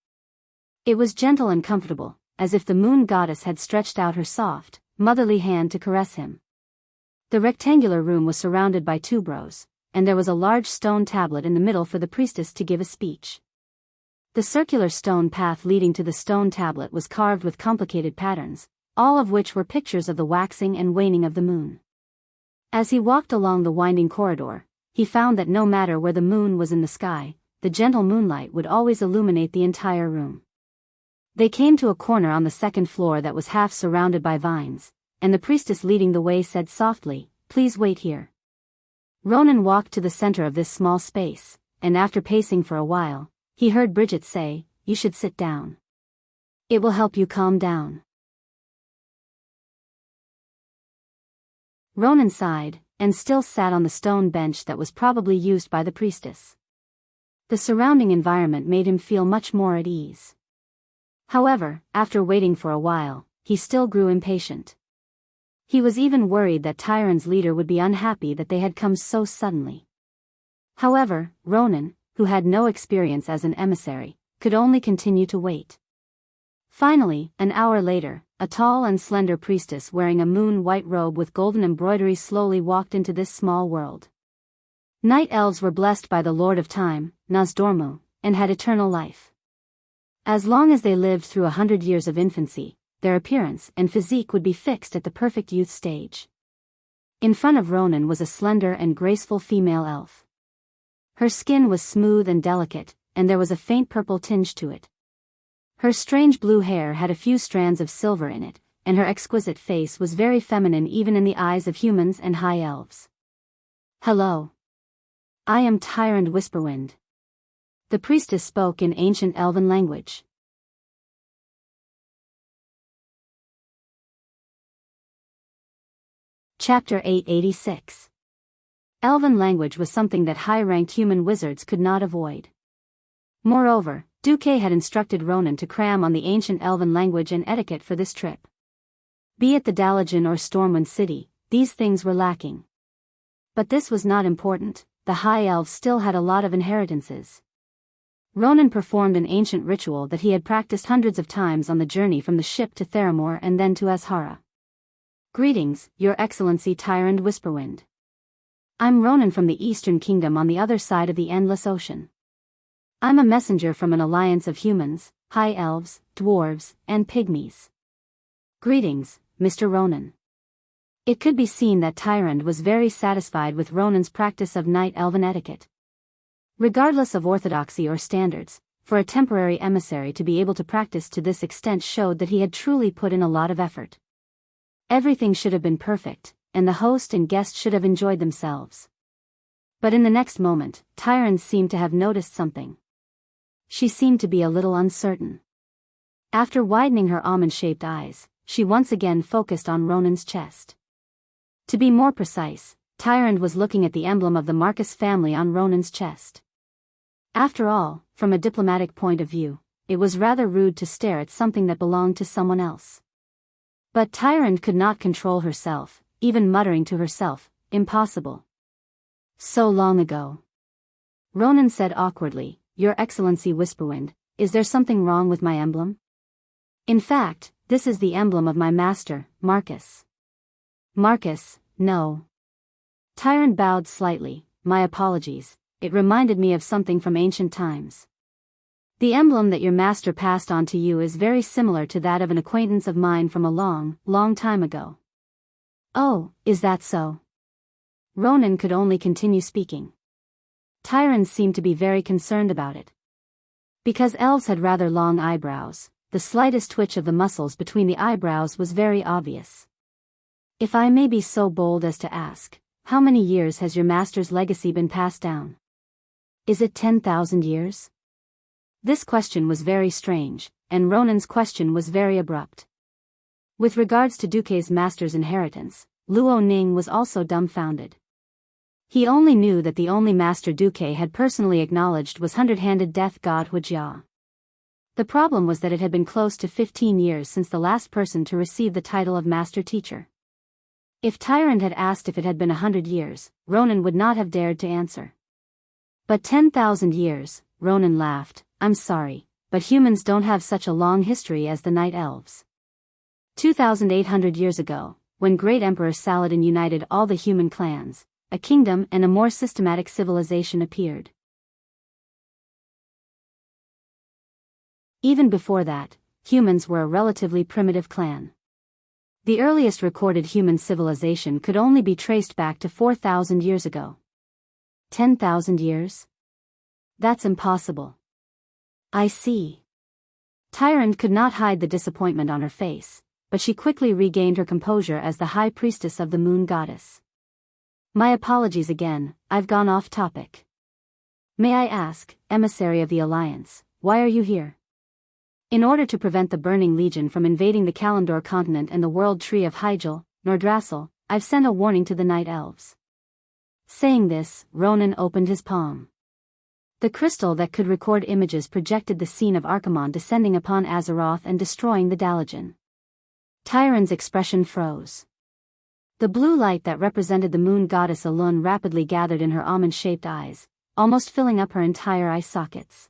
It was gentle and comfortable, as if the moon goddess had stretched out her soft, motherly hand to caress him. The rectangular room was surrounded by tuberose, and there was a large stone tablet in the middle for the priestess to give a speech. The circular stone path leading to the stone tablet was carved with complicated patterns, all of which were pictures of the waxing and waning of the moon. As he walked along the winding corridor, he found that no matter where the moon was in the sky, the gentle moonlight would always illuminate the entire room. They came to a corner on the 2nd floor that was half surrounded by vines, and the priestess leading the way said softly, "Please wait here." Ronan walked to the center of this small space, and after pacing for a while, he heard Bridget say, "You should sit down. It will help you calm down." Ronan sighed, and still sat on the stone bench that was probably used by the priestess. The surrounding environment made him feel much more at ease. However, after waiting for a while, he still grew impatient. He was even worried that Tyrant's leader would be unhappy that they had come so suddenly. However, Ronan, who had no experience as an emissary, could only continue to wait. Finally, an hour later, a tall and slender priestess wearing a moon-white robe with golden embroidery slowly walked into this small world. Night elves were blessed by the Lord of Time, Nasdormu, and had eternal life. As long as they lived through 100 years of infancy, their appearance and physique would be fixed at the perfect youth stage. In front of Ronan was a slender and graceful female elf. Her skin was smooth and delicate, and there was a faint purple tinge to it. Her strange blue hair had a few strands of silver in it, and her exquisite face was very feminine even in the eyes of humans and high elves. "Hello. I am Tyrant Whisperwind." The priestess spoke in ancient elven language. Chapter 886. Elven language was something that high-ranked human wizards could not avoid. Moreover, Duque had instructed Ronan to cram on the ancient elven language and etiquette for this trip. Be it the Dalajan or Stormwind City, these things were lacking. But this was not important, the high elves still had a lot of inheritances. Ronan performed an ancient ritual that he had practiced hundreds of times on the journey from the ship to Theramore and then to Azhara. "Greetings, Your Excellency Tyrant Whisperwind. I'm Ronan from the Eastern Kingdom on the other side of the Endless Ocean. I'm a messenger from an alliance of humans, high elves, dwarves, and pygmies. Greetings, Mr. Ronan." It could be seen that Tyrant was very satisfied with Ronan's practice of night elven etiquette. Regardless of orthodoxy or standards, for a temporary emissary to be able to practice to this extent showed that he had truly put in a lot of effort. Everything should have been perfect, and the host and guest should have enjoyed themselves. But in the next moment, Tyrant seemed to have noticed something. She seemed to be a little uncertain. After widening her almond-shaped eyes, she once again focused on Ronan's chest. To be more precise, Tyrant was looking at the emblem of the Marcus family on Ronan's chest. After all, from a diplomatic point of view, it was rather rude to stare at something that belonged to someone else. But Tyrant could not control herself, even muttering to herself, "Impossible. So long ago." Ronan said awkwardly, "Your Excellency Whisperwind, is there something wrong with my emblem? In fact, this is the emblem of my master, Marcus." "Marcus, no." Tyrant bowed slightly. "My apologies, it reminded me of something from ancient times. The emblem that your master passed on to you is very similar to that of an acquaintance of mine from a long, long time ago." "Oh, is that so?" Ronan could only continue speaking. Tyrant seemed to be very concerned about it. Because elves had rather long eyebrows, the slightest twitch of the muscles between the eyebrows was very obvious. "If I may be so bold as to ask, how many years has your master's legacy been passed down? Is it 10,000 years?" This question was very strange, and Ronan's question was very abrupt. With regards to Duque's master's inheritance, Luo Ning was also dumbfounded. He only knew that the only master Duque had personally acknowledged was hundred-handed death god Wuxia. The problem was that it had been close to 15 years since the last person to receive the title of master teacher. If Tyrant had asked if it had been 100 years, Ronan would not have dared to answer. But 10,000 years, Ronan laughed. "I'm sorry, but humans don't have such a long history as the night elves. 2,800 years ago, when great Emperor Saladin united all the human clans, a kingdom and a more systematic civilization appeared. Even before that, humans were a relatively primitive clan. The earliest recorded human civilization could only be traced back to 4,000 years ago. 10,000 years? That's impossible." "I see." Tyrant could not hide the disappointment on her face, but she quickly regained her composure as the high priestess of the moon goddess. "My apologies again, I've gone off topic. May I ask, emissary of the Alliance, why are you here?" "In order to prevent the Burning Legion from invading the Kalimdor continent and the World Tree of Hyjal, Nordrassil, I've sent a warning to the Night Elves." Saying this, Ronan opened his palm. The crystal that could record images projected the scene of Archimonde descending upon Azeroth and destroying the Dalajan. Tyrant's expression froze. The blue light that represented the moon goddess Elun rapidly gathered in her almond-shaped eyes, almost filling up her entire eye sockets.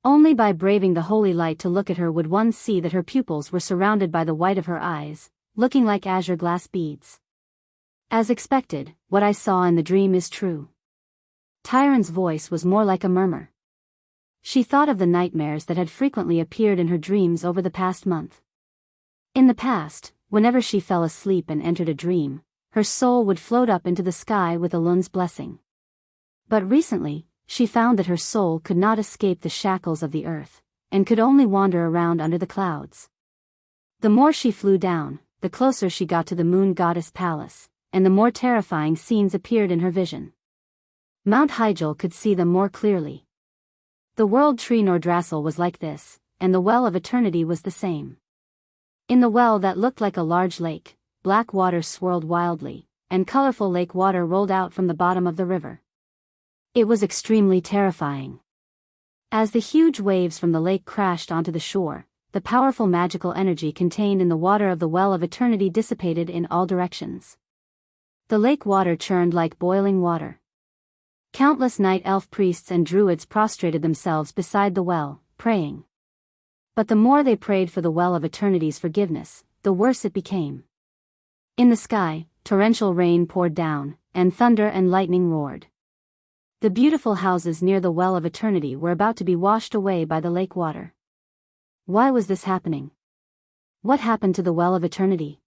Only by braving the holy light to look at her would one see that her pupils were surrounded by the white of her eyes, looking like azure glass beads. "As expected, what I saw in the dream is true." Tyrant's voice was more like a murmur. She thought of the nightmares that had frequently appeared in her dreams over the past month. In the past, whenever she fell asleep and entered a dream, her soul would float up into the sky with Elun's blessing. But recently, she found that her soul could not escape the shackles of the earth, and could only wander around under the clouds. The more she flew down, the closer she got to the moon goddess palace, and the more terrifying scenes appeared in her vision. Mount Hyjal could see them more clearly. The world tree Nordrassil was like this, and the well of eternity was the same. In the well that looked like a large lake, black water swirled wildly, and colorful lake water rolled out from the bottom of the river. It was extremely terrifying. As the huge waves from the lake crashed onto the shore, the powerful magical energy contained in the water of the well of eternity dissipated in all directions. The lake water churned like boiling water. Countless night elf priests and druids prostrated themselves beside the well, praying. But the more they prayed for the well of eternity's forgiveness, the worse it became. In the sky, torrential rain poured down, and thunder and lightning roared. The beautiful houses near the well of eternity were about to be washed away by the lake water. Why was this happening? What happened to the well of eternity?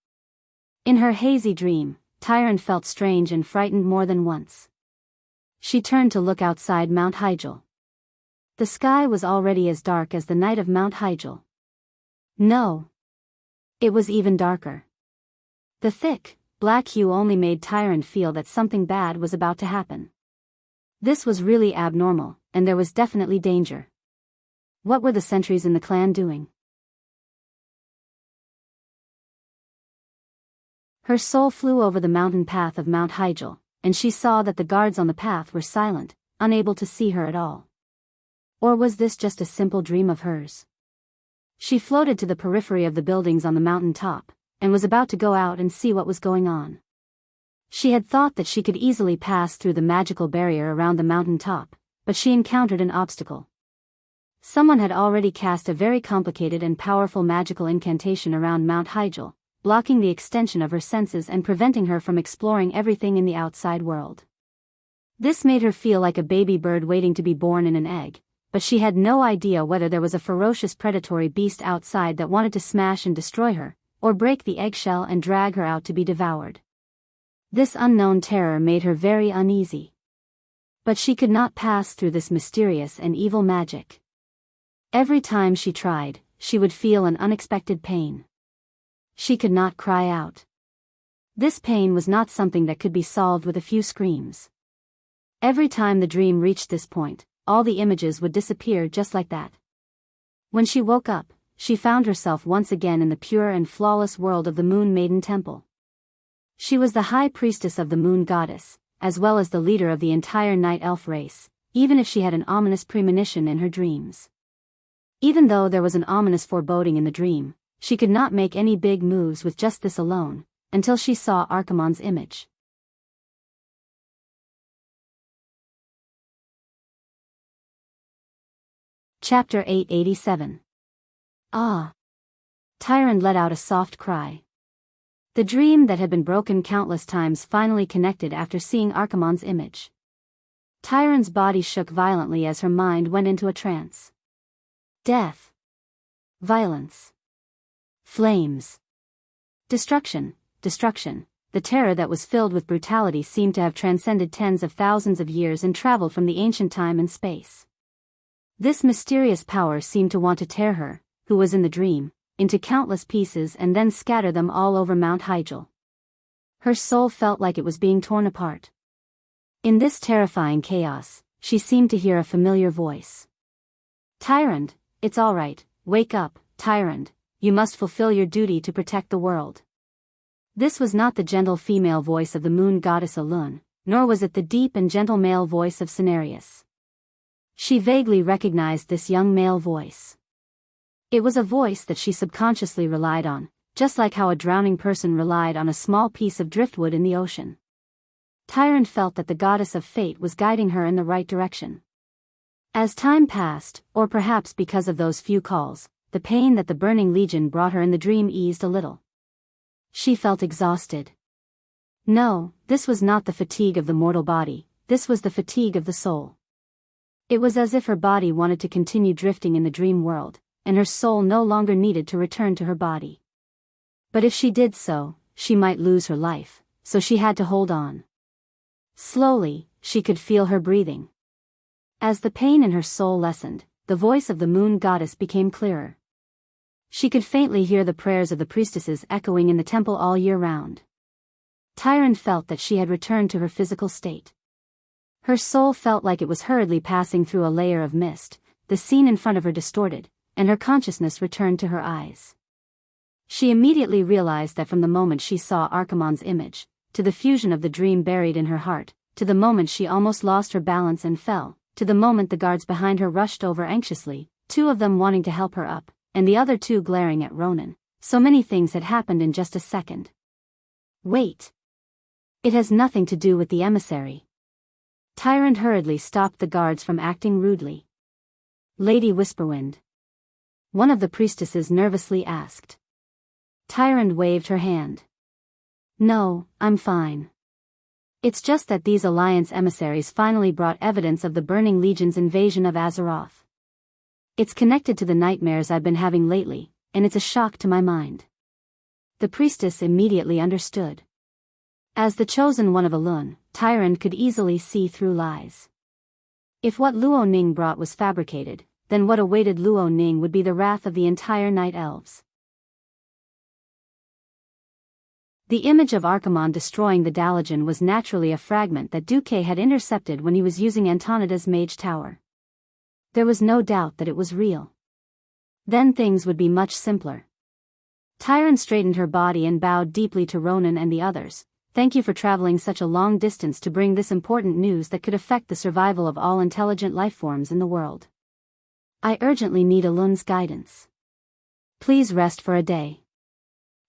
In her hazy dream, Tyrant felt strange and frightened more than once. She turned to look outside Mount Hyjal. The sky was already as dark as the night of Mount Hyjal. No. It was even darker. The thick, black hue only made Tyrant feel that something bad was about to happen. This was really abnormal, and there was definitely danger. What were the sentries in the clan doing? Her soul flew over the mountain path of Mount Hyjal, and she saw that the guards on the path were silent, unable to see her at all. Or was this just a simple dream of hers? She floated to the periphery of the buildings on the mountain top, and was about to go out and see what was going on. She had thought that she could easily pass through the magical barrier around the mountain top, but she encountered an obstacle. Someone had already cast a very complicated and powerful magical incantation around Mount Hyjal, blocking the extension of her senses and preventing her from exploring everything in the outside world. This made her feel like a baby bird waiting to be born in an egg, but she had no idea whether there was a ferocious predatory beast outside that wanted to smash and destroy her, or break the eggshell and drag her out to be devoured. This unknown terror made her very uneasy. But she could not pass through this mysterious and evil magic. Every time she tried, she would feel an unexpected pain. She could not cry out. This pain was not something that could be solved with a few screams. Every time the dream reached this point, all the images would disappear just like that. When she woke up, she found herself once again in the pure and flawless world of the Moon Maiden Temple. She was the high priestess of the Moon Goddess, as well as the leader of the entire Night Elf race, even if she had an ominous premonition in her dreams. Even though there was an ominous foreboding in the dream, she could not make any big moves with just this alone, until she saw Archimonde's image. Chapter 887. Ah! Tyrande let out a soft cry. The dream that had been broken countless times finally connected after seeing Archimonde's image. Tyrande's body shook violently as her mind went into a trance. Death. Violence. Flames. Destruction. The terror that was filled with brutality seemed to have transcended tens of thousands of years and traveled from the ancient time and space. This mysterious power seemed to want to tear her, who was in the dream, into countless pieces and then scatter them all over Mount Hyjal. Her soul felt like it was being torn apart. In this terrifying chaos, she seemed to hear a familiar voice. Tyrande, it's all right, wake up, Tyrande, you must fulfill your duty to protect the world. This was not the gentle female voice of the moon goddess Elune, nor was it the deep and gentle male voice of Cenarius. She vaguely recognized this young male voice. It was a voice that she subconsciously relied on, just like how a drowning person relied on a small piece of driftwood in the ocean. Tyrande felt that the goddess of fate was guiding her in the right direction. As time passed, or perhaps because of those few calls, the pain that the burning legion brought her in the dream eased a little. She felt exhausted. No, this was not the fatigue of the mortal body, this was the fatigue of the soul. It was as if her body wanted to continue drifting in the dream world, and her soul no longer needed to return to her body. But if she did so, she might lose her life, so she had to hold on. Slowly, she could feel her breathing. As the pain in her soul lessened, the voice of the moon goddess became clearer. She could faintly hear the prayers of the priestesses echoing in the temple all year round. Tyrande felt that she had returned to her physical state. Her soul felt like it was hurriedly passing through a layer of mist, the scene in front of her distorted, and her consciousness returned to her eyes. She immediately realized that from the moment she saw Archimonde's image, to the fusion of the dream buried in her heart, to the moment she almost lost her balance and fell, to the moment the guards behind her rushed over anxiously, two of them wanting to help her up, and the other two glaring at Ronan, so many things had happened in just a second. Wait. It has nothing to do with the emissary. Tyrande hurriedly stopped the guards from acting rudely. Lady Whisperwind. One of the priestesses nervously asked. Tyrande waved her hand. No, I'm fine. It's just that these Alliance emissaries finally brought evidence of the Burning Legion's invasion of Azeroth. It's connected to the nightmares I've been having lately, and it's a shock to my mind. The priestess immediately understood. As the chosen one of Elune, Tyrande could easily see through lies. If what Luo Ning brought was fabricated, then what awaited Luo Ning would be the wrath of the entire Night Elves. The image of Archimonde destroying the Dalajan was naturally a fragment that Duque had intercepted when he was using Antonida's mage tower. There was no doubt that it was real. Then things would be much simpler. Tyrande straightened her body and bowed deeply to Ronan and the others. Thank you for traveling such a long distance to bring this important news that could affect the survival of all intelligent lifeforms in the world. I urgently need Alun's guidance. Please rest for a day.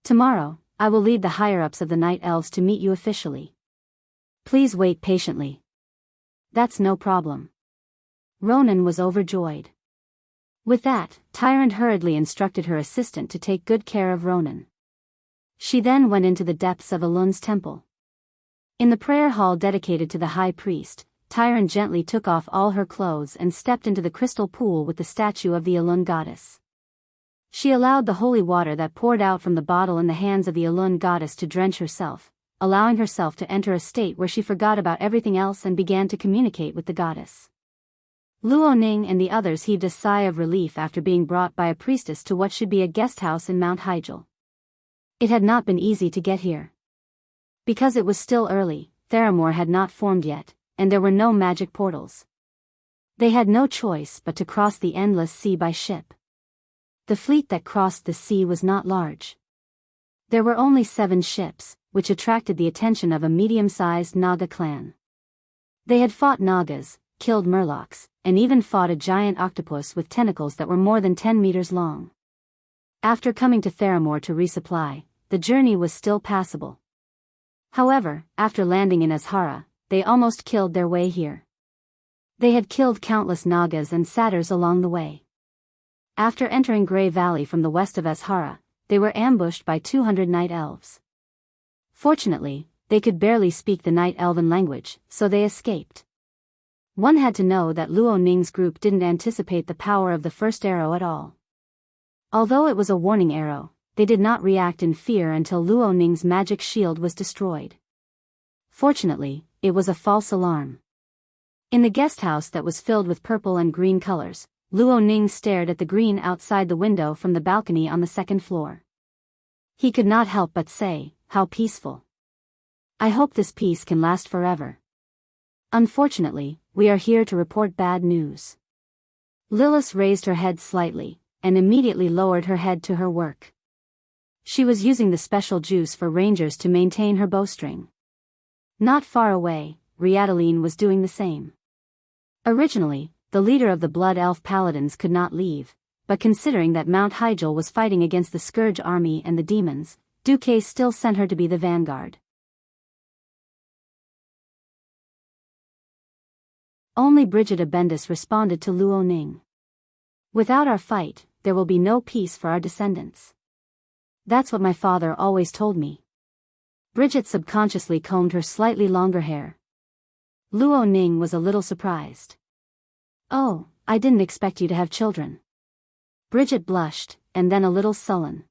Tomorrow, I will lead the higher-ups of the Night Elves to meet you officially. Please wait patiently. That's no problem. Ronan was overjoyed. With that, Tyrant hurriedly instructed her assistant to take good care of Ronan. She then went into the depths of Alun's temple. In the prayer hall dedicated to the high priest, Tyrant gently took off all her clothes and stepped into the crystal pool with the statue of the Alun goddess. She allowed the holy water that poured out from the bottle in the hands of the Alun goddess to drench herself, allowing herself to enter a state where she forgot about everything else and began to communicate with the goddess. Luo Ning and the others heaved a sigh of relief after being brought by a priestess to what should be a guest house in Mount Hyjal. It had not been easy to get here. Because it was still early, Theramore had not formed yet, and there were no magic portals. They had no choice but to cross the endless sea by ship. The fleet that crossed the sea was not large. There were only 7 ships, which attracted the attention of a medium-sized Naga clan. They had fought Nagas, killed Murlocs, and even fought a giant octopus with tentacles that were more than 10 meters long. After coming to Theramore to resupply, the journey was still passable. However, after landing in Azhara, they almost killed their way here. They had killed countless Nagas and satyrs along the way. After entering Grey Valley from the west of Azhara, they were ambushed by 200 night elves. Fortunately, they could barely speak the night elven language, so they escaped. One had to know that Luo Ning's group didn't anticipate the power of the first arrow at all. Although it was a warning arrow, they did not react in fear until Luo Ning's magic shield was destroyed. Fortunately, it was a false alarm. In the guest house that was filled with purple and green colors, Luo Ning stared at the green outside the window from the balcony on the 2nd floor. He could not help but say, "How peaceful. I hope this peace can last forever." Unfortunately, we are here to report bad news. Lilith raised her head slightly, and immediately lowered her head to her work. She was using the special juice for rangers to maintain her bowstring. Not far away, Riadaline was doing the same. Originally, the leader of the Blood Elf Paladins could not leave, but considering that Mount Hyjal was fighting against the Scourge army and the demons, Duque still sent her to be the vanguard. Only Brigida Bendis responded to Luo Ning. "Without our fight, there will be no peace for our descendants. That's what my father always told me." Bridget subconsciously combed her slightly longer hair. Luo Ning was a little surprised. "Oh, I didn't expect you to have children." Bridget blushed, and then a little sullen.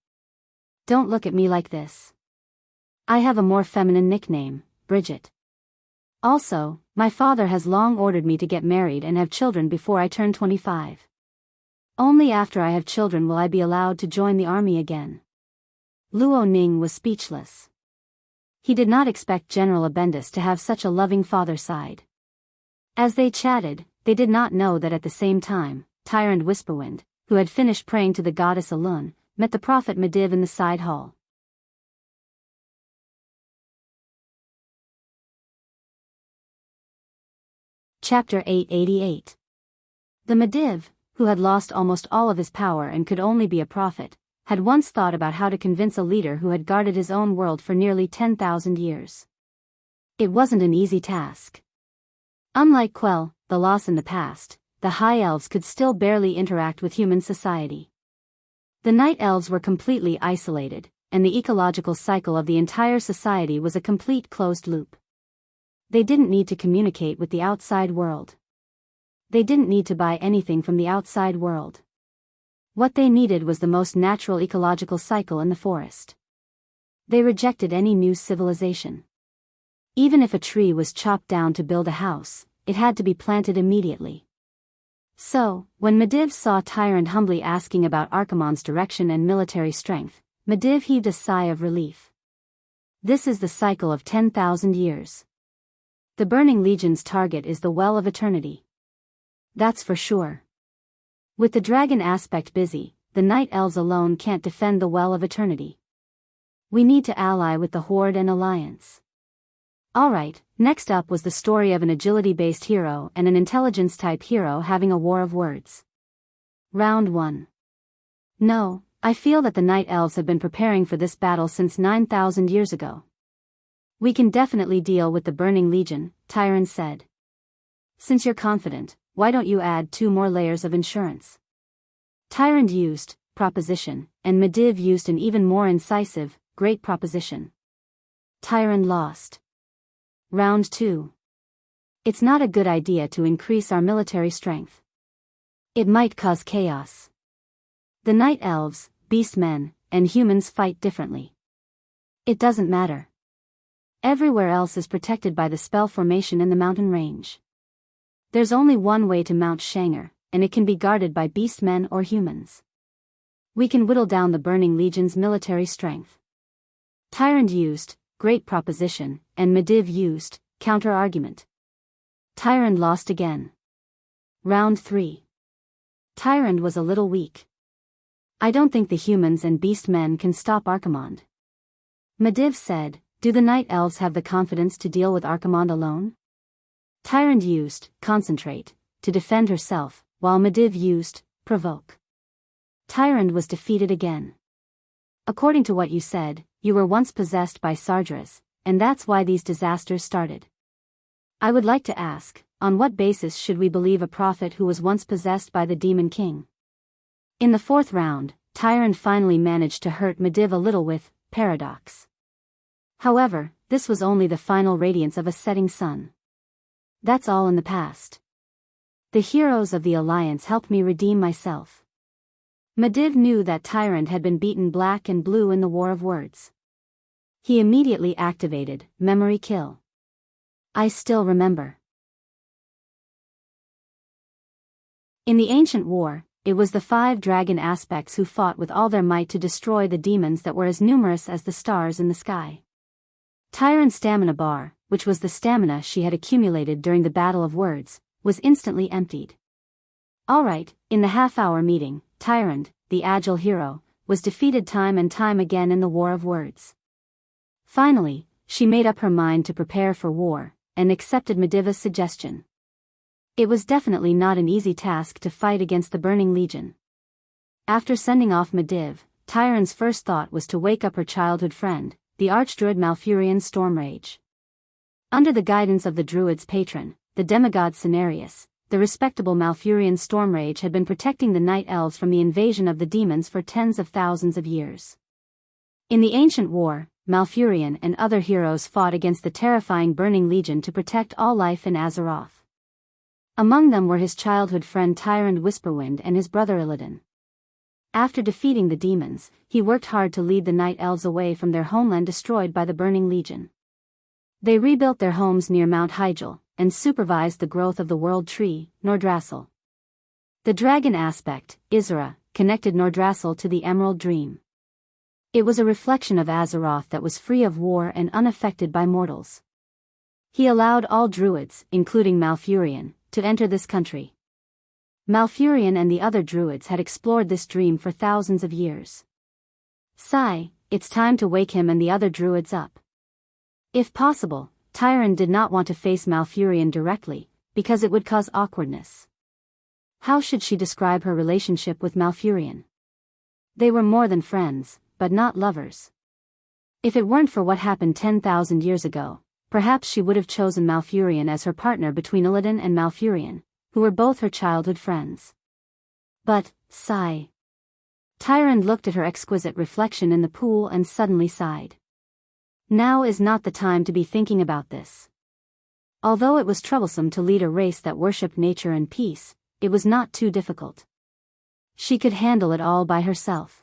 "Don't look at me like this. I have a more feminine nickname, Bridget. Also, my father has long ordered me to get married and have children before I turn 25. Only after I have children will I be allowed to join the army again." Luo Ning was speechless. He did not expect General Abendis to have such a loving father side. As they chatted, they did not know that at the same time, Tyrant Whisperwind, who had finished praying to the goddess Alun, met the prophet Mediv in the side hall. Chapter 888. The Mediv, who had lost almost all of his power and could only be a prophet, had once thought about how to convince a leader who had guarded his own world for nearly 10,000 years. It wasn't an easy task. Unlike Quell, the loss in the past, the High Elves could still barely interact with human society. The Night Elves were completely isolated, and the ecological cycle of the entire society was a complete closed loop. They didn't need to communicate with the outside world. They didn't need to buy anything from the outside world. What they needed was the most natural ecological cycle in the forest. They rejected any new civilization. Even if a tree was chopped down to build a house, it had to be planted immediately. So, when Mediv saw Tyrant humbly asking about Archimonde's direction and military strength, Mediv heaved a sigh of relief. This is the cycle of 10,000 years. The Burning Legion's target is the Well of Eternity. That's for sure. With the dragon aspect busy, the Night Elves alone can't defend the Well of Eternity. We need to ally with the Horde and Alliance. Alright, next up was the story of an agility-based hero and an intelligence-type hero having a war of words. Round 1. No, I feel that the night elves have been preparing for this battle since 9,000 years ago. We can definitely deal with the Burning Legion, Tyron said. Since you're confident, why don't you add 2 more layers of insurance? Tyrant used, proposition, and Mediv used an even more incisive, great proposition. Tyron lost. Round 2. It's not a good idea to increase our military strength. It might cause chaos. The night elves, beast men, and humans fight differently. It doesn't matter. Everywhere else is protected by the spell formation in the mountain range. There's only one way to mount Shanger, and it can be guarded by beast men or humans. We can whittle down the Burning Legion's military strength. Tyrant used, great proposition, and Mediv used, counter-argument. Tyrant lost again. Round 3. Tyrant was a little weak. I don't think the humans and beast men can stop Archimonde. Mediv said, do the night elves have the confidence to deal with Archimonde alone? Tyrant used, concentrate, to defend herself, while Mediv used, provoke. Tyrant was defeated again. According to what you said, you were once possessed by Sardras, and that's why these disasters started. I would like to ask, on what basis should we believe a prophet who was once possessed by the Demon King? In the 4th round, Tyrant finally managed to hurt Mediv a little with paradox. However, this was only the final radiance of a setting sun. That's all in the past. The heroes of the Alliance helped me redeem myself. Mediv knew that Tyrant had been beaten black and blue in the War of Words. He immediately activated Memory Kill. I still remember. In the ancient war, it was the 5 dragon aspects who fought with all their might to destroy the demons that were as numerous as the stars in the sky. Tyrant's stamina bar, which was the stamina she had accumulated during the Battle of Words, was instantly emptied. Alright, in the half-hour meeting, Tyrant, the agile hero, was defeated time and time again in the War of Words. Finally, she made up her mind to prepare for war, and accepted Mediva's suggestion. It was definitely not an easy task to fight against the Burning Legion. After sending off Mediv, Tyrant's first thought was to wake up her childhood friend, the Archdruid Malfurion Stormrage. Under the guidance of the Druid's patron, the demigod Cenarius, the respectable Malfurion Stormrage had been protecting the Night Elves from the invasion of the demons for tens of thousands of years. In the ancient war, Malfurion and other heroes fought against the terrifying Burning Legion to protect all life in Azeroth. Among them were his childhood friend Tyrant Whisperwind and his brother Illidan. After defeating the demons, he worked hard to lead the Night Elves away from their homeland destroyed by the Burning Legion. They rebuilt their homes near Mount Hyjal, and supervised the growth of the World Tree, Nordrassil. The dragon aspect, Isra, connected Nordrassil to the Emerald Dream. It was a reflection of Azeroth that was free of war and unaffected by mortals. He allowed all druids, including Malfurion, to enter this country. Malfurion and the other druids had explored this dream for thousands of years. Sigh, it's time to wake him and the other druids up. If possible, Tyrant did not want to face Malfurion directly, because it would cause awkwardness. How should she describe her relationship with Malfurion? They were more than friends, but not lovers. If it weren't for what happened 10,000 years ago, perhaps she would have chosen Malfurion as her partner between Illidan and Malfurion, who were both her childhood friends. But, sigh. Tyrant looked at her exquisite reflection in the pool and suddenly sighed. Now is not the time to be thinking about this. Although it was troublesome to lead a race that worshipped nature and peace, it was not too difficult. She could handle it all by herself.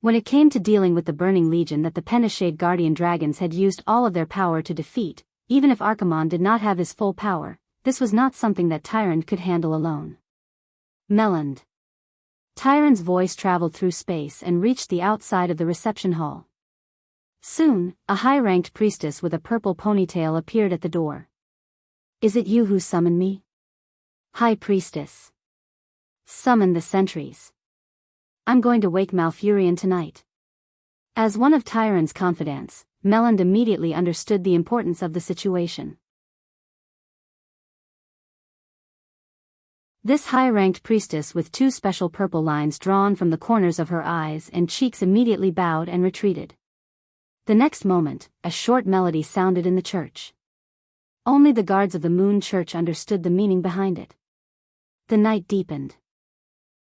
When it came to dealing with the Burning Legion that the Penishade Guardian Dragons had used all of their power to defeat, even if Archimonde did not have his full power, this was not something that Tyrant could handle alone. Melland. Tyrant's voice traveled through space and reached the outside of the reception hall. Soon, a high-ranked priestess with a purple ponytail appeared at the door. Is it you who summoned me? High Priestess. Summon the sentries. I'm going to wake Malfurion tonight. As one of Tyrant's confidants, Melland immediately understood the importance of the situation. This high-ranked priestess with two special purple lines drawn from the corners of her eyes and cheeks immediately bowed and retreated. The next moment, a short melody sounded in the church. Only the guards of the moon church understood the meaning behind it. The night deepened.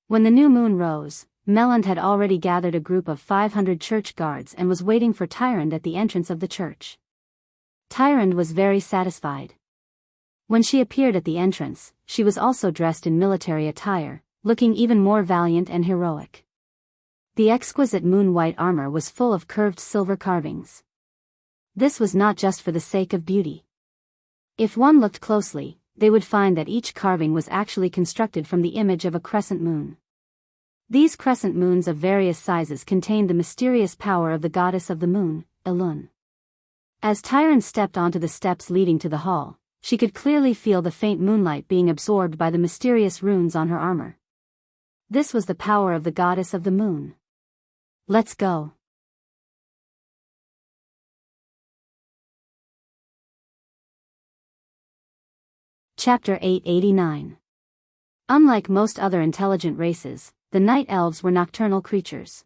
When the new moon rose, Melland had already gathered a group of 500 church guards and was waiting for Tyrande at the entrance of the church. Tyrande was very satisfied. When she appeared at the entrance, she was also dressed in military attire, looking even more valiant and heroic. The exquisite moon-white armor was full of curved silver carvings. This was not just for the sake of beauty. If one looked closely, they would find that each carving was actually constructed from the image of a crescent moon. These crescent moons of various sizes contained the mysterious power of the goddess of the moon, Elun. As Tyrande stepped onto the steps leading to the hall, she could clearly feel the faint moonlight being absorbed by the mysterious runes on her armor. This was the power of the goddess of the moon. Let's go. Chapter 889. Unlike most other intelligent races, the night elves were nocturnal creatures.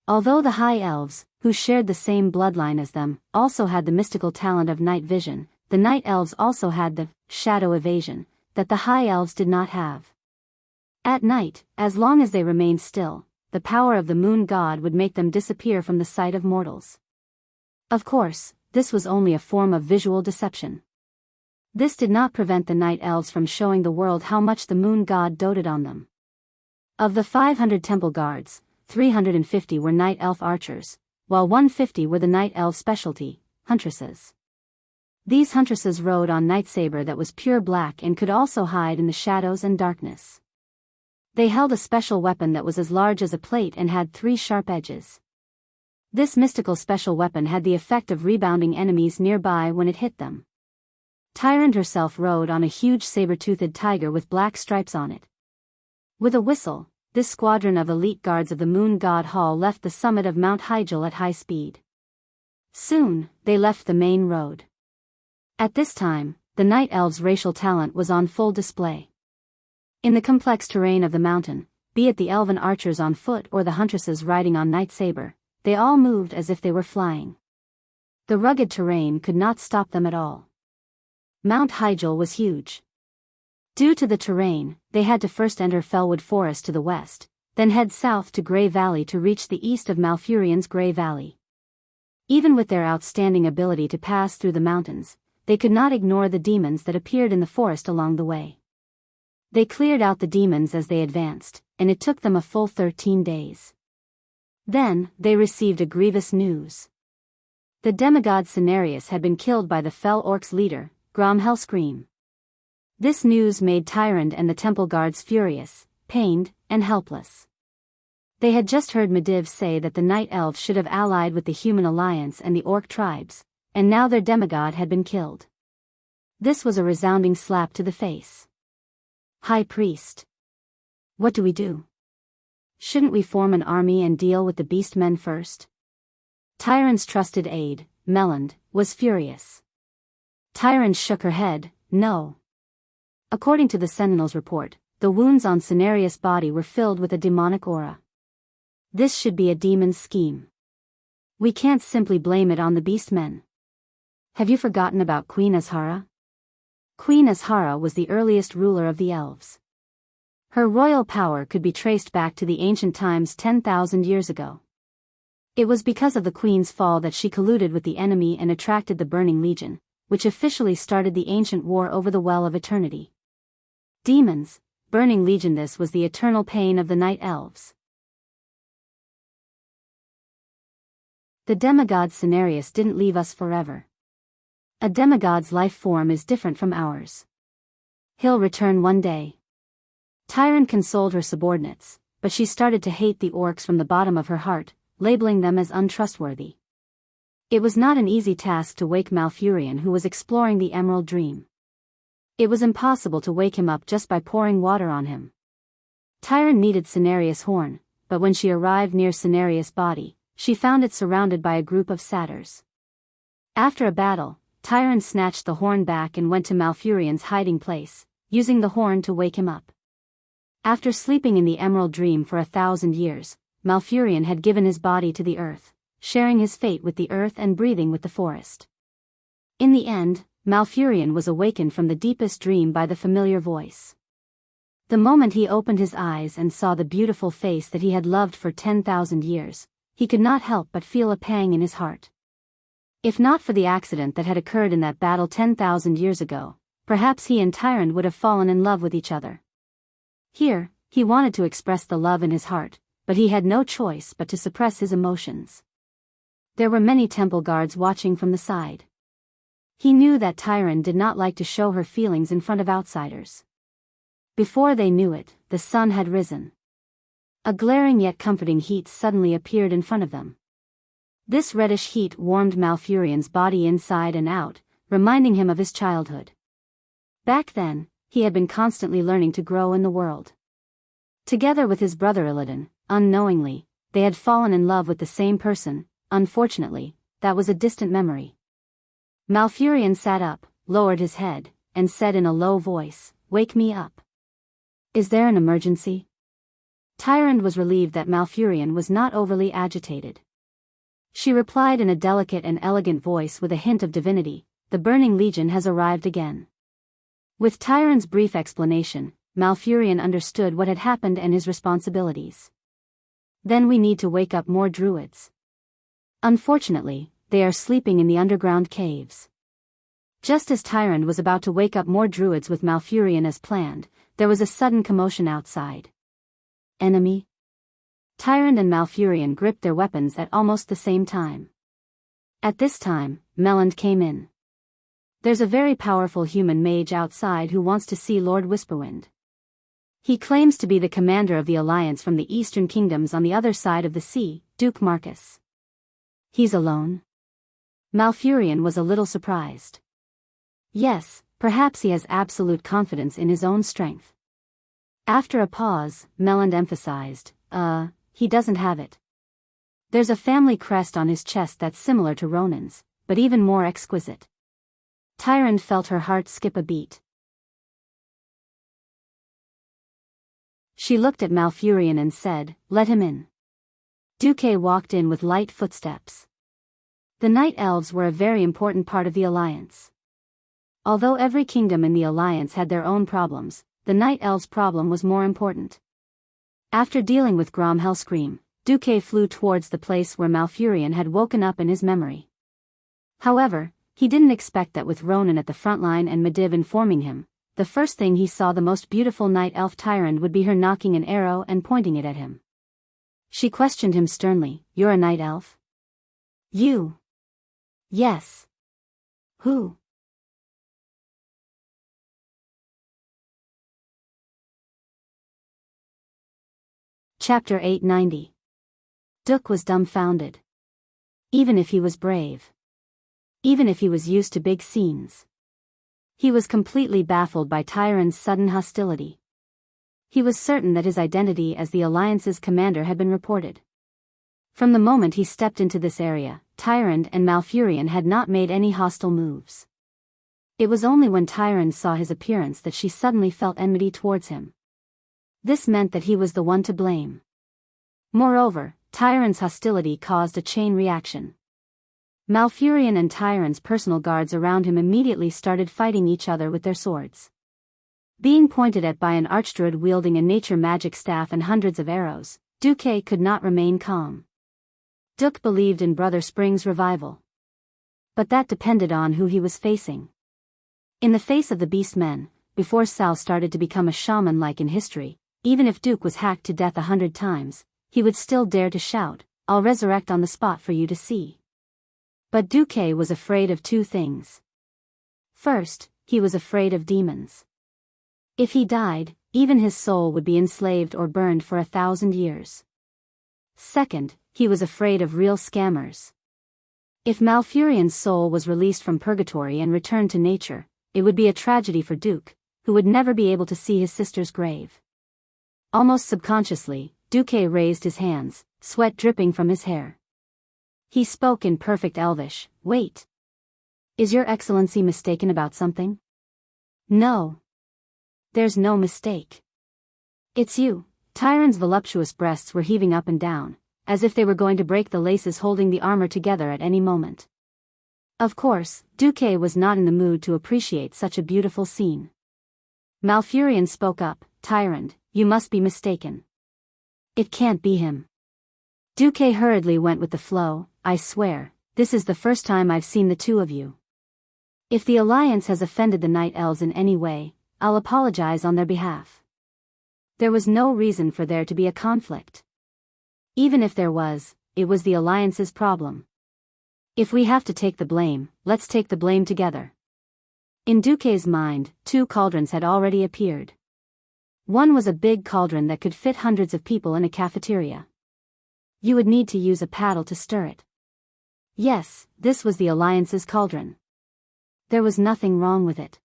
Although the high elves, who shared the same bloodline as them, also had the mystical talent of night vision, the night elves also had the shadow evasion that the high elves did not have. At night, as long as they remained still, the power of the moon god would make them disappear from the sight of mortals. Of course, this was only a form of visual deception. This did not prevent the night elves from showing the world how much the moon god doted on them. Of the 500 temple guards, 350 were night elf archers, while 150 were the night elf specialty, huntresses. These huntresses rode on night saber that was pure black and could also hide in the shadows and darkness. They held a special weapon that was as large as a plate and had 3 sharp edges. This mystical special weapon had the effect of rebounding enemies nearby when it hit them. Tyrande herself rode on a huge saber-toothed tiger with black stripes on it. With a whistle, this squadron of elite guards of the moon god hall left the summit of Mount Hyjal at high speed. Soon, they left the main road. At this time, the night elves' racial talent was on full display. In the complex terrain of the mountain, be it the elven archers on foot or the huntresses riding on night saber, they all moved as if they were flying. The rugged terrain could not stop them at all. Mount Hyjal was huge. Due to the terrain, they had to first enter Fellwood Forest to the west, then head south to Grey Valley to reach the east of Malfurion's Grey Valley. Even with their outstanding ability to pass through the mountains, they could not ignore the demons that appeared in the forest along the way. They cleared out the demons as they advanced, and it took them a full 13 days. Then, they received a grievous news. The demigod Cenarius had been killed by the fell orcs' leader, Gromhelscream. This news made Tyrande and the temple guards furious, pained, and helpless. They had just heard Medivh say that the night elves should have allied with the human alliance and the orc tribes, and now their demigod had been killed. This was a resounding slap to the face. High Priest. What do we do? Shouldn't we form an army and deal with the beast men first? Tyrande's trusted aide, Melland, was furious. Tyrande shook her head, no. According to the Sentinel's report, the wounds on Cenarius' body were filled with a demonic aura. This should be a demon's scheme. We can't simply blame it on the beast men. Have you forgotten about Queen Azhara? Queen Azhara was the earliest ruler of the elves. Her royal power could be traced back to the ancient times 10,000 years ago. It was because of the queen's fall that she colluded with the enemy and attracted the Burning Legion, which officially started the ancient war over the Well of Eternity. Demons, Burning Legion. This was the eternal pain of the night elves. The demigod Cenarius didn't leave us forever. A demigod's life form is different from ours. He'll return one day. Tyrande consoled her subordinates, but she started to hate the orcs from the bottom of her heart, labeling them as untrustworthy. It was not an easy task to wake Malfurion, who was exploring the Emerald Dream. It was impossible to wake him up just by pouring water on him. Tyrande needed Cenarius' horn, but when she arrived near Cenarius' body, she found it surrounded by a group of satyrs. After a battle, Tyrande snatched the horn back and went to Malfurion's hiding place, using the horn to wake him up. After sleeping in the Emerald Dream for 1,000 years, Malfurion had given his body to the earth, sharing his fate with the earth and breathing with the forest. In the end, Malfurion was awakened from the deepest dream by the familiar voice. The moment he opened his eyes and saw the beautiful face that he had loved for 10,000 years, he could not help but feel a pang in his heart. If not for the accident that had occurred in that battle 10,000 years ago, perhaps he and Tyrande would have fallen in love with each other. Here, he wanted to express the love in his heart, but he had no choice but to suppress his emotions. There were many temple guards watching from the side. He knew that Tyrande did not like to show her feelings in front of outsiders. Before they knew it, the sun had risen. A glaring yet comforting heat suddenly appeared in front of them. This reddish heat warmed Malfurion's body inside and out, reminding him of his childhood. Back then, he had been constantly learning to grow in the world. Together with his brother Illidan, unknowingly, they had fallen in love with the same person. Unfortunately, that was a distant memory. Malfurion sat up, lowered his head, and said in a low voice, "Wake me up. Is there an emergency?" Tyrande was relieved that Malfurion was not overly agitated. She replied in a delicate and elegant voice with a hint of divinity, "The Burning Legion has arrived again." With Tyrande's brief explanation, Malfurion understood what had happened and his responsibilities. "Then we need to wake up more druids. Unfortunately, they are sleeping in the underground caves." Just as Tyrande was about to wake up more druids with Malfurion as planned, there was a sudden commotion outside. Enemy? Tyrande and Malfurion gripped their weapons at almost the same time. At this time, Melland came in. "There's a very powerful human mage outside who wants to see Lord Whisperwind. He claims to be the commander of the alliance from the eastern kingdoms on the other side of the sea, Duke Marcus." "He's alone?" Malfurion was a little surprised. "Yes, perhaps he has absolute confidence in his own strength." After a pause, Melland emphasized, he doesn't have it. There's a family crest on his chest that's similar to Ronan's, but even more exquisite." Tyrande felt her heart skip a beat. She looked at Malfurion and said, "Let him in." Duque walked in with light footsteps. The Night Elves were a very important part of the Alliance. Although every kingdom in the Alliance had their own problems, the Night Elves' problem was more important. After dealing with Grom Hellscream, Duque flew towards the place where Malfurion had woken up in his memory. However, he didn't expect that with Ronan at the front line and Medivh informing him, the first thing he saw the most beautiful Night Elf Tyrande would be her nocking an arrow and pointing it at him. She questioned him sternly, "You're a Night Elf?" "You?" "Yes." "Who?" Chapter 890. Duque was dumbfounded. Even if he was brave. Even if he was used to big scenes. He was completely baffled by Tyrande's sudden hostility. He was certain that his identity as the Alliance's commander had been reported. From the moment he stepped into this area, Tyrande and Malfurion had not made any hostile moves. It was only when Tyrande saw his appearance that she suddenly felt enmity towards him. This meant that he was the one to blame. Moreover, Tyrande's hostility caused a chain reaction. Malfurion and Tyrande's personal guards around him immediately started fighting each other with their swords. Being pointed at by an archdruid wielding a nature magic staff and hundreds of arrows, Duque could not remain calm. Duque believed in Brother Spring's revival. But that depended on who he was facing. In the face of the beast men, before Sal started to become a shaman like in history, even if Duque was hacked to death 100 times, he would still dare to shout, "I'll resurrect on the spot for you to see." But Duque was afraid of two things. First, he was afraid of demons. If he died, even his soul would be enslaved or burned for 1,000 years. Second, he was afraid of real scammers. If Malfurion's soul was released from purgatory and returned to nature, it would be a tragedy for Duque, who would never be able to see his sister's grave. Almost subconsciously, Duque raised his hands, sweat dripping from his hair. He spoke in perfect Elvish, "Wait. Is your excellency mistaken about something?" "No. There's no mistake. It's you. Tyron's voluptuous breasts were heaving up and down, as if they were going to break the laces holding the armor together at any moment. Of course, Duque was not in the mood to appreciate such a beautiful scene. Malfurion spoke up, Tyrant, you must be mistaken. It can't be him. Duque hurriedly went with the flow, I swear, this is the first time I've seen the two of you. If the Alliance has offended the Night Elves in any way, I'll apologize on their behalf. There was no reason for there to be a conflict. Even if there was, it was the Alliance's problem. If we have to take the blame, let's take the blame together. In Duque's mind, two cauldrons had already appeared. One was a big cauldron that could fit hundreds of people in a cafeteria. You would need to use a paddle to stir it. Yes, this was the Alliance's cauldron. There was nothing wrong with it.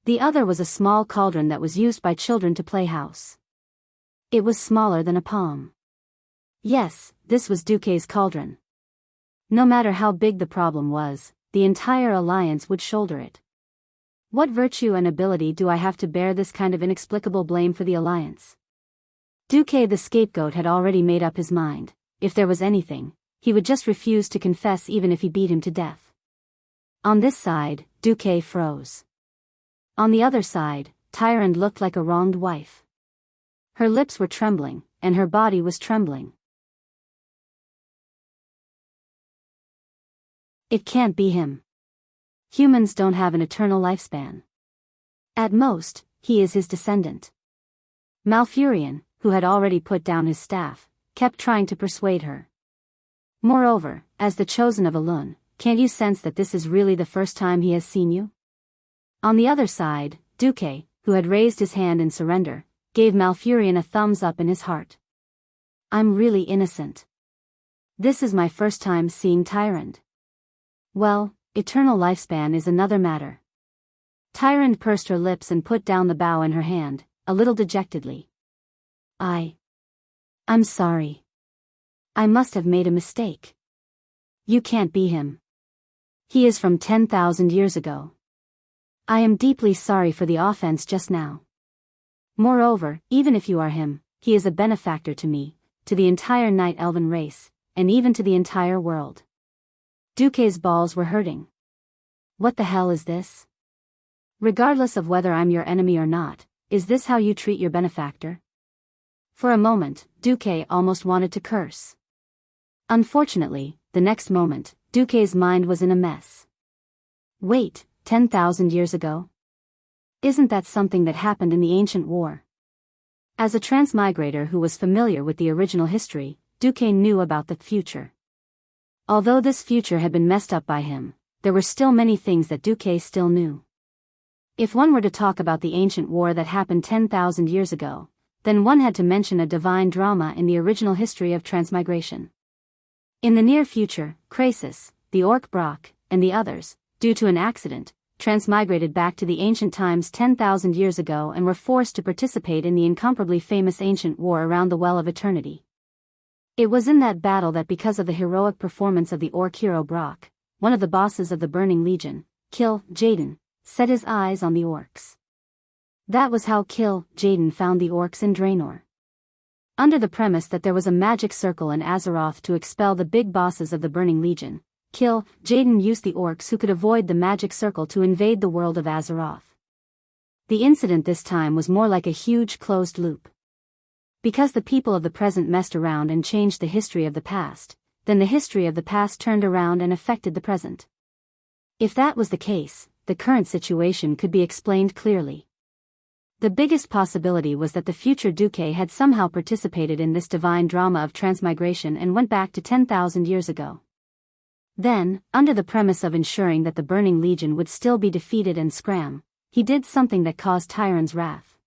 The other was a small cauldron that was used by children to play house. It was smaller than a palm. Yes, this was Duque's cauldron. No matter how big the problem was, the entire Alliance would shoulder it. What virtue and ability do I have to bear this kind of inexplicable blame for the Alliance? Duque the scapegoat had already made up his mind. If there was anything, he would just refuse to confess even if he beat him to death. On this side, Duque froze. On the other side, Tyrande looked like a wronged wife. Her lips were trembling, and her body was trembling. It can't be him. Humans don't have an eternal lifespan. At most, he is his descendant. Malfurion, who had already put down his staff, kept trying to persuade her. Moreover, as the chosen of Elun, can't you sense that this is really the first time he has seen you? On the other side, Duque, who had raised his hand in surrender, gave Malfurion a thumbs up in his heart. I'm really innocent. This is my first time seeing Tyrande. Well, eternal lifespan is another matter. Tyrande pursed her lips and put down the bow in her hand, a little dejectedly. I'm sorry. I must have made a mistake. You can't be him. He is from 10,000 years ago. I am deeply sorry for the offense just now. Moreover, even if you are him, he is a benefactor to me, to the entire Night Elven race, and even to the entire world. Duque's balls were hurting. What the hell is this? Regardless of whether I'm your enemy or not, is this how you treat your benefactor? For a moment, Duque almost wanted to curse. Unfortunately, the next moment, Duque's mind was in a mess. Wait, 10,000 years ago? Isn't that something that happened in the ancient war? As a transmigrator who was familiar with the original history, Duque knew about the future. Although this future had been messed up by him, there were still many things that Duque still knew. If one were to talk about the ancient war that happened 10,000 years ago, then one had to mention a divine drama in the original history of transmigration. In the near future, Krasis, the Orc Brock, and the others, due to an accident, transmigrated back to the ancient times 10,000 years ago and were forced to participate in the incomparably famous ancient war around the Well of Eternity. It was in that battle that because of the heroic performance of the Orc hero Brock, one of the bosses of the Burning Legion, Kill Jaden, set his eyes on the orcs. That was how Kill Jaden found the orcs in Draenor. Under the premise that there was a magic circle in Azeroth to expel the big bosses of the Burning Legion, Kill Jaden used the orcs who could avoid the magic circle to invade the world of Azeroth. The incident this time was more like a huge closed loop. Because the people of the present messed around and changed the history of the past, then the history of the past turned around and affected the present. If that was the case, the current situation could be explained clearly. The biggest possibility was that the future Duque had somehow participated in this divine drama of transmigration and went back to 10,000 years ago. Then, under the premise of ensuring that the Burning Legion would still be defeated and scram, he did something that caused Tyrande's wrath.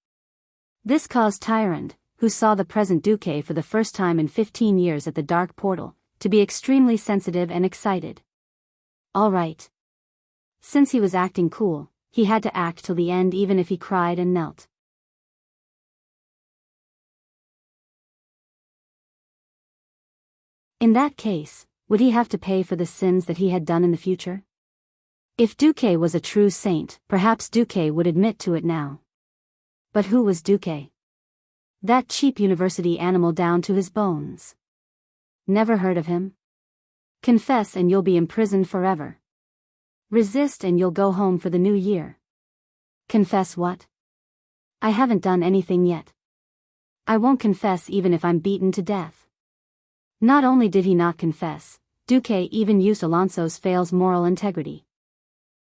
This caused Tyrande, who saw the present Duque for the first time in 15 years at the Dark Portal, to be extremely sensitive and excited. All right. Since he was acting cool, he had to act till the end even if he cried and knelt. In that case, would he have to pay for the sins that he had done in the future? If Duque was a true saint, perhaps Duque would admit to it now. But who was Duque? That cheap university animal down to his bones. Never heard of him? Confess and you'll be imprisoned forever. Resist and you'll go home for the new year. Confess what? I haven't done anything yet. I won't confess even if I'm beaten to death. Not only did he not confess, Duque even used Alonso's fail's moral integrity.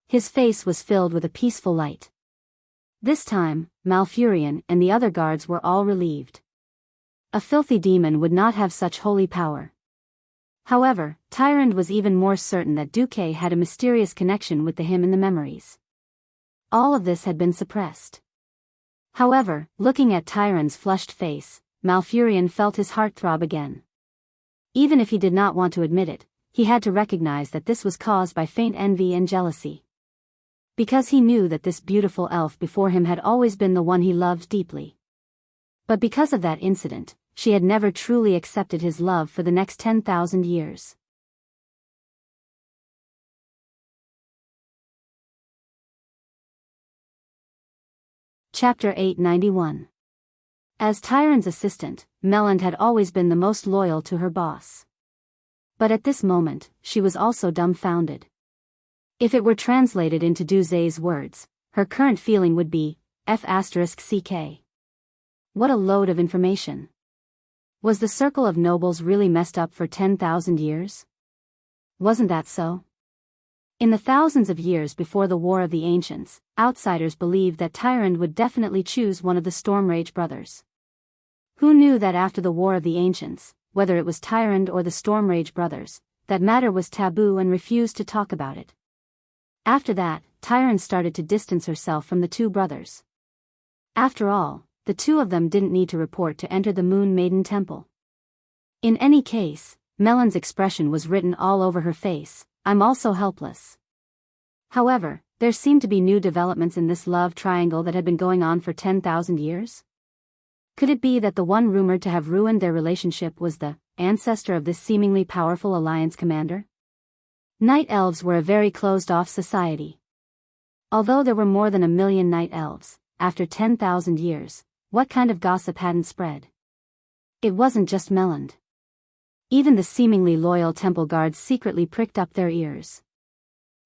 His face was filled with a peaceful light. This time, Malfurion and the other guards were all relieved. A filthy demon would not have such holy power. However, Tyrande was even more certain that Duque had a mysterious connection with the him in the memories. All of this had been suppressed. However, looking at Tyrande's flushed face, Malfurion felt his heart throb again. Even if he did not want to admit it, he had to recognize that this was caused by faint envy and jealousy. Because he knew that this beautiful elf before him had always been the one he loved deeply. But because of that incident, she had never truly accepted his love for the next 10,000 years. Chapter 891. As Tyrande's assistant, Melland had always been the most loyal to her boss. But at this moment, she was also dumbfounded. If it were translated into Duze's words, her current feeling would be, F***ck. What a load of information. Was the circle of nobles really messed up for 10,000 years? Wasn't that so? In the thousands of years before the War of the Ancients, outsiders believed that Tyrande would definitely choose one of the Stormrage brothers. Who knew that after the War of the Ancients, whether it was Tyrande or the Stormrage brothers, that matter was taboo and refused to talk about it. After that, Tyrande started to distance herself from the two brothers. After all, the two of them didn't need to report to enter the Moon Maiden Temple. In any case, Melland's expression was written all over her face, I'm also helpless. However, there seemed to be new developments in this love triangle that had been going on for 10,000 years. Could it be that the one rumored to have ruined their relationship was the ancestor of this seemingly powerful alliance commander? Night elves were a very closed-off society. Although there were more than 1 million night elves, after 10,000 years, what kind of gossip hadn't spread? It wasn't just Melland. Even the seemingly loyal temple guards secretly pricked up their ears.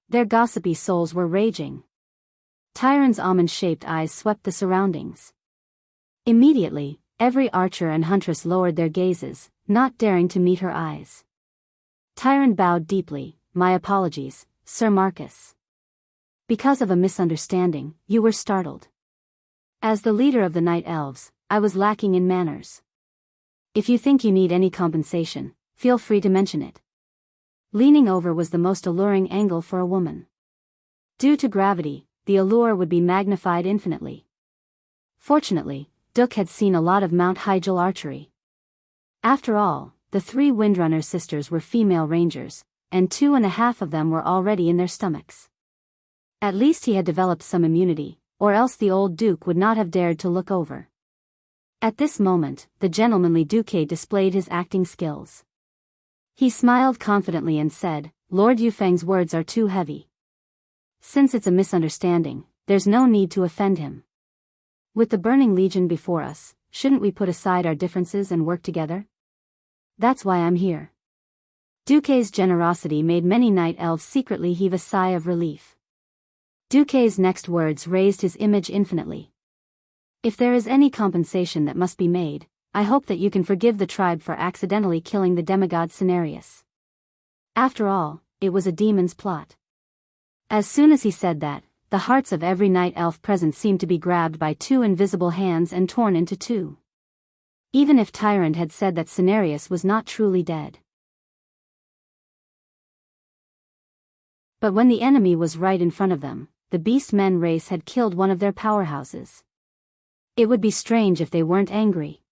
Their gossipy souls were raging. Tyrande's almond-shaped eyes swept the surroundings. Immediately, every archer and huntress lowered their gazes, not daring to meet her eyes. Tyrande bowed deeply, my apologies, Sir Marcus. Because of a misunderstanding, you were startled. As the leader of the Night Elves, I was lacking in manners. If you think you need any compensation, feel free to mention it. Leaning over was the most alluring angle for a woman. Due to gravity, the allure would be magnified infinitely. Fortunately, Duque had seen a lot of Mount Hyjal archery. After all, the 3 Windrunner sisters were female rangers, and 2.5 of them were already in their stomachs. At least he had developed some immunity, or else the old Duke would not have dared to look over. At this moment, the gentlemanly Duque displayed his acting skills. He smiled confidently and said, Lord Yufeng's words are too heavy. Since it's a misunderstanding, there's no need to offend him. With the Burning Legion before us, shouldn't we put aside our differences and work together? That's why I'm here. Duque's generosity made many night elves secretly heave a sigh of relief. Duque's next words raised his image infinitely. If there is any compensation that must be made, I hope that you can forgive the tribe for accidentally killing the demigod Cenarius. After all, it was a demon's plot. As soon as he said that, the hearts of every night elf present seemed to be grabbed by 2 invisible hands and torn into 2. Even if Tyrande had said that Cenarius was not truly dead. But when the enemy was right in front of them, the Beast Men race had killed one of their powerhouses. It would be strange if they weren't angry.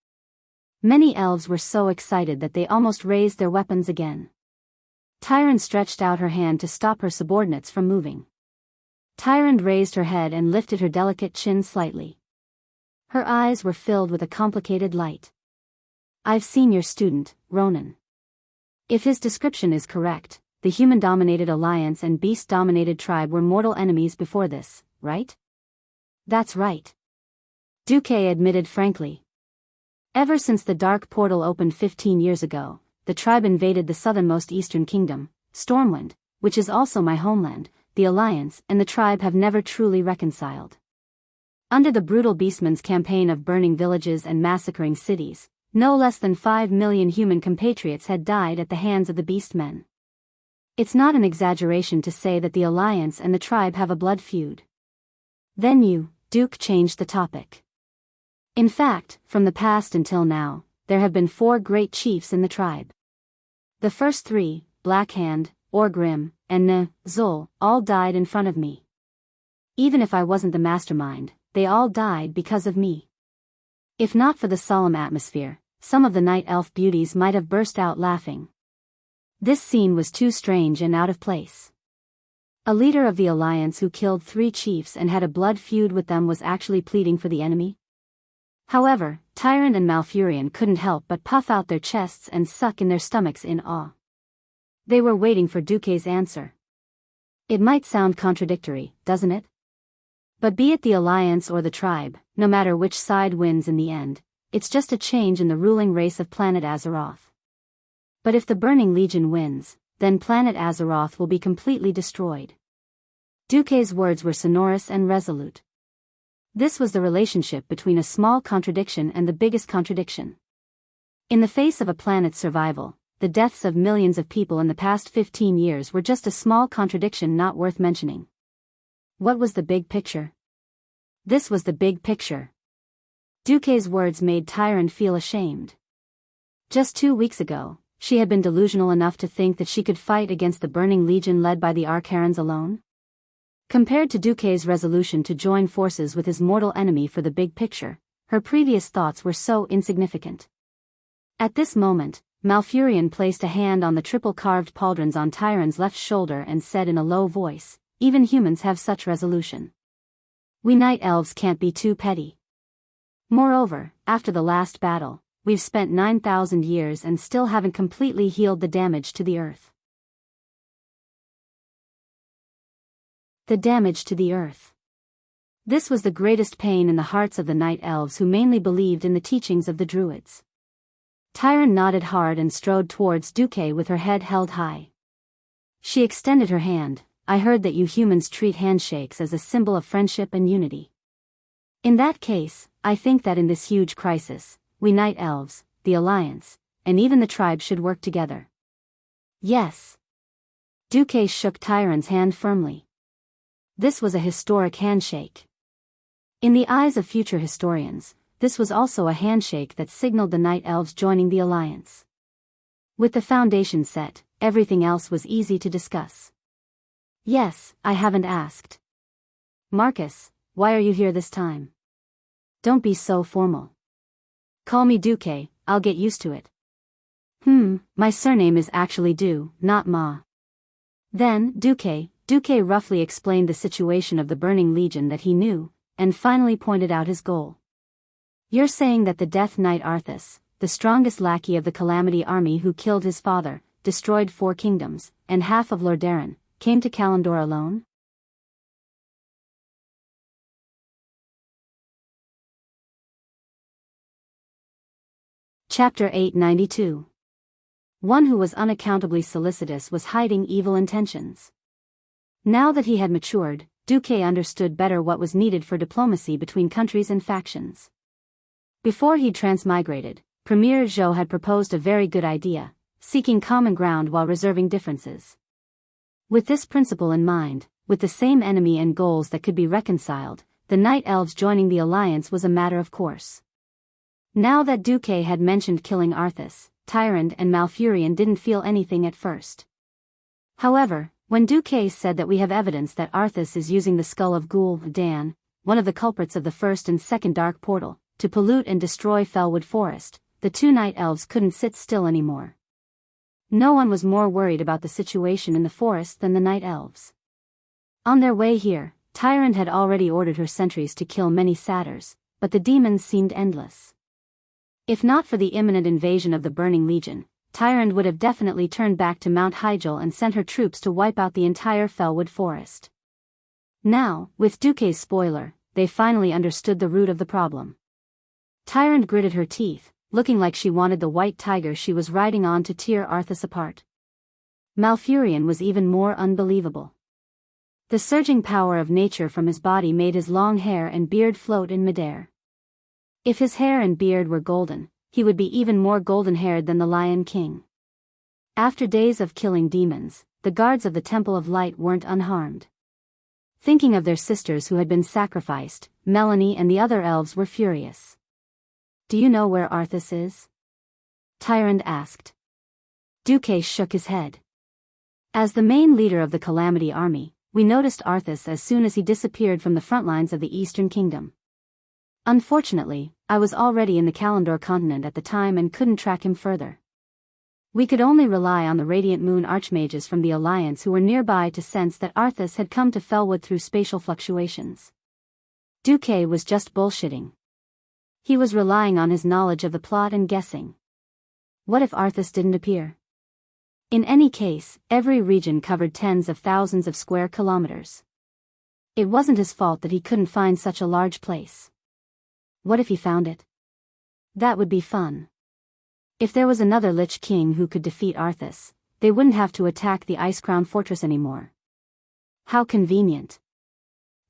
Many elves were so excited that they almost raised their weapons again. Tyrande stretched out her hand to stop her subordinates from moving. Tyrande raised her head and lifted her delicate chin slightly. Her eyes were filled with a complicated light. I've seen your student, Ronan. If his description is correct, the human-dominated alliance and beast-dominated tribe were mortal enemies before this, right? That's right. Duque admitted frankly. Ever since the dark portal opened 15 years ago, the tribe invaded the southernmost eastern kingdom, Stormwind, which is also my homeland. The Alliance and the tribe have never truly reconciled. Under the brutal Beastman's campaign of burning villages and massacring cities, no less than 5 million human compatriots had died at the hands of the Beastmen. It's not an exaggeration to say that the Alliance and the tribe have a blood feud. Then you, Duke, changed the topic. In fact, from the past until now, there have been 4 great chiefs in the tribe. The first 3, Blackhand, Orgrim, and Zul, all died in front of me. Even if I wasn't the mastermind, they all died because of me. If not for the solemn atmosphere, some of the night elf beauties might have burst out laughing. This scene was too strange and out of place. A leader of the Alliance who killed 3 chiefs and had a blood feud with them was actually pleading for the enemy? However, Tyrant and Malfurion couldn't help but puff out their chests and suck in their stomachs in awe. They were waiting for Duque's answer. It might sound contradictory, doesn't it? But be it the Alliance or the tribe, no matter which side wins in the end, it's just a change in the ruling race of planet Azeroth. But if the Burning Legion wins, then planet Azeroth will be completely destroyed. Duque's words were sonorous and resolute. This was the relationship between a small contradiction and the biggest contradiction. In the face of a planet's survival, the deaths of millions of people in the past 15 years were just a small contradiction not worth mentioning. What was the big picture? This was the big picture. Duque's words made Tyrant feel ashamed. Just 2 weeks ago, she had been delusional enough to think that she could fight against the Burning Legion led by the Archaerons alone. Compared to Duque's resolution to join forces with his mortal enemy for the big picture, her previous thoughts were so insignificant. At this moment, Malfurion placed a hand on the triple-carved pauldrons on Tyrant's left shoulder and said in a low voice, "Even humans have such resolution. We night elves can't be too petty. Moreover, after the last battle, we've spent 9,000 years and still haven't completely healed the damage to the earth." The damage to the earth. This was the greatest pain in the hearts of the night elves who mainly believed in the teachings of the druids. Tyrant nodded hard and strode towards Duque with her head held high. She extended her hand. "I heard that you humans treat handshakes as a symbol of friendship and unity. In that case, I think that in this huge crisis, we night elves, the Alliance, and even the tribe should work together." Yes. Duque shook Tyrant's hand firmly. This was a historic handshake. In the eyes of future historians, this was also a handshake that signaled the night elves joining the Alliance. With the foundation set, everything else was easy to discuss. "Yes, I haven't asked. Marcus, why are you here this time? Don't be so formal. Call me Duque, I'll get used to it." My surname is actually Du, not Ma." Then, Duque roughly explained the situation of the Burning Legion that he knew, and finally pointed out his goal. "You're saying that the Death Knight Arthas, the strongest lackey of the Calamity army who killed his father, destroyed 4 kingdoms, and half of Lordaeron, came to Kalimdor alone?" Chapter 892. One who was unaccountably solicitous was hiding evil intentions. Now that he had matured, Duque understood better what was needed for diplomacy between countries and factions. Before he'd transmigrated, Premier Zhou had proposed a very good idea, seeking common ground while reserving differences. With this principle in mind, with the same enemy and goals that could be reconciled, the Night Elves joining the Alliance was a matter of course. Now that Duque had mentioned killing Arthas, Tyrant and Malfurion didn't feel anything at first. However, when Duque said that we have evidence that Arthas is using the skull of Gul'dan, one of the culprits of the first and second Dark Portal, to pollute and destroy Fellwood Forest, the 2 Night Elves couldn't sit still anymore. No one was more worried about the situation in the forest than the Night Elves. On their way here, Tyrant had already ordered her sentries to kill many satyrs, but the demons seemed endless. If not for the imminent invasion of the Burning Legion, Tyrant would have definitely turned back to Mount Hyjal and sent her troops to wipe out the entire Fellwood Forest. Now, with Duque's spoiler, they finally understood the root of the problem. Tyrant gritted her teeth, looking like she wanted the white tiger she was riding on to tear Arthas apart. Malfurion was even more unbelievable. The surging power of nature from his body made his long hair and beard float in midair. If his hair and beard were golden, he would be even more golden-haired than the Lion King. After days of killing demons, the guards of the Temple of Light weren't unharmed. Thinking of their sisters who had been sacrificed, Melanie and the other elves were furious. "Do you know where Arthas is?" Tyrande asked. Duque shook his head. "As the main leader of the Calamity Army, we noticed Arthas as soon as he disappeared from the front lines of the Eastern Kingdom. Unfortunately, I was already in the Kalimdor continent at the time and couldn't track him further. We could only rely on the Radiant Moon Archmages from the Alliance who were nearby to sense that Arthas had come to Felwood through spatial fluctuations." Duque was just bullshitting. He was relying on his knowledge of the plot and guessing. What if Arthas didn't appear? In any case, every region covered tens of thousands of square kilometers. It wasn't his fault that he couldn't find such a large place. What if he found it? That would be fun. If there was another Lich King who could defeat Arthas, they wouldn't have to attack the Ice-Crown Fortress anymore. How convenient.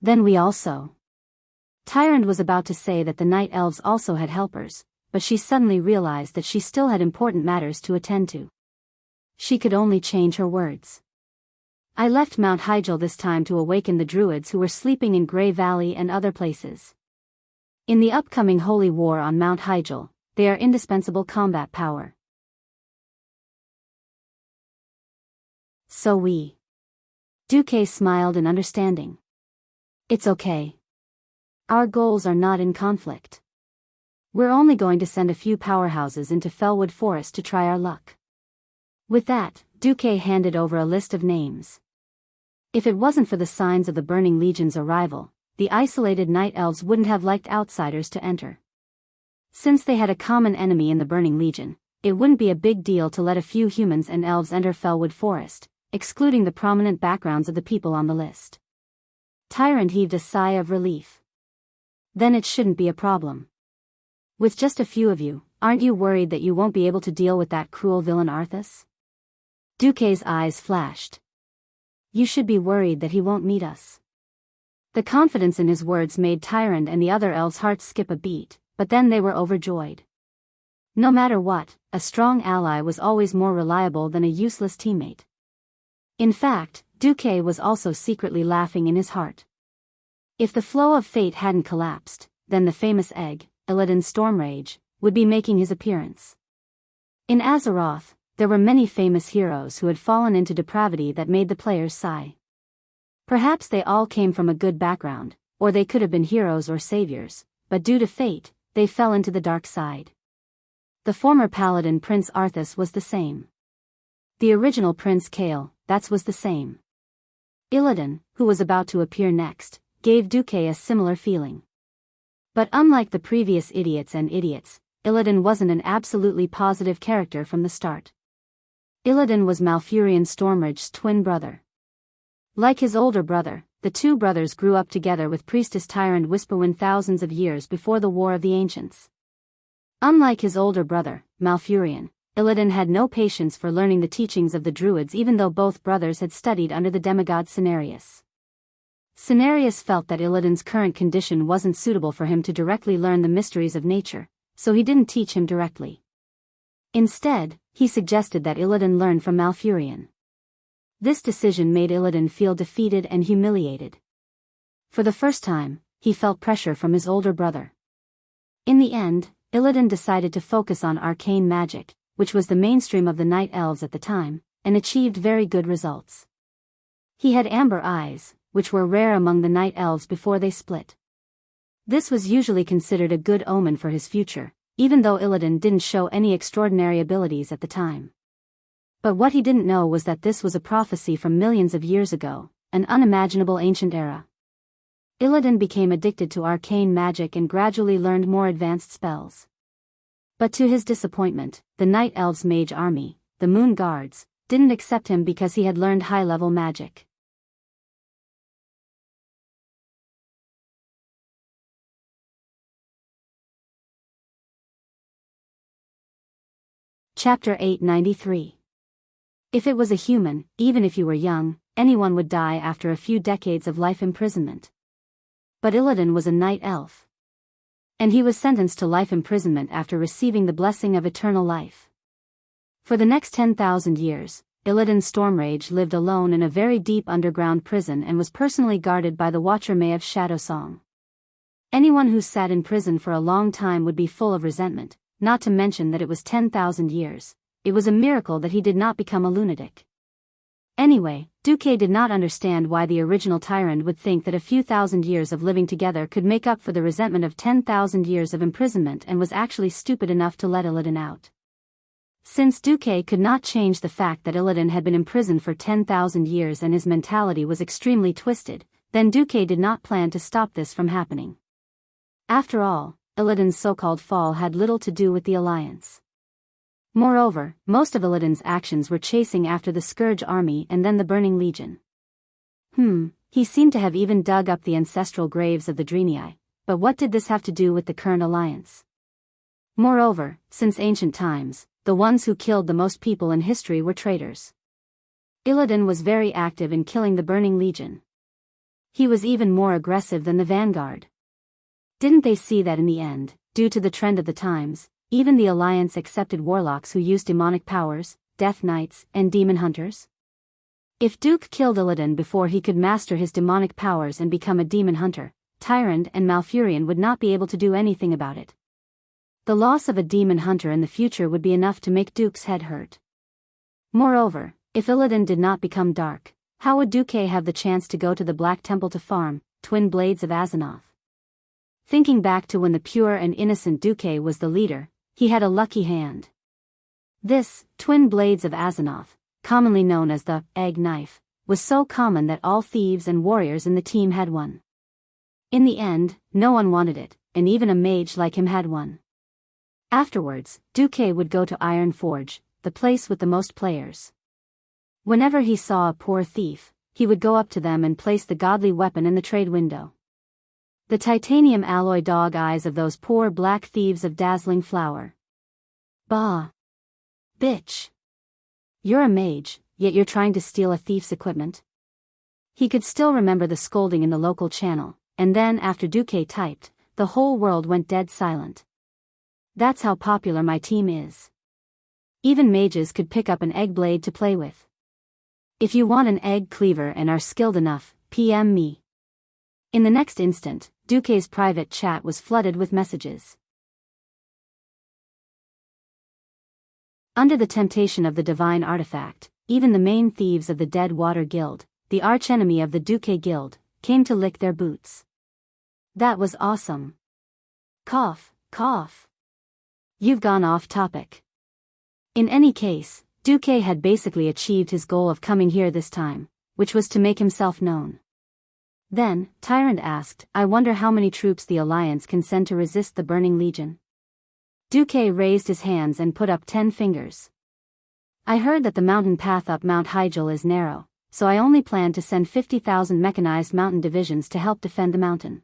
Then we also. Tyrande was about to say that the Night Elves also had helpers, but she suddenly realized that she still had important matters to attend to. She could only change her words. "I left Mount Hyjal this time to awaken the Druids who were sleeping in Grey Valley and other places. In the upcoming holy war on Mount Hyjal, they are indispensable combat power. So we." Duque smiled in understanding. "It's okay. Our goals are not in conflict. We're only going to send a few powerhouses into Felwood Forest to try our luck." With that, Duque handed over a list of names. If it wasn't for the signs of the Burning Legion's arrival, the isolated Night Elves wouldn't have liked outsiders to enter. Since they had a common enemy in the Burning Legion, it wouldn't be a big deal to let a few humans and elves enter Felwood Forest, excluding the prominent backgrounds of the people on the list. Tyrande heaved a sigh of relief. Then it shouldn't be a problem. With just a few of you, aren't you worried that you won't be able to deal with that cruel villain Arthas? Duque's eyes flashed. You should be worried that he won't meet us. The confidence in his words made Tyrande and the other elves' hearts skip a beat, but then they were overjoyed. No matter what, a strong ally was always more reliable than a useless teammate. In fact, Duque was also secretly laughing in his heart. If the flow of fate hadn't collapsed, then the famous egg, Illidan Stormrage, would be making his appearance. In Azeroth, there were many famous heroes who had fallen into depravity that made the players sigh. Perhaps they all came from a good background, or they could have been heroes or saviors, but due to fate, they fell into the dark side. The former paladin Prince Arthas was the same. The original Prince Kael, that was the same. Illidan, who was about to appear next, gave Duque a similar feeling. But unlike the previous idiots, Illidan wasn't an absolutely positive character from the start. Illidan was Malfurion Stormrage's twin brother. Like his older brother, the two brothers grew up together with Priestess Tyrande Whisperwind thousands of years before the War of the Ancients. Unlike his older brother, Malfurion, Illidan had no patience for learning the teachings of the Druids even though both brothers had studied under the demigod Cenarius. Cenarius felt that Illidan's current condition wasn't suitable for him to directly learn the mysteries of nature, so he didn't teach him directly. Instead, he suggested that Illidan learn from Malfurion. This decision made Illidan feel defeated and humiliated. For the first time, he felt pressure from his older brother. In the end, Illidan decided to focus on arcane magic, which was the mainstream of the Night Elves at the time, and achieved very good results. He had amber eyes, which were rare among the Night Elves before they split. This was usually considered a good omen for his future, even though Illidan didn't show any extraordinary abilities at the time. But what he didn't know was that this was a prophecy from millions of years ago, an unimaginable ancient era. Illidan became addicted to arcane magic and gradually learned more advanced spells. But to his disappointment, the Night Elves' mage army, the Moon Guards, didn't accept him because he had learned high-level magic. Chapter 893. If it was a human, even if you were young, anyone would die after a few decades of life imprisonment. But Illidan was a night elf. And he was sentenced to life imprisonment after receiving the blessing of eternal life. For the next 10,000 years, Illidan Stormrage lived alone in a very deep underground prison and was personally guarded by the Watcher May of Shadowsong. Anyone who sat in prison for a long time would be full of resentment, not to mention that it was 10,000 years. It was a miracle that he did not become a lunatic. Anyway, Duque did not understand why the original tyrant would think that a few thousand years of living together could make up for the resentment of 10,000 years of imprisonment, and was actually stupid enough to let Illidan out. Since Duque could not change the fact that Illidan had been imprisoned for 10,000 years and his mentality was extremely twisted, then Duque did not plan to stop this from happening. After all, Illidan's so-called fall had little to do with the alliance. Moreover, most of Illidan's actions were chasing after the Scourge army and then the Burning Legion. He seemed to have even dug up the ancestral graves of the Draenei, but what did this have to do with the current alliance? Moreover, since ancient times, the ones who killed the most people in history were traitors. Illidan was very active in killing the Burning Legion. He was even more aggressive than the Vanguard. Didn't they see that in the end, due to the trend of the times, even the Alliance accepted warlocks who used demonic powers, death knights, and demon hunters? If Duke killed Illidan before he could master his demonic powers and become a demon hunter, Tyrande and Malfurion would not be able to do anything about it. The loss of a demon hunter in the future would be enough to make Duke's head hurt. Moreover, if Illidan did not become dark, how would Duque have the chance to go to the Black Temple to farm Twin Blades of Azzinoth? Thinking back to when the pure and innocent Duque was the leader, he had a lucky hand. This, Twin Blades of Azzinoth, commonly known as the Egg Knife, was so common that all thieves and warriors in the team had one. In the end, no one wanted it, and even a mage like him had one. Afterwards, Duque would go to Iron Forge, the place with the most players. Whenever he saw a poor thief, he would go up to them and place the godly weapon in the trade window. The titanium alloy dog eyes of those poor black thieves of dazzling flower. Bah! Bitch! You're a mage, yet you're trying to steal a thief's equipment? He could still remember the scolding in the local channel, and then after Duque typed, the whole world went dead silent. That's how popular my team is. Even mages could pick up an egg blade to play with. If you want an egg cleaver and are skilled enough, PM me. In the next instant, Duque's private chat was flooded with messages. Under the temptation of the divine artifact, even the main thieves of the Dead Water Guild, the archenemy of the Duque Guild, came to lick their boots. That was awesome. Cough, cough. You've gone off topic. In any case, Duque had basically achieved his goal of coming here this time, which was to make himself known. Then, Tyrande asked, I wonder how many troops the Alliance can send to resist the Burning Legion. Duque raised his hands and put up 10 fingers. I heard that the mountain path up Mount Hyjal is narrow, so I only plan to send 50,000 mechanized mountain divisions to help defend the mountain.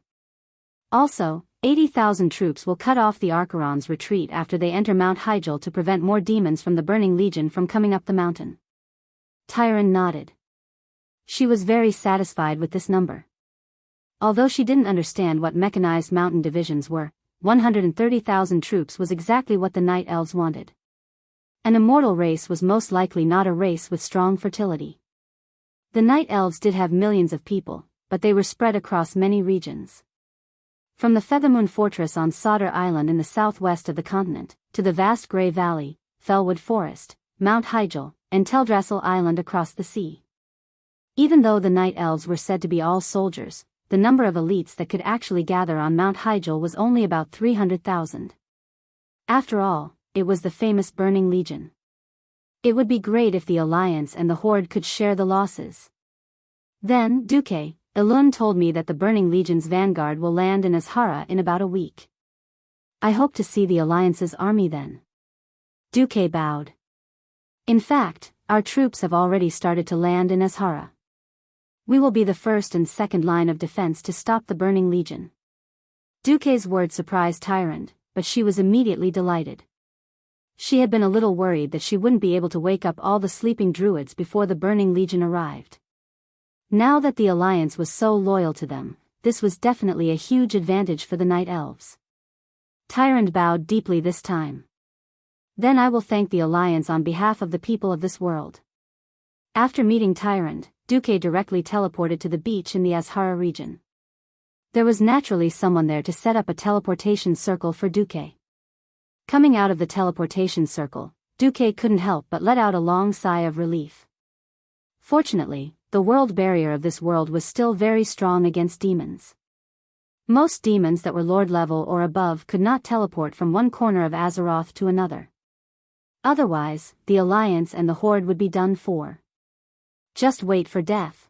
Also, 80,000 troops will cut off the Archeron's retreat after they enter Mount Hyjal to prevent more demons from the Burning Legion from coming up the mountain. Tyrande nodded. She was very satisfied with this number. Although she didn't understand what mechanized mountain divisions were, 130,000 troops was exactly what the Night Elves wanted. An immortal race was most likely not a race with strong fertility. The Night Elves did have millions of people, but they were spread across many regions. From the Feathermoon Fortress on Sodder Island in the southwest of the continent, to the vast Grey Valley, Fellwood Forest, Mount Hyjal, and Teldrassil Island across the sea. Even though the Night Elves were said to be all soldiers, the number of elites that could actually gather on Mount Hyjal was only about 300,000. After all, it was the famous Burning Legion. It would be great if the Alliance and the Horde could share the losses. Then, Duque, Elun told me that the Burning Legion's vanguard will land in Azhara in about a week. I hope to see the Alliance's army then. Duque bowed. In fact, our troops have already started to land in Azhara. We will be the first and second line of defense to stop the Burning Legion. Duque's words surprised Tyrande, but she was immediately delighted. She had been a little worried that she wouldn't be able to wake up all the sleeping druids before the Burning Legion arrived. Now that the Alliance was so loyal to them, this was definitely a huge advantage for the Night Elves. Tyrande bowed deeply this time. Then I will thank the Alliance on behalf of the people of this world. After meeting Tyrande, Duque directly teleported to the beach in the Azhara region. There was naturally someone there to set up a teleportation circle for Duque. Coming out of the teleportation circle, Duque couldn't help but let out a long sigh of relief. Fortunately, the world barrier of this world was still very strong against demons. Most demons that were lord level or above could not teleport from one corner of Azeroth to another. Otherwise, the Alliance and the Horde would be done for. Just wait for death.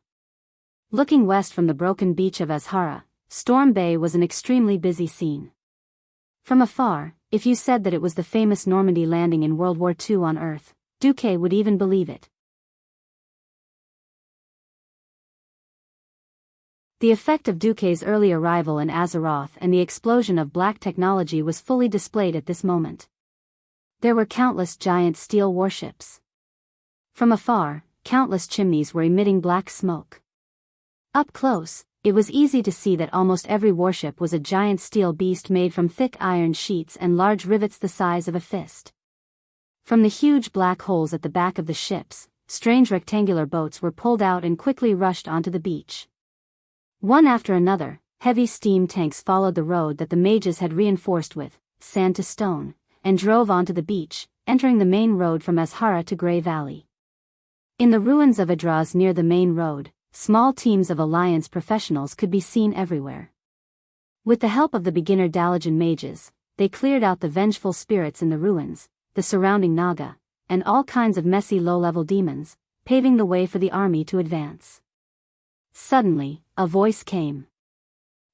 Looking west from the broken beach of Azhara, Storm Bay was an extremely busy scene. From afar, if you said that it was the famous Normandy landing in World War II on Earth, Duque would even believe it. The effect of Duque's early arrival in Azeroth and the explosion of black technology was fully displayed at this moment. There were countless giant steel warships. From afar, countless chimneys were emitting black smoke. Up close, it was easy to see that almost every warship was a giant steel beast made from thick iron sheets and large rivets the size of a fist. From the huge black holes at the back of the ships, strange rectangular boats were pulled out and quickly rushed onto the beach. One after another, heavy steam tanks followed the road that the mages had reinforced with sand to stone, and drove onto the beach, entering the main road from Azhara to Grey Valley. In the ruins of Idraz near the main road, small teams of Alliance professionals could be seen everywhere. With the help of the beginner Dalajan mages, they cleared out the vengeful spirits in the ruins, the surrounding Naga, and all kinds of messy low-level demons, paving the way for the army to advance. Suddenly, a voice came.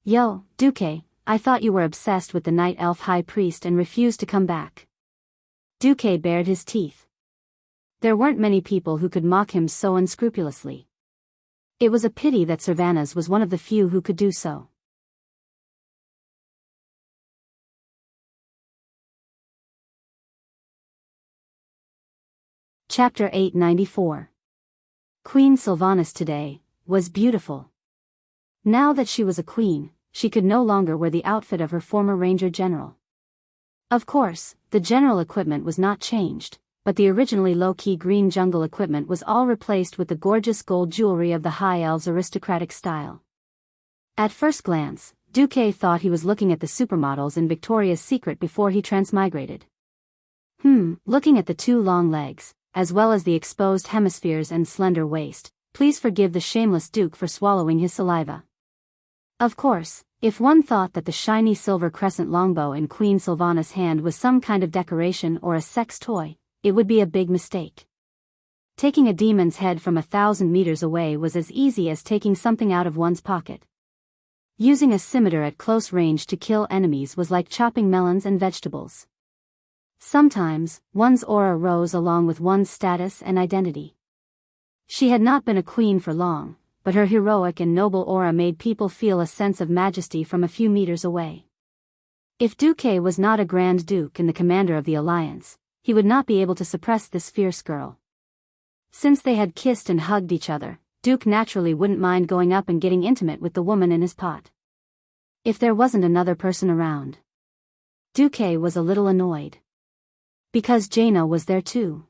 "Yo, Duque, I thought you were obsessed with the Night Elf High Priest and refused to come back." Duque bared his teeth. There weren't many people who could mock him so unscrupulously. It was a pity that Servanas was one of the few who could do so. Chapter 894. Queen Sylvanas today was beautiful. Now that she was a queen, she could no longer wear the outfit of her former ranger general. Of course, the general equipment was not changed, but the originally low-key green jungle equipment was all replaced with the gorgeous gold jewelry of the High Elves' aristocratic style. At first glance, Duque thought he was looking at the supermodels in Victoria's Secret before he transmigrated. Looking at the two long legs, as well as the exposed hemispheres and slender waist, please forgive the shameless Duke for swallowing his saliva. Of course, if one thought that the shiny silver crescent longbow in Queen Sylvanas' hand was some kind of decoration or a sex toy, it would be a big mistake. Taking a demon's head from 1,000 meters away was as easy as taking something out of one's pocket. Using a scimitar at close range to kill enemies was like chopping melons and vegetables. Sometimes, one's aura rose along with one's status and identity. She had not been a queen for long, but her heroic and noble aura made people feel a sense of majesty from a few meters away. If Duque was not a Grand Duke and the commander of the Alliance, he would not be able to suppress this fierce girl. Since they had kissed and hugged each other, Duke naturally wouldn't mind going up and getting intimate with the woman in his pot. If there wasn't another person around. Duque was a little annoyed. Because Jaina was there too.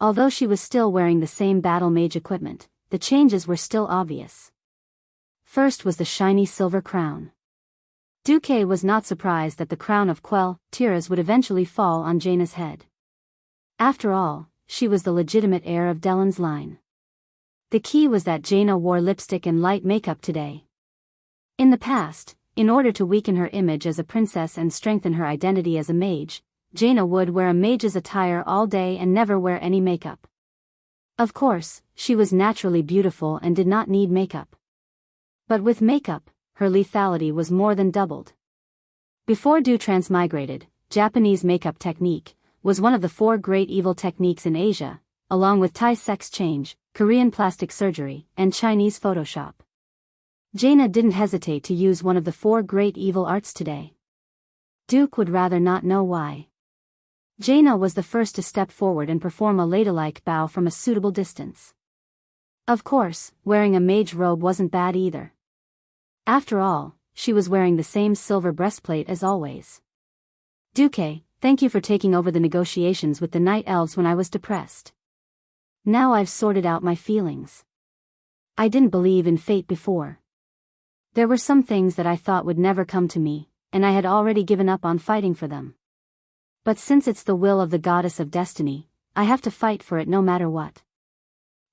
Although she was still wearing the same battle mage equipment, the changes were still obvious. First was the shiny silver crown. Duque was not surprised that the crown of Quell Tiras would eventually fall on Jaina's head. After all, she was the legitimate heir of Dellen's line. The key was that Jaina wore lipstick and light makeup today. In the past, in order to weaken her image as a princess and strengthen her identity as a mage, Jaina would wear a mage's attire all day and never wear any makeup. Of course, she was naturally beautiful and did not need makeup. But with makeup, her lethality was more than doubled. Before Du transmigrated, Japanese makeup technique was one of the 4 great evil techniques in Asia, along with Thai sex change, Korean plastic surgery, and Chinese Photoshop. Jaina didn't hesitate to use one of the 4 great evil arts today. Duke would rather not know why. Jaina was the first to step forward and perform a ladylike bow from a suitable distance. Of course, wearing a mage robe wasn't bad either. After all, she was wearing the same silver breastplate as always. Duque, thank you for taking over the negotiations with the Night Elves when I was depressed. Now I've sorted out my feelings. I didn't believe in fate before. There were some things that I thought would never come to me, and I had already given up on fighting for them. But since it's the will of the goddess of destiny, I have to fight for it no matter what.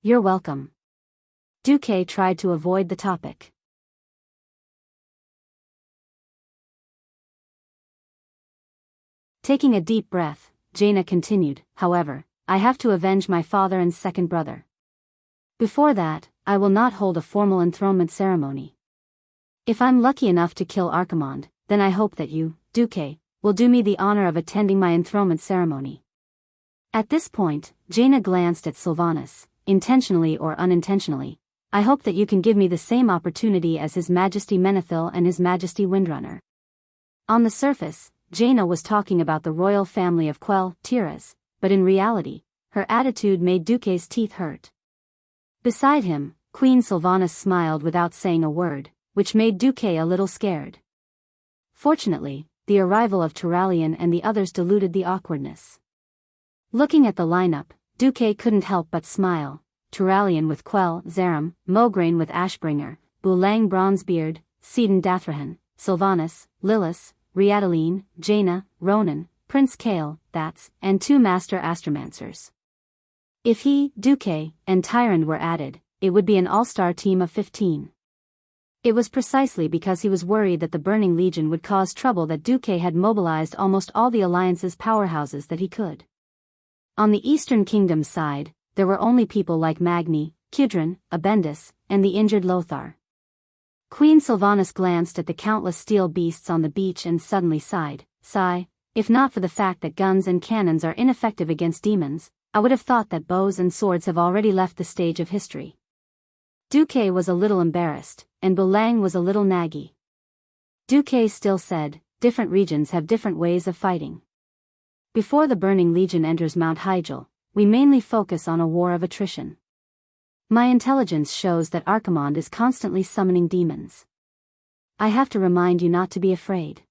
You're welcome. Duque tried to avoid the topic. Taking a deep breath, Jaina continued, however, I have to avenge my father and second brother. Before that, I will not hold a formal enthronement ceremony. If I'm lucky enough to kill Archimonde, then I hope that you, Duque, will do me the honor of attending my enthronement ceremony. At this point, Jaina glanced at Sylvanas, intentionally or unintentionally. I hope that you can give me the same opportunity as His Majesty Menethil and His Majesty Windrunner. On the surface, Jaina was talking about the royal family of Quell, Tiras, but in reality, her attitude made Duque's teeth hurt. Beside him, Queen Sylvanas smiled without saying a word, which made Duque a little scared. Fortunately, the arrival of Turalian and the others diluted the awkwardness. Looking at the lineup, Duque couldn't help but smile. Turalian with Quell, Zaram, Mograine with Ashbringer, Bulang Bronzebeard, Sidon Dathrahan, Sylvanas, Lillis, Riadaline, Jaina, Ronan, Prince Kale, and 2 master astromancers. If he, Duque, and Tyrande were added, it would be an all-star team of 15. It was precisely because he was worried that the Burning Legion would cause trouble that Duque had mobilized almost all the Alliance's powerhouses that he could. On the Eastern Kingdom's side, there were only people like Magni, Kidron, Abendis, and the injured Lothar. Queen Sylvanas glanced at the countless steel beasts on the beach and suddenly sighed. If not for the fact that guns and cannons are ineffective against demons, I would have thought that bows and swords have already left the stage of history. Duque was a little embarrassed, and Bulang was a little naggy. Duque still said, different regions have different ways of fighting. Before the Burning Legion enters Mount Hyjal, we mainly focus on a war of attrition. My intelligence shows that Archimonde is constantly summoning demons. I have to remind you not to be afraid.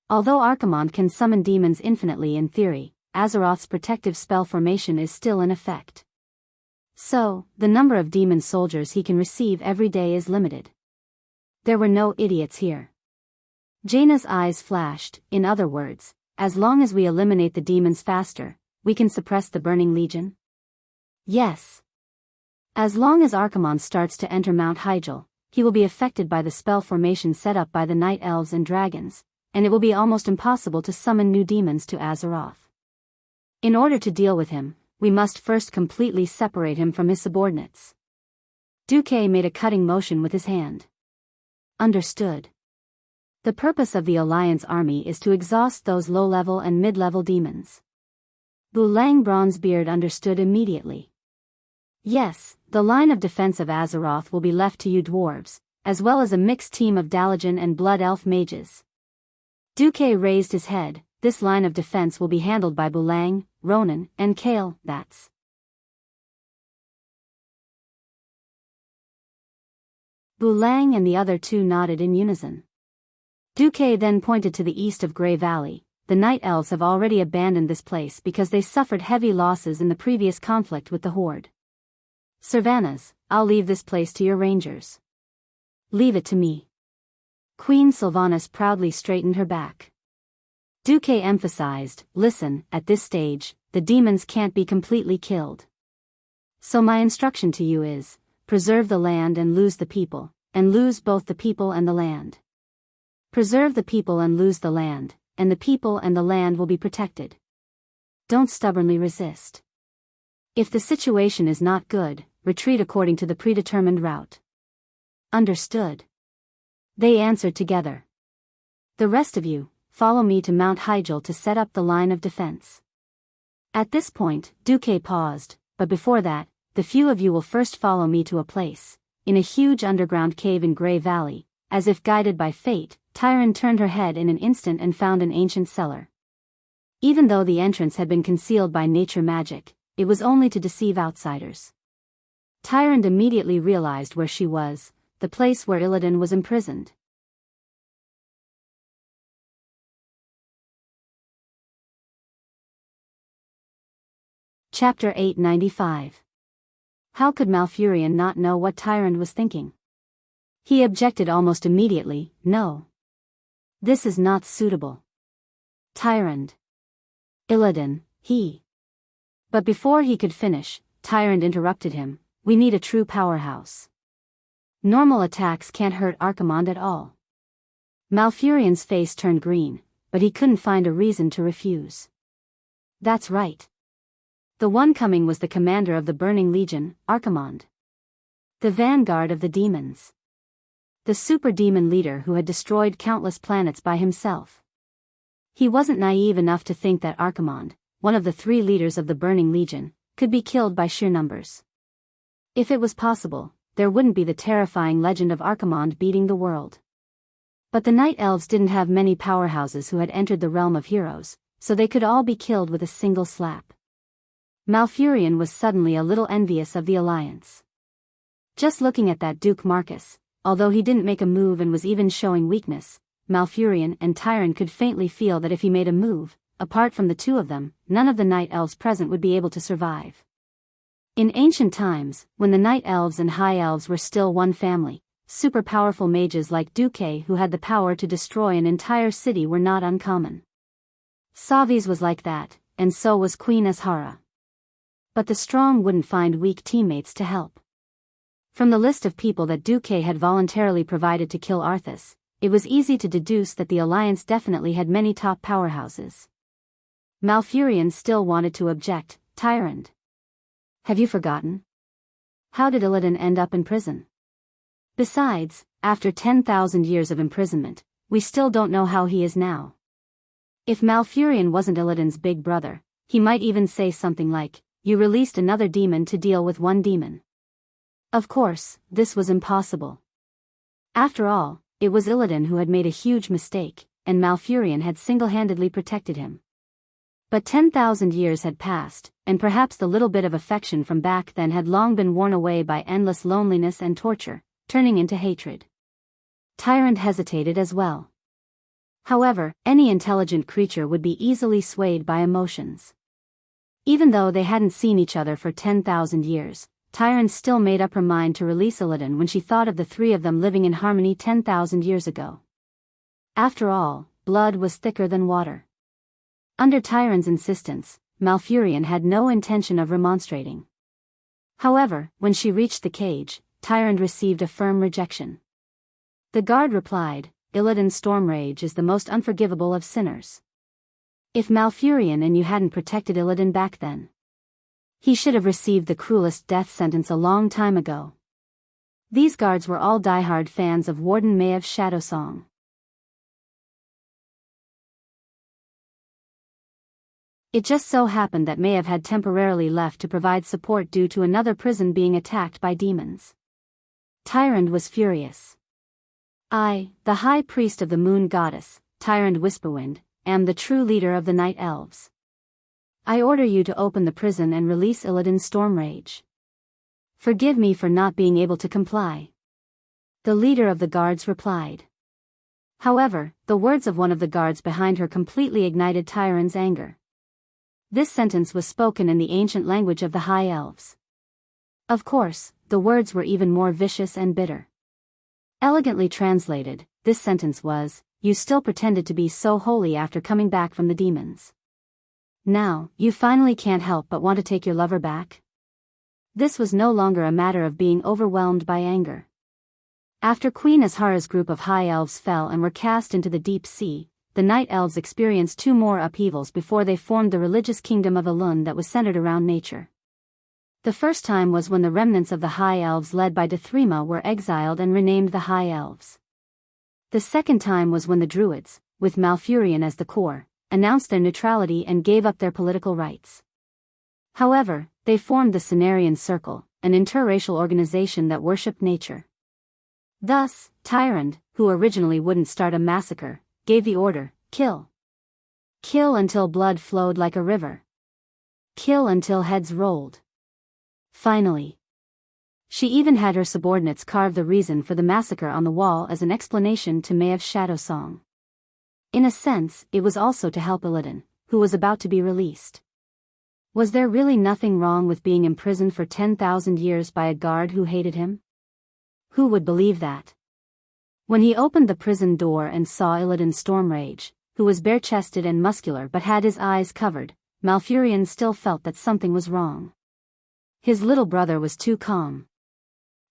Although Archimonde can summon demons infinitely in theory, Azeroth's protective spell formation is still in effect. So, the number of demon soldiers he can receive every day is limited. There were no idiots here. Jaina's eyes flashed. In other words, as long as we eliminate the demons faster, we can suppress the Burning Legion? Yes. As long as Archimonde starts to enter Mount Hyjal, he will be affected by the spell formation set up by the Night Elves and Dragons, and it will be almost impossible to summon new demons to Azeroth. In order to deal with him, we must first completely separate him from his subordinates. Duque made a cutting motion with his hand. Understood. The purpose of the Alliance army is to exhaust those low-level and mid-level demons. Bulang Bronzebeard understood immediately. Yes, the line of defense of Azeroth will be left to you dwarves, as well as a mixed team of Dalajan and Blood Elf mages. Duque raised his head. This line of defense will be handled by Bulang, Ronan, and Kale. Bulang and the other 2 nodded in unison. Duque then pointed to the east of Grey Valley. The Night Elves have already abandoned this place because they suffered heavy losses in the previous conflict with the Horde. Sylvanas, I'll leave this place to your rangers. Leave it to me. Queen Sylvanas proudly straightened her back. Duque emphasized, listen, at this stage, the demons can't be completely killed. So my instruction to you is, preserve the land and lose the people, and lose both the people and the land. Preserve the people and lose the land, and the people and the land will be protected. Don't stubbornly resist. If the situation is not good, retreat according to the predetermined route. Understood. They answered together. The rest of you, follow me to Mount Hyjal to set up the line of defense. At this point, Duque paused, but before that, the few of you will first follow me to a place, in a huge underground cave in Grey Valley. As if guided by fate, Tyrande turned her head in an instant and found an ancient cellar. Even though the entrance had been concealed by nature magic, it was only to deceive outsiders. Tyrant immediately realized where she was, the place where Illidan was imprisoned. Chapter 895. How could Malfurion not know what Tyrant was thinking? He objected almost immediately, "No. This is not suitable. Tyrant. Illidan, he." But before he could finish, Tyrant interrupted him, "We need a true powerhouse. Normal attacks can't hurt Archimonde at all." Malfurion's face turned green, but he couldn't find a reason to refuse. That's right. The one coming was the commander of the Burning Legion, Archimonde. The vanguard of the demons. The super demon leader who had destroyed countless planets by himself. He wasn't naive enough to think that Archimonde, one of the 3 leaders of the Burning Legion, could be killed by sheer numbers. If it was possible, there wouldn't be the terrifying legend of Archimonde beating the world. But the Night Elves didn't have many powerhouses who had entered the realm of heroes, so they could all be killed with a single slap. Malfurion was suddenly a little envious of the alliance. Just looking at that Duke Marcus, although he didn't make a move and was even showing weakness, Malfurion and Tyrant could faintly feel that if he made a move, apart from the 2 of them, none of the Night Elves present would be able to survive. In ancient times, when the Night Elves and High Elves were still one family, super powerful mages like Duque who had the power to destroy an entire city were not uncommon. Savi's was like that, and so was Queen Azhara. But the strong wouldn't find weak teammates to help. From the list of people that Duque had voluntarily provided to kill Arthas, it was easy to deduce that the alliance definitely had many top powerhouses. Malfurion still wanted to object, "Tyrant. Have you forgotten? How did Illidan end up in prison? Besides, after 10,000 years of imprisonment, we still don't know how he is now." If Malfurion wasn't Illidan's big brother, he might even say something like, "You released another demon to deal with one demon." Of course, this was impossible. After all, it was Illidan who had made a huge mistake, and Malfurion had single-handedly protected him. But 10,000 years had passed, and perhaps the little bit of affection from back then had long been worn away by endless loneliness and torture, turning into hatred. Tyrant hesitated as well. However, any intelligent creature would be easily swayed by emotions. Even though they hadn't seen each other for 10,000 years, Tyrant still made up her mind to release Illidan when she thought of the 3 of them living in harmony 10,000 years ago. After all, blood was thicker than water. Under Tyrant's insistence, Malfurion had no intention of remonstrating. However, when she reached the cage, Tyrant received a firm rejection. The guard replied, "Illidan's storm rage is the most unforgivable of sinners. If Malfurion and you hadn't protected Illidan back then, he should have received the cruelest death sentence a long time ago." These guards were all diehard fans of Warden Mayev's Shadow Song. It just so happened that Mayev had temporarily left to provide support due to another prison being attacked by demons. Tyrant was furious. "I, the High Priest of the Moon Goddess, Tyrant Whisperwind, am the true leader of the Night Elves. I order you to open the prison and release Illidan's storm rage. Forgive me for not being able to comply." The leader of the guards replied. However, the words of one of the guards behind her completely ignited Tyrant's anger. This sentence was spoken in the ancient language of the High Elves. Of course, the words were even more vicious and bitter. Elegantly translated, this sentence was, "You still pretended to be so holy after coming back from the demons. Now, you finally can't help but want to take your lover back?" This was no longer a matter of being overwhelmed by anger. After Queen Azhara's group of High Elves fell and were cast into the deep sea, the Night Elves experienced 2 more upheavals before they formed the religious kingdom of Elun that was centered around nature. The first time was when the remnants of the High Elves led by Dethrima were exiled and renamed the High Elves. The second time was when the Druids, with Malfurion as the core, announced their neutrality and gave up their political rights. However, they formed the Cenarian Circle, an interracial organization that worshipped nature. Thus, Tyrant, who originally wouldn't start a massacre, gave the order, "Kill." Kill until blood flowed like a river. Kill until heads rolled. Finally, she even had her subordinates carve the reason for the massacre on the wall as an explanation to Maev's shadow song. In a sense, it was also to help Illidan, who was about to be released. Was there really nothing wrong with being imprisoned for 10,000 years by a guard who hated him? Who would believe that? When he opened the prison door and saw Illidan Stormrage, who was bare-chested and muscular but had his eyes covered, Malfurion still felt that something was wrong. His little brother was too calm.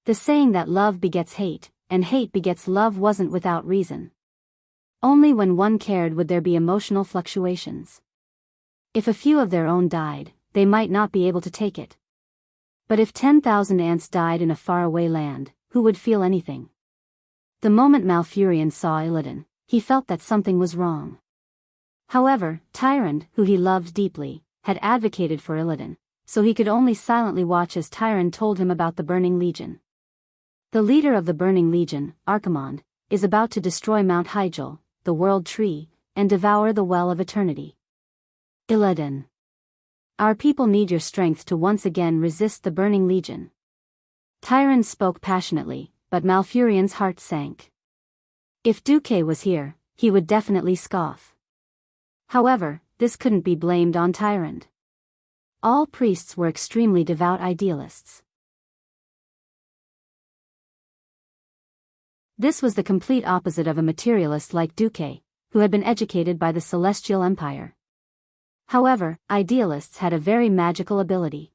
The saying that love begets hate, and hate begets love wasn't without reason. Only when one cared would there be emotional fluctuations. If a few of their own died, they might not be able to take it. But if 10,000 ants died in a faraway land, who would feel anything? The moment Malfurion saw Illidan, he felt that something was wrong. However, Tyrande, who he loved deeply, had advocated for Illidan, so he could only silently watch as Tyrande told him about the Burning Legion. The leader of the Burning Legion, Archimonde, is about to destroy Mount Hyjal, the World Tree, and devour the Well of Eternity. Illidan. Our people need your strength to once again resist the Burning Legion. Tyrande spoke passionately, but Malfurion's heart sank. If Duque was here, he would definitely scoff. However, this couldn't be blamed on Tyrande. All priests were extremely devout idealists. This was the complete opposite of a materialist like Duque, who had been educated by the Celestial Empire. However, idealists had a very magical ability.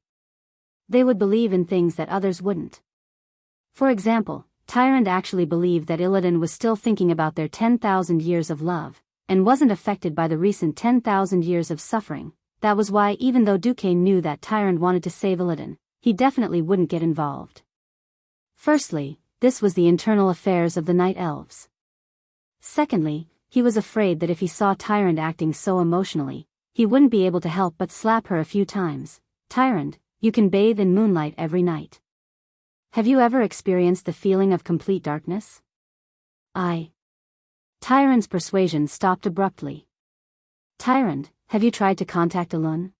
They would believe in things that others wouldn't. For example, Tyrande actually believed that Illidan was still thinking about their 10,000 years of love, and wasn't affected by the recent 10,000 years of suffering. That was why, even though Duque knew that Tyrande wanted to save Illidan, he definitely wouldn't get involved. Firstly, this was the internal affairs of the Night Elves. Secondly, he was afraid that if he saw Tyrande acting so emotionally, he wouldn't be able to help but slap her a few times. Tyrande, you can bathe in moonlight every night. Have you ever experienced the feeling of complete darkness? Tyrande's persuasion stopped abruptly. Tyrande, have you tried to contact Elun?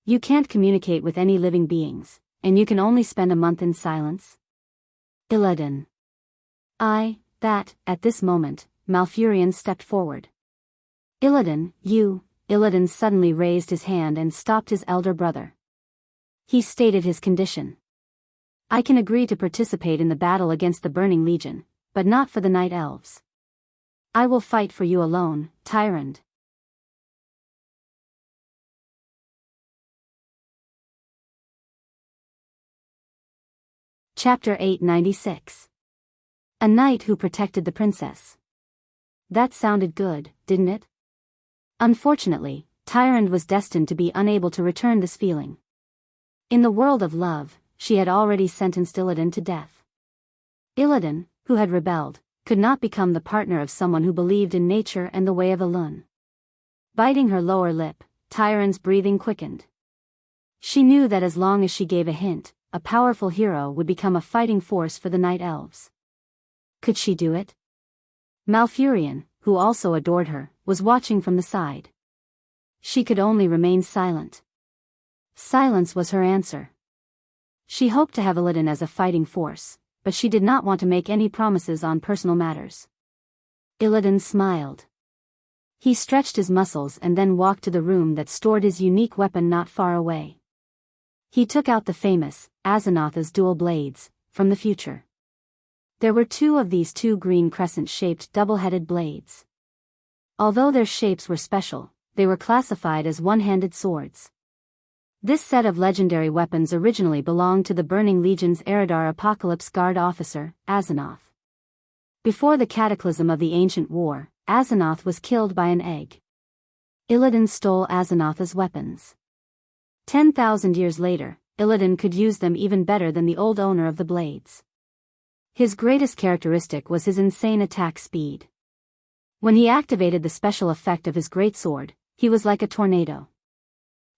You can't communicate with any living beings, and you can only spend a month in silence. Illidan. At this moment, Malfurion stepped forward. Illidan, Illidan suddenly raised his hand and stopped his elder brother. He stated his condition. I can agree to participate in the battle against the Burning Legion, but not for the Night Elves. I will fight for you alone, Tyrande. Chapter 896. A Knight Who Protected the Princess. That sounded good, didn't it? Unfortunately, Tyrande was destined to be unable to return this feeling. In the world of love, she had already sentenced Illidan to death. Illidan, who had rebelled, could not become the partner of someone who believed in nature and the way of Elun. Biting her lower lip, Tyrande's breathing quickened. She knew that as long as she gave a hint, a powerful hero would become a fighting force for the Night Elves. Could she do it? Malfurion, who also adored her, was watching from the side. She could only remain silent. Silence was her answer. She hoped to have Illidan as a fighting force, but she did not want to make any promises on personal matters. Illidan smiled. He stretched his muscles and then walked to the room that stored his unique weapon not far away. He took out the famous, Azinatha's dual blades, from the future. There were two of these two green crescent-shaped double-headed blades. Although their shapes were special, they were classified as one-handed swords. This set of legendary weapons originally belonged to the Burning Legion's Eridar Apocalypse Guard officer, Azanoth. Before the cataclysm of the ancient war, Azanoth was killed by an egg. Illidan stole Azanotha's weapons. 10,000 years later, Illidan could use them even better than the old owner of the blades. His greatest characteristic was his insane attack speed. When he activated the special effect of his greatsword, he was like a tornado.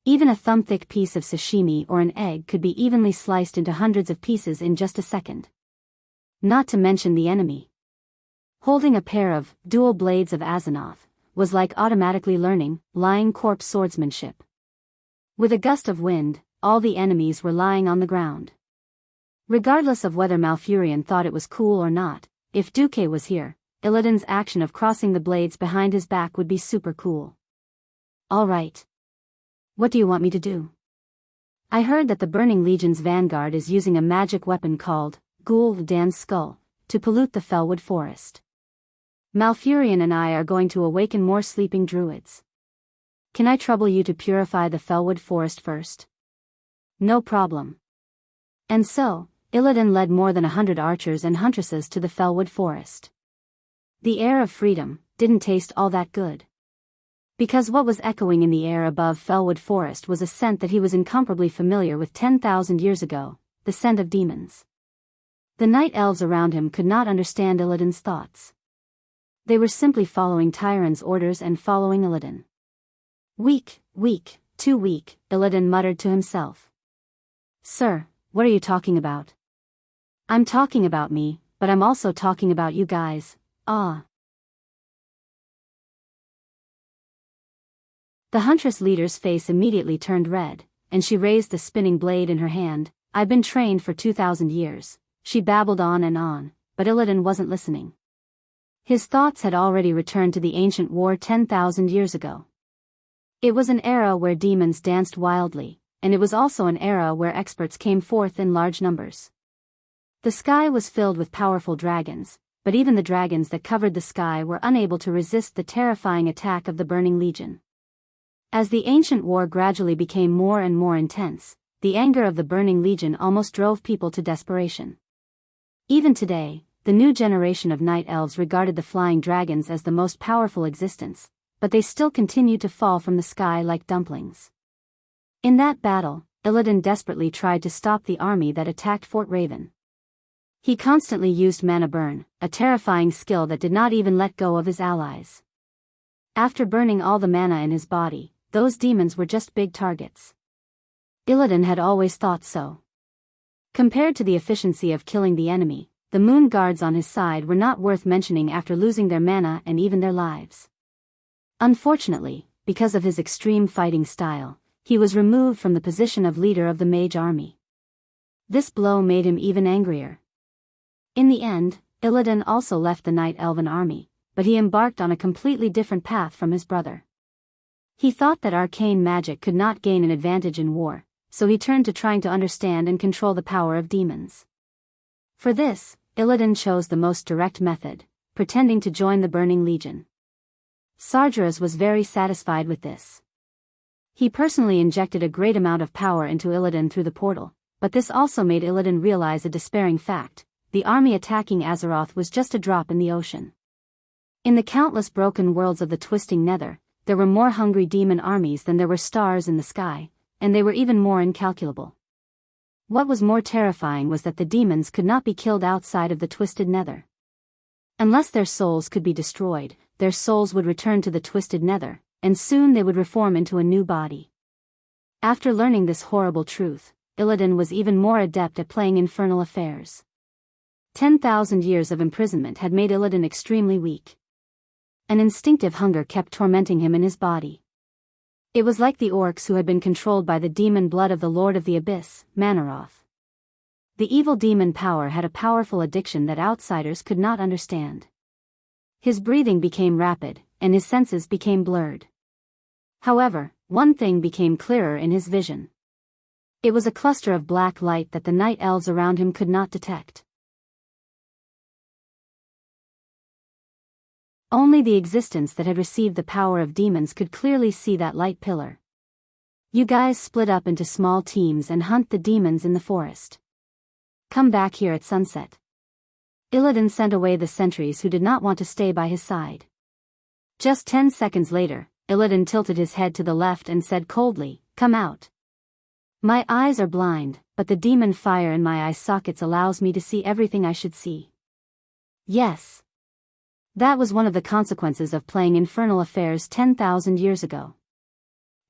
Even a thumb-thick piece of sashimi or an egg could be evenly sliced into hundreds of pieces in just a second. Not to mention the enemy. Holding a pair of dual blades of Azanoth, was like automatically learning lying corpse swordsmanship. With a gust of wind, all the enemies were lying on the ground. Regardless of whether Malfurion thought it was cool or not, if Duque was here, Illidan's action of crossing the blades behind his back would be super cool. All right. What do you want me to do? I heard that the Burning Legion's vanguard is using a magic weapon called Gul'dan's Skull to pollute the Fellwood Forest. Malfurion and I are going to awaken more sleeping druids. Can I trouble you to purify the Fellwood Forest first? No problem. And so, Illidan led more than 100 archers and huntresses to the Fellwood Forest. The air of freedom didn't taste all that good. Because what was echoing in the air above Fellwood Forest was a scent that he was incomparably familiar with 10,000 years ago, the scent of demons. The night elves around him could not understand Illidan's thoughts. They were simply following Tyron's orders and following Illidan. Weak, too weak, Illidan muttered to himself. Sir, what are you talking about? I'm talking about me, but I'm also talking about you guys, ah. The huntress leader's face immediately turned red, and she raised the spinning blade in her hand. I've been trained for 2,000 years, she babbled on, but Illidan wasn't listening. His thoughts had already returned to the ancient war 10,000 years ago. It was an era where demons danced wildly, and it was also an era where experts came forth in large numbers. The sky was filled with powerful dragons, but even the dragons that covered the sky were unable to resist the terrifying attack of the Burning Legion. As the ancient war gradually became more and more intense, the anger of the Burning Legion almost drove people to desperation. Even today, the new generation of night elves regarded the flying dragons as the most powerful existence, but they still continued to fall from the sky like dumplings. In that battle, Illidan desperately tried to stop the army that attacked Fort Raven. He constantly used mana burn, a terrifying skill that did not even let go of his allies. After burning all the mana in his body, those demons were just big targets. Illidan had always thought so. Compared to the efficiency of killing the enemy, the moon guards on his side were not worth mentioning after losing their mana and even their lives. Unfortunately, because of his extreme fighting style, he was removed from the position of leader of the mage army. This blow made him even angrier. In the end, Illidan also left the Night Elven army, but he embarked on a completely different path from his brother. He thought that arcane magic could not gain an advantage in war, so he turned to trying to understand and control the power of demons. For this, Illidan chose the most direct method, pretending to join the Burning Legion. Sargeras was very satisfied with this. He personally injected a great amount of power into Illidan through the portal, but this also made Illidan realize a despairing fact: the army attacking Azeroth was just a drop in the ocean. In the countless broken worlds of the twisting nether, there were more hungry demon armies than there were stars in the sky, and they were even more incalculable. What was more terrifying was that the demons could not be killed outside of the twisted nether. Unless their souls could be destroyed, their souls would return to the twisted nether, and soon they would reform into a new body. After learning this horrible truth, Illidan was even more adept at playing infernal affairs. 10,000 years of imprisonment had made Illidan extremely weak. An instinctive hunger kept tormenting him in his body. It was like the orcs who had been controlled by the demon blood of the Lord of the Abyss, Manaroth. The evil demon power had a powerful addiction that outsiders could not understand. His breathing became rapid, and his senses became blurred. However, one thing became clearer in his vision. It was a cluster of black light that the night elves around him could not detect. Only the existence that had received the power of demons could clearly see that light pillar. You guys split up into small teams and hunt the demons in the forest. Come back here at sunset. Illidan sent away the sentries who did not want to stay by his side. Just 10 seconds later, Illidan tilted his head to the left and said coldly, "Come out. My eyes are blind, but the demon fire in my eye sockets allows me to see everything I should see." Yes. That was one of the consequences of playing infernal affairs 10,000 years ago.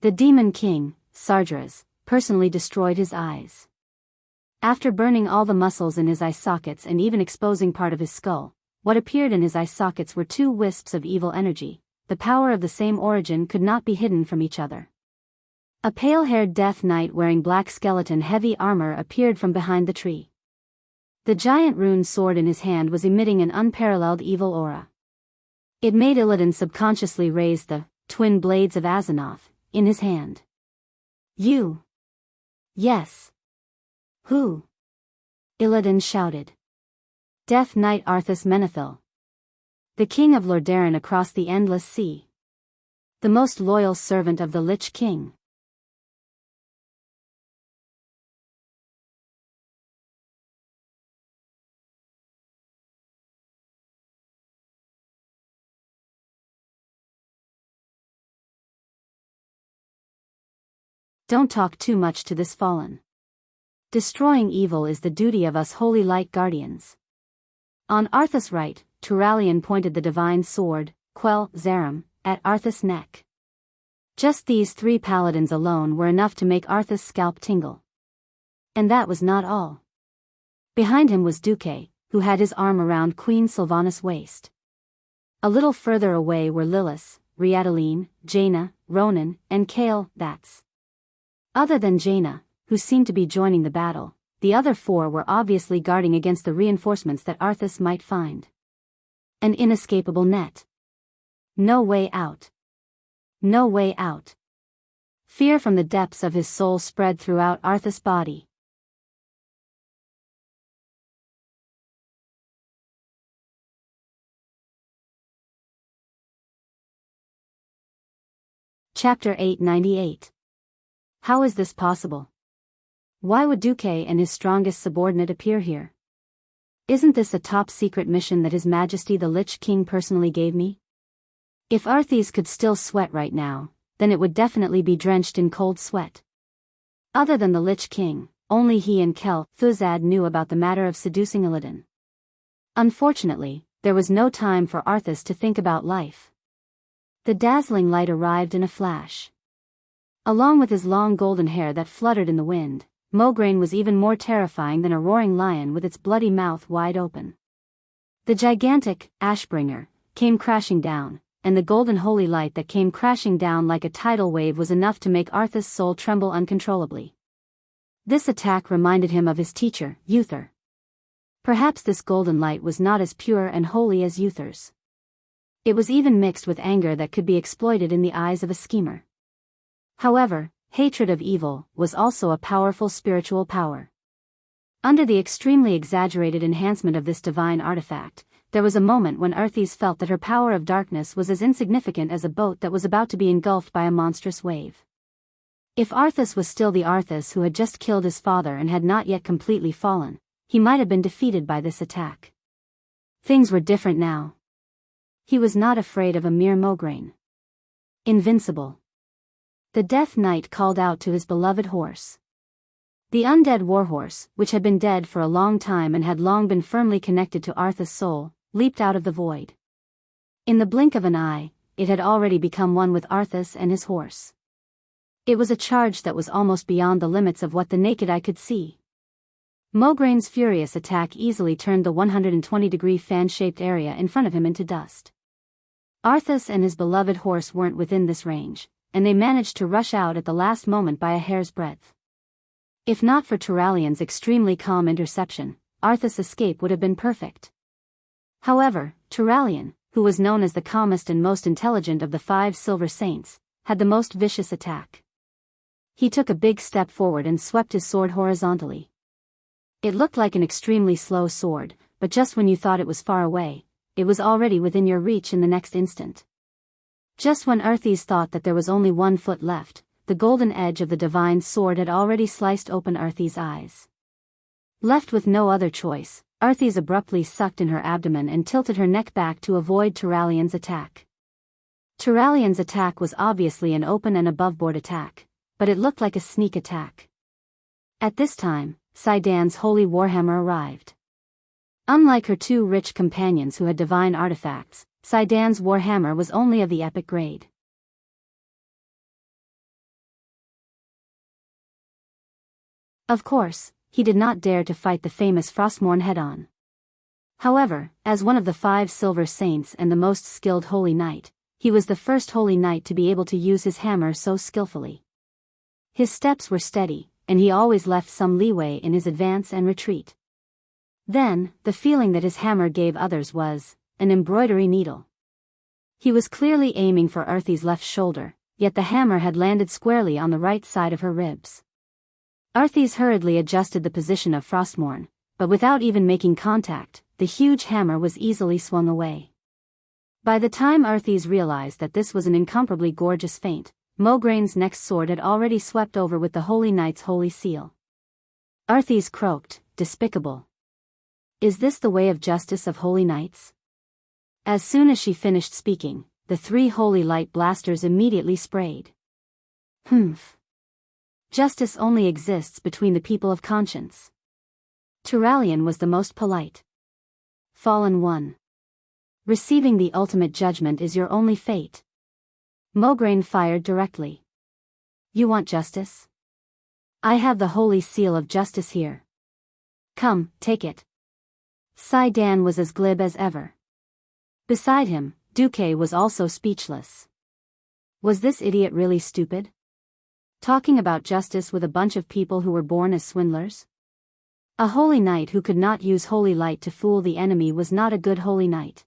The Demon King, Sargeras, personally destroyed his eyes. After burning all the muscles in his eye sockets and even exposing part of his skull, what appeared in his eye sockets were two wisps of evil energy, the power of the same origin could not be hidden from each other. A pale-haired death knight wearing black skeleton-heavy armor appeared from behind the tree. The giant rune sword in his hand was emitting an unparalleled evil aura. It made Illidan subconsciously raise the twin blades of Azzinoth in his hand. You? Yes. Who? Illidan shouted. Death Knight Arthas Menethil. The king of Lordaeron across the endless sea. The most loyal servant of the Lich King. Don't talk too much to this fallen. Destroying evil is the duty of us holy light guardians. On Arthas' right, Turalian pointed the divine sword, Quell Zarim, at Arthas' neck. Just these 3 paladins alone were enough to make Arthas' scalp tingle. And that was not all. Behind him was Duque, who had his arm around Queen Sylvanas' waist. A little further away were Lillis, Riadaline, Jaina, Ronan, and Kael, that's. Other than Jaina, who seemed to be joining the battle, the other 4 were obviously guarding against the reinforcements that Arthas might find. An inescapable net. No way out. No way out. Fear from the depths of his soul spread throughout Arthas' body. Chapter 898. How is this possible? Why would Duque and his strongest subordinate appear here? Isn't this a top-secret mission that His Majesty the Lich King personally gave me? If Arthas could still sweat right now, then it would definitely be drenched in cold sweat. Other than the Lich King, only he and Kel Thuzad knew about the matter of seducing Illidan. Unfortunately, there was no time for Arthas to think about life. The dazzling light arrived in a flash. Along with his long golden hair that fluttered in the wind, Mograine was even more terrifying than a roaring lion with its bloody mouth wide open. The gigantic Ashbringer came crashing down, and the golden holy light that came crashing down like a tidal wave was enough to make Arthas' soul tremble uncontrollably. This attack reminded him of his teacher, Uther. Perhaps this golden light was not as pure and holy as Uther's. It was even mixed with anger that could be exploited in the eyes of a schemer. However, hatred of evil was also a powerful spiritual power. Under the extremely exaggerated enhancement of this divine artifact, there was a moment when Arthas felt that her power of darkness was as insignificant as a boat that was about to be engulfed by a monstrous wave. If Arthas was still the Arthas who had just killed his father and had not yet completely fallen, he might have been defeated by this attack. Things were different now. He was not afraid of a mere Mograine. Invincible. The Death Knight called out to his beloved horse. The undead warhorse, which had been dead for a long time and had long been firmly connected to Arthas' soul, leaped out of the void. In the blink of an eye, it had already become one with Arthas and his horse. It was a charge that was almost beyond the limits of what the naked eye could see. Mograine's furious attack easily turned the 120-degree fan-shaped area in front of him into dust. Arthas and his beloved horse weren't within this range, and they managed to rush out at the last moment by a hair's breadth. If not for Turalian's extremely calm interception, Arthas' escape would have been perfect. However, Turalian, who was known as the calmest and most intelligent of the 5 Silver Saints, had the most vicious attack. He took a big step forward and swept his sword horizontally. It looked like an extremely slow sword, but just when you thought it was far away, it was already within your reach in the next instant. Just when Arthas thought that there was only 1 foot left, the golden edge of the divine sword had already sliced open Arthas' eyes. Left with no other choice, Arthas abruptly sucked in her abdomen and tilted her neck back to avoid Turalian's attack. Turalian's attack was obviously an open and above-board attack, but it looked like a sneak attack. At this time, Sidan's holy warhammer arrived. Unlike her 2 rich companions who had divine artifacts, Sidan's warhammer was only of the epic grade. Of course, he did not dare to fight the famous Frostmourne head-on. However, as one of the 5 Silver Saints and the most skilled holy knight, he was the first holy knight to be able to use his hammer so skillfully. His steps were steady, and he always left some leeway in his advance and retreat. Then, the feeling that his hammer gave others was an embroidery needle. He was clearly aiming for Arthy's left shoulder, yet the hammer had landed squarely on the right side of her ribs. Arthy's hurriedly adjusted the position of Frostmourne, but without even making contact, the huge hammer was easily swung away. By the time Arthy's realized that this was an incomparably gorgeous feint, Mograine's next sword had already swept over with the Holy Knight's holy seal. Arthy's croaked, "Despicable. Is this the way of justice of holy knights?" As soon as she finished speaking, the 3 holy light blasters immediately sprayed. Humph. Justice only exists between the people of conscience. Turalyon was the most polite. Fallen one. Receiving the ultimate judgment is your only fate. Mograine fired directly. You want justice? I have the holy seal of justice here. Come, take it. Cydan was as glib as ever. Beside him, Duque was also speechless. Was this idiot really stupid? Talking about justice with a bunch of people who were born as swindlers? A holy knight who could not use holy light to fool the enemy was not a good holy knight.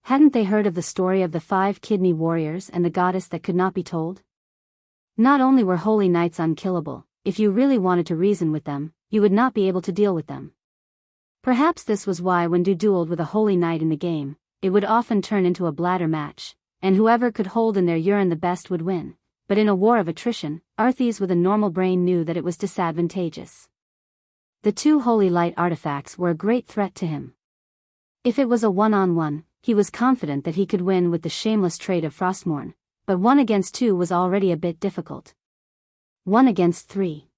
Hadn't they heard of the story of the 5 kidney warriors and the goddess that could not be told? Not only were holy knights unkillable, if you really wanted to reason with them, you would not be able to deal with them. Perhaps this was why when Du dueled with a holy knight in the game, it would often turn into a bladder match, and whoever could hold in their urine the best would win. But in a war of attrition, Arthy's with a normal brain knew that it was disadvantageous. The 2 holy light artifacts were a great threat to him. If it was a one-on-one, he was confident that he could win with the shameless trade of Frostmourne, but 1 against 2 was already a bit difficult. 1 against 3.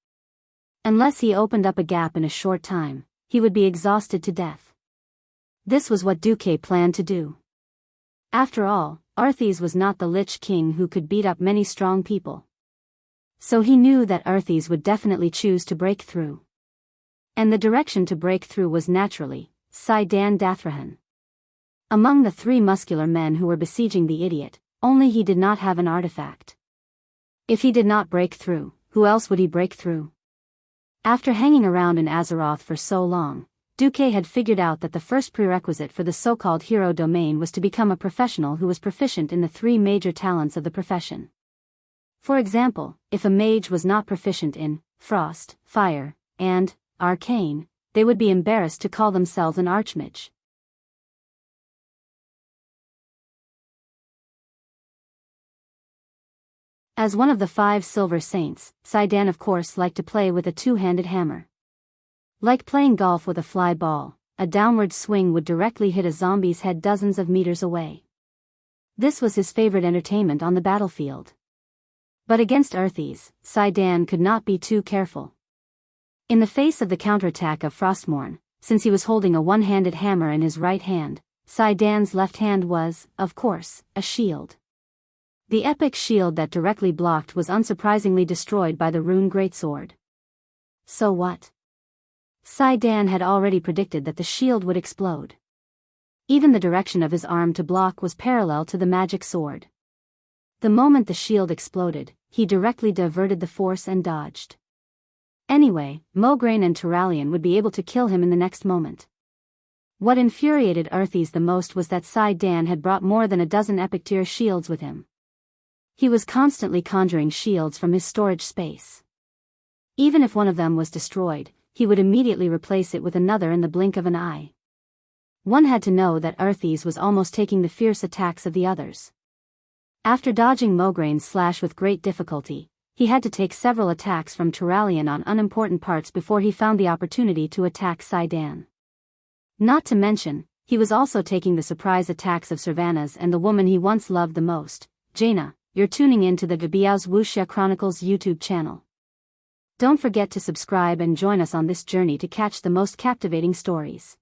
Unless he opened up a gap in a short time, he would be exhausted to death. This was what Duque planned to do. After all, Arthy's was not the Lich King who could beat up many strong people. So he knew that Arthy's would definitely choose to break through. And the direction to break through was naturally Cydan Dathrahan. Among the 3 muscular men who were besieging the idiot, only he did not have an artifact. If he did not break through, who else would he break through? After hanging around in Azeroth for so long, Duque had figured out that the first prerequisite for the so-called hero domain was to become a professional who was proficient in the 3 major talents of the profession. For example, if a mage was not proficient in frost, fire, and arcane, they would be embarrassed to call themselves an archmage. As one of the 5 silver saints, Cydan of course liked to play with a 2-handed hammer. Like playing golf with a fly ball, a downward swing would directly hit a zombie's head dozens of meters away. This was his favorite entertainment on the battlefield. But against Arthy's, Cydan could not be too careful. In the face of the counterattack of Frostmourne, since he was holding a 1-handed hammer in his right hand, Cydan's left hand was, of course, a shield. The epic shield that directly blocked was unsurprisingly destroyed by the rune greatsword. So what? Cydan had already predicted that the shield would explode. Even the direction of his arm to block was parallel to the magic sword. The moment the shield exploded, he directly diverted the force and dodged. Anyway, Mograine and Turalyon would be able to kill him in the next moment. What infuriated Arthy's the most was that Cydan had brought more than a dozen epic tier shields with him. He was constantly conjuring shields from his storage space. Even if one of them was destroyed, he would immediately replace it with another in the blink of an eye. One had to know that Arthy's was almost taking the fierce attacks of the others. After dodging Mograine's slash with great difficulty, he had to take several attacks from Turalyon on unimportant parts before he found the opportunity to attack Cydan. Not to mention, he was also taking the surprise attacks of Sylvanas and the woman he once loved the most, Jaina. You're tuning in to the Biyao's Wuxia Chronicles YouTube channel. Don't forget to subscribe and join us on this journey to catch the most captivating stories.